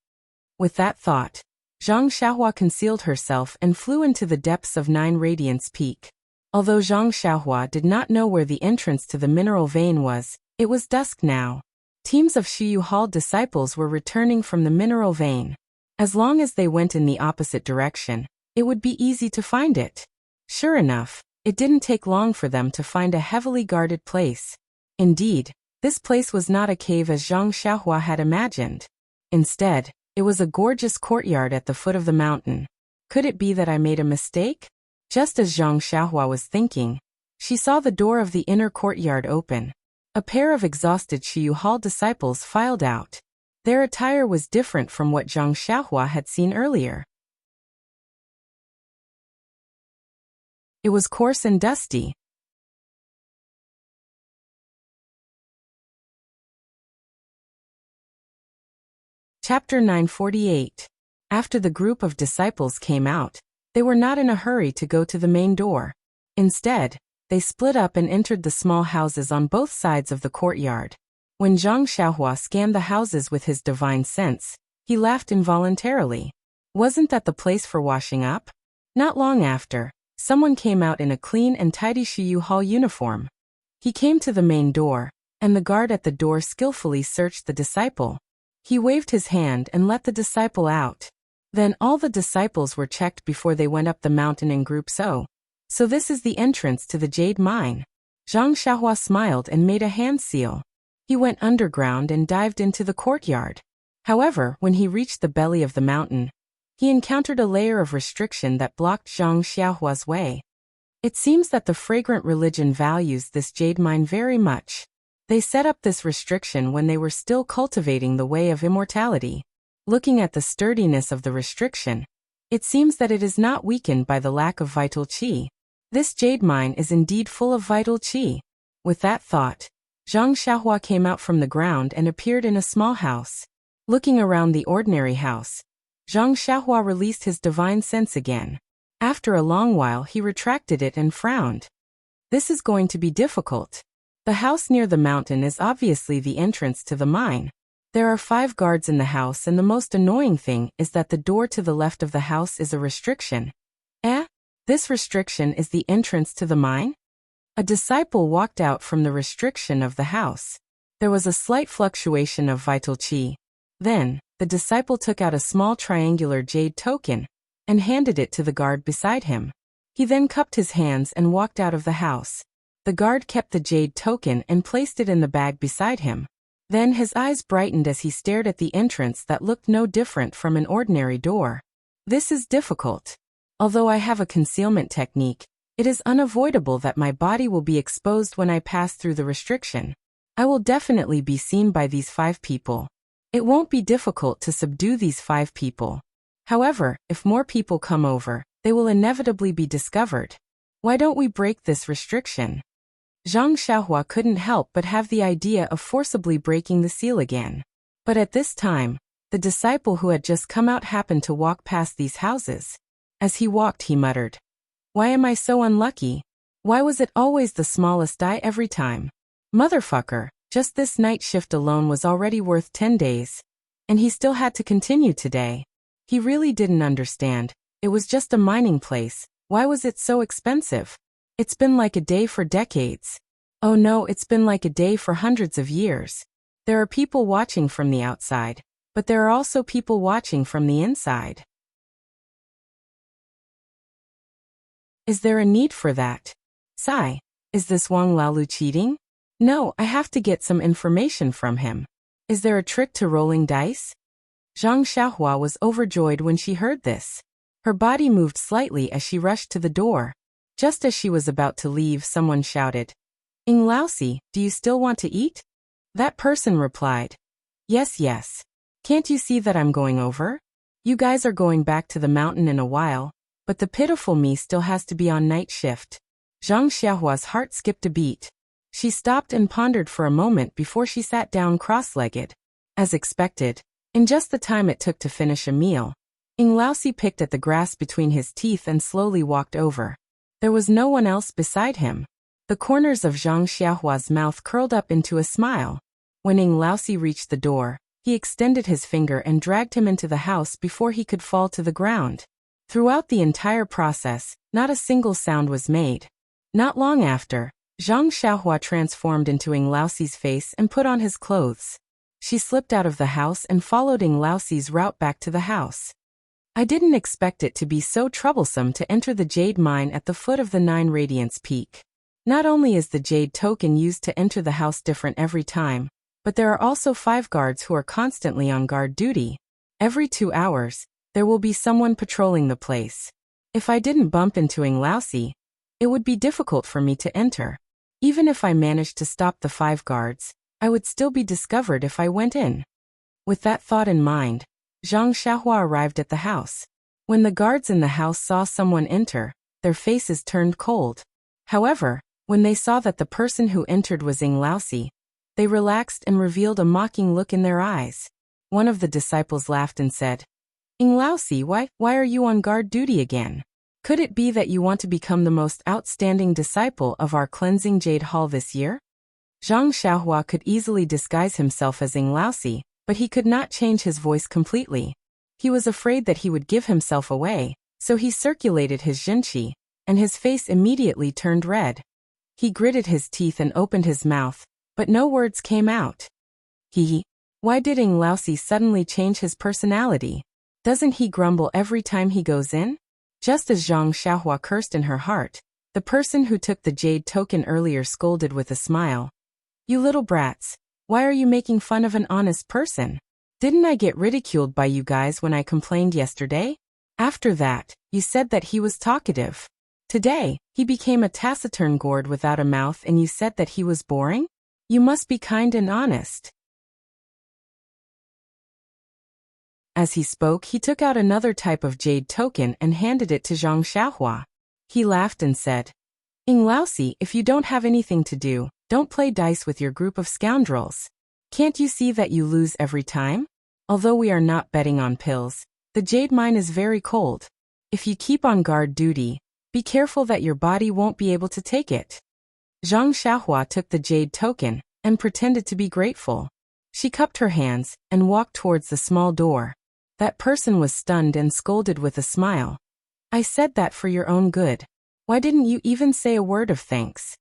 With that thought, Zhang Xiaohua concealed herself and flew into the depths of 9 Radiance Peak. Although Zhang Xiaohua did not know where the entrance to the mineral vein was, it was dusk now. Teams of Shiyu Hall disciples were returning from the mineral vein. As long as they went in the opposite direction, it would be easy to find it. Sure enough, it didn't take long for them to find a heavily guarded place. Indeed, this place was not a cave as Zhang Xiaohua had imagined. Instead, it was a gorgeous courtyard at the foot of the mountain. Could it be that I made a mistake? Just as Zhang Xiaohua was thinking, she saw the door of the inner courtyard open. A pair of exhausted Shiyu Hall disciples filed out. Their attire was different from what Zhang Xiaohua had seen earlier. It was coarse and dusty. Chapter 948. After the group of disciples came out, they were not in a hurry to go to the main door. Instead, they split up and entered the small houses on both sides of the courtyard. When Zhang Xiaohua scanned the houses with his divine sense, he laughed involuntarily. Wasn't that the place for washing up? Not long after, someone came out in a clean and tidy Shiyu Hall uniform. He came to the main door, and the guard at the door skillfully searched the disciple. He waved his hand and let the disciple out. Then all the disciples were checked before they went up the mountain in groups O. So this is the entrance to the jade mine. Zhang Xiaohua smiled and made a hand seal. He went underground and dived into the courtyard. However, when he reached the belly of the mountain, he encountered a layer of restriction that blocked Zhang Xiaohua's way. It seems that the fragrant religion values this jade mine very much. They set up this restriction when they were still cultivating the way of immortality. Looking at the sturdiness of the restriction, it seems that it is not weakened by the lack of vital qi. This jade mine is indeed full of vital qi. With that thought, Zhang Xiaohua came out from the ground and appeared in a small house. Looking around the ordinary house, Zhang Xiaohua released his divine sense again. After a long while he retracted it and frowned. This is going to be difficult. The house near the mountain is obviously the entrance to the mine. There are 5 guards in the house, and the most annoying thing is that the door to the left of the house is a restriction. This restriction is the entrance to the mine? A disciple walked out from the restriction of the house. There was a slight fluctuation of vital qi. Then, the disciple took out a small triangular jade token and handed it to the guard beside him. He then cupped his hands and walked out of the house. The guard kept the jade token and placed it in the bag beside him. Then his eyes brightened as he stared at the entrance that looked no different from an ordinary door. This is difficult. Although I have a concealment technique, it is unavoidable that my body will be exposed when I pass through the restriction. I will definitely be seen by these 5 people. It won't be difficult to subdue these 5 people. However, if more people come over, they will inevitably be discovered. Why don't we break this restriction? Zhang Xiaohua couldn't help but have the idea of forcibly breaking the seal again. But at this time, the disciple who had just come out happened to walk past these houses. As he walked, he muttered, "Why am I so unlucky? Why was it always the smallest die every time? Motherfucker, just this night shift alone was already worth 10 days. And he still had to continue today." He really didn't understand. It was just a mining place. Why was it so expensive? It's been like a day for decades. Oh no, it's been like a day for hundreds of years. There are people watching from the outside, but there are also people watching from the inside. Is there a need for that? Sigh. Is this Wang Laolu cheating? No, I have to get some information from him. Is there a trick to rolling dice? Zhang Xiaohua was overjoyed when she heard this. Her body moved slightly as she rushed to the door. Just as she was about to leave, someone shouted, "Ing Laosi, do you still want to eat?" That person replied, Yes. Can't you see that I'm going over? You guys are going back to the mountain in a while, but the pitiful me still has to be on night shift." Zhang Xiaohua's heart skipped a beat. She stopped and pondered for a moment before she sat down cross-legged. As expected, in just the time it took to finish a meal, Ing Laosi picked at the grass between his teeth and slowly walked over. There was no one else beside him. The corners of Zhang Xiaohua's mouth curled up into a smile. When Ing Laosi reached the door, he extended his finger and dragged him into the house before he could fall to the ground. Throughout the entire process, not a single sound was made. Not long after, Zhang Xiaohua transformed into Ing Laosi's face and put on his clothes. She slipped out of the house and followed Ing Laoxi's route back to the house. I didn't expect it to be so troublesome to enter the jade mine at the foot of the 9 Radiance Peak. Not only is the jade token used to enter the house different every time, but there are also 5 guards who are constantly on guard duty. Every 2 hours, there will be someone patrolling the place. If I didn't bump into Ing Laoxi, it would be difficult for me to enter. Even if I managed to stop the 5 guards, I would still be discovered if I went in. With that thought in mind, Zhang Xiaohua arrived at the house. When the guards in the house saw someone enter, their faces turned cold. However, when they saw that the person who entered was Ing Laoxi, they relaxed and revealed a mocking look in their eyes. One of the disciples laughed and said, "Ing Laoxi, why are you on guard duty again? Could it be that you want to become the most outstanding disciple of our cleansing jade hall this year?" Zhang Xiaohua could easily disguise himself as Ing Laoxi, but he could not change his voice completely. He was afraid that he would give himself away, so he circulated his jinqi, and his face immediately turned red. He gritted his teeth and opened his mouth, but no words came out. Why did Ing Laoxi suddenly change his personality? Doesn't he grumble every time he goes in? Just as Zhang Xiaohua cursed in her heart, the person who took the jade token earlier scolded with a smile. "You little brats, why are you making fun of an honest person? Didn't I get ridiculed by you guys when I complained yesterday? After that, you said that he was talkative. Today, he became a taciturn gourd without a mouth and you said that he was boring? You must be kind and honest." As he spoke, he took out another type of jade token and handed it to Zhang Xiaohua. He laughed and said, "Ing Laoxi, if you don't have anything to do, don't play dice with your group of scoundrels. Can't you see that you lose every time? Although we are not betting on pills, the jade mine is very cold. If you keep on guard duty, be careful that your body won't be able to take it." Zhang Xiaohua took the jade token and pretended to be grateful. She cupped her hands and walked towards the small door. That person was stunned and scolded with a smile. "I said that for your own good. Why didn't you even say a word of thanks?"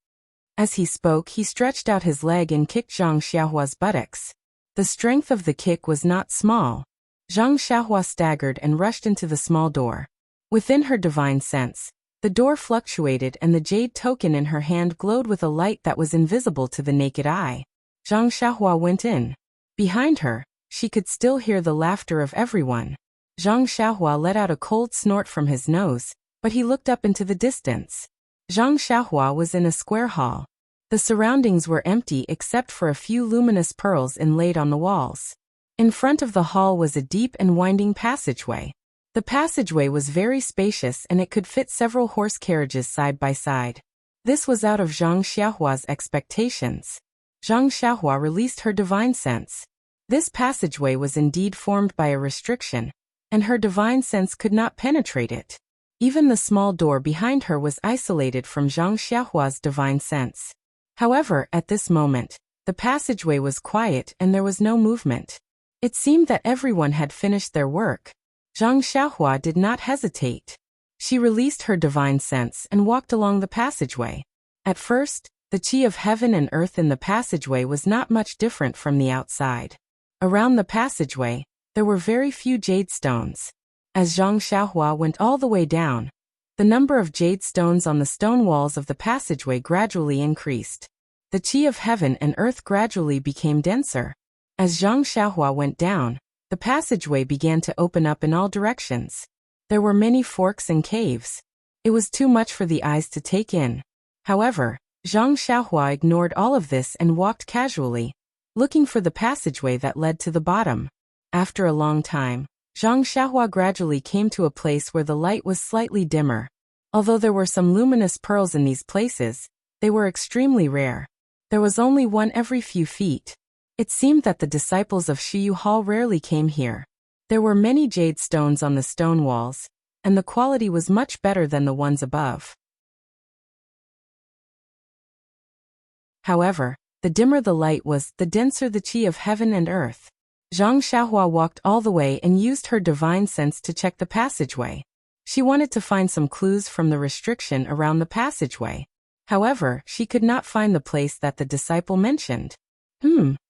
As he spoke, he stretched out his leg and kicked Zhang Xiaohua's buttocks. The strength of the kick was not small. Zhang Xiaohua staggered and rushed into the small door. Within her divine sense, the door fluctuated and the jade token in her hand glowed with a light that was invisible to the naked eye. Zhang Xiaohua went in. Behind her, she could still hear the laughter of everyone. Zhang Xiaohua let out a cold snort from his nose, but he looked up into the distance. Zhang Xiaohua was in a square hall. The surroundings were empty except for a few luminous pearls inlaid on the walls. In front of the hall was a deep and winding passageway. The passageway was very spacious and it could fit several horse carriages side by side. This was out of Zhang Xiaohua's expectations. Zhang Xiaohua released her divine sense. This passageway was indeed formed by a restriction, and her divine sense could not penetrate it. Even the small door behind her was isolated from Zhang Xiaohua's divine sense. However, at this moment, the passageway was quiet and there was no movement. It seemed that everyone had finished their work. Zhang Xiaohua did not hesitate. She released her divine sense and walked along the passageway. At first, the qi of heaven and earth in the passageway was not much different from the outside. Around the passageway, there were very few jade stones. As Zhang Xiaohua went all the way down, the number of jade stones on the stone walls of the passageway gradually increased. The qi of heaven and earth gradually became denser. As Zhang Xiaohua went down, the passageway began to open up in all directions. There were many forks and caves. It was too much for the eyes to take in. However, Zhang Xiaohua ignored all of this and walked casually, looking for the passageway that led to the bottom. After a long time, Zhang Xiaohua gradually came to a place where the light was slightly dimmer. Although there were some luminous pearls in these places, they were extremely rare. There was only one every few feet. It seemed that the disciples of Shiyu Hall rarely came here. There were many jade stones on the stone walls, and the quality was much better than the ones above. However, the dimmer the light was, the denser the qi of heaven and earth. Zhang Xiaohua walked all the way and used her divine sense to check the passageway. She wanted to find some clues from the restriction around the passageway. However, she could not find the place that the disciple mentioned.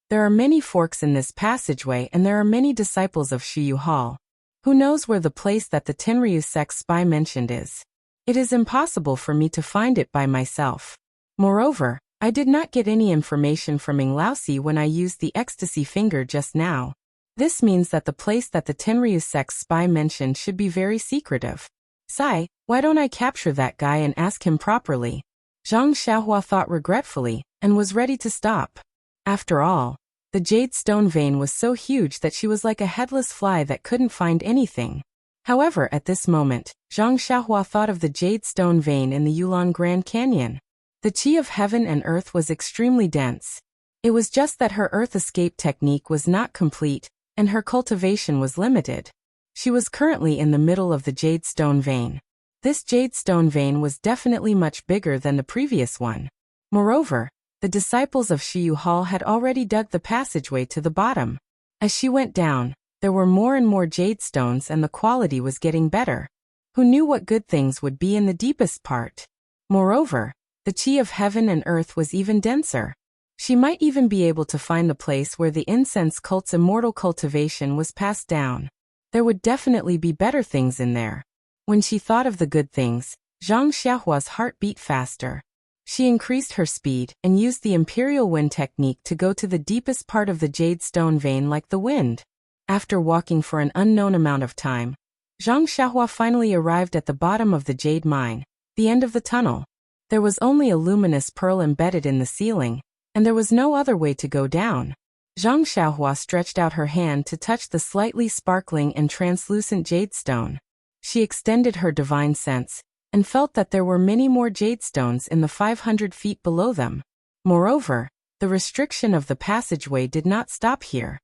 There are many forks in this passageway and there are many disciples of Shiyu Hall. Who knows where the place that the Tenryu sect's spy mentioned is? It is impossible for me to find it by myself. Moreover, I did not get any information from Ing Laosi when I used the ecstasy finger just now. This means that the place that the Tenryu sect's spy mentioned should be very secretive. Sai, why don't I capture that guy and ask him properly? Zhang Xiaohua thought regretfully, and was ready to stop. After all, the jade stone vein was so huge that she was like a headless fly that couldn't find anything. However, at this moment, Zhang Xiaohua thought of the jade stone vein in the Yulon Grand Canyon. The qi of heaven and earth was extremely dense. It was just that her earth escape technique was not complete, and her cultivation was limited. She was currently in the middle of the jade stone vein. This jade stone vein was definitely much bigger than the previous one. Moreover, the disciples of Shiyu Hall had already dug the passageway to the bottom. As she went down, there were more and more jade stones and the quality was getting better. Who knew what good things would be in the deepest part? Moreover, the qi of heaven and earth was even denser. She might even be able to find the place where the incense cult's immortal cultivation was passed down. There would definitely be better things in there. When she thought of the good things, Zhang Xiaohua's heart beat faster. She increased her speed and used the imperial wind technique to go to the deepest part of the jade stone vein like the wind. After walking for an unknown amount of time, Zhang Xiaohua finally arrived at the bottom of the jade mine, the end of the tunnel. There was only a luminous pearl embedded in the ceiling, and there was no other way to go down. Zhang Xiaohua stretched out her hand to touch the slightly sparkling and translucent jade stone. She extended her divine sense, and felt that there were many more jade stones in the 500 feet below them. Moreover, the restriction of the passageway did not stop here.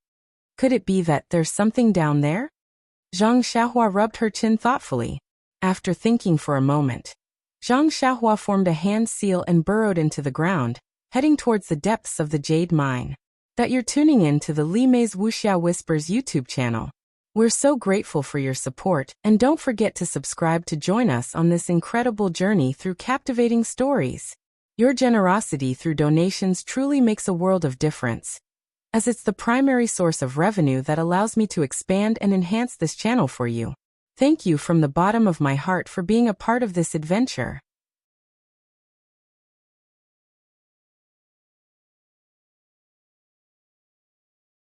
Could it be that there's something down there? Zhang Xiaohua rubbed her chin thoughtfully. After thinking for a moment, Zhang Xiaohua formed a hand seal and burrowed into the ground, heading towards the depths of the jade mine. That you're tuning in to the Li Mei's Wuxia Whispers YouTube channel. We're so grateful for your support, and don't forget to subscribe to join us on this incredible journey through captivating stories. Your generosity through donations truly makes a world of difference, as it's the primary source of revenue that allows me to expand and enhance this channel for you. Thank you from the bottom of my heart for being a part of this adventure.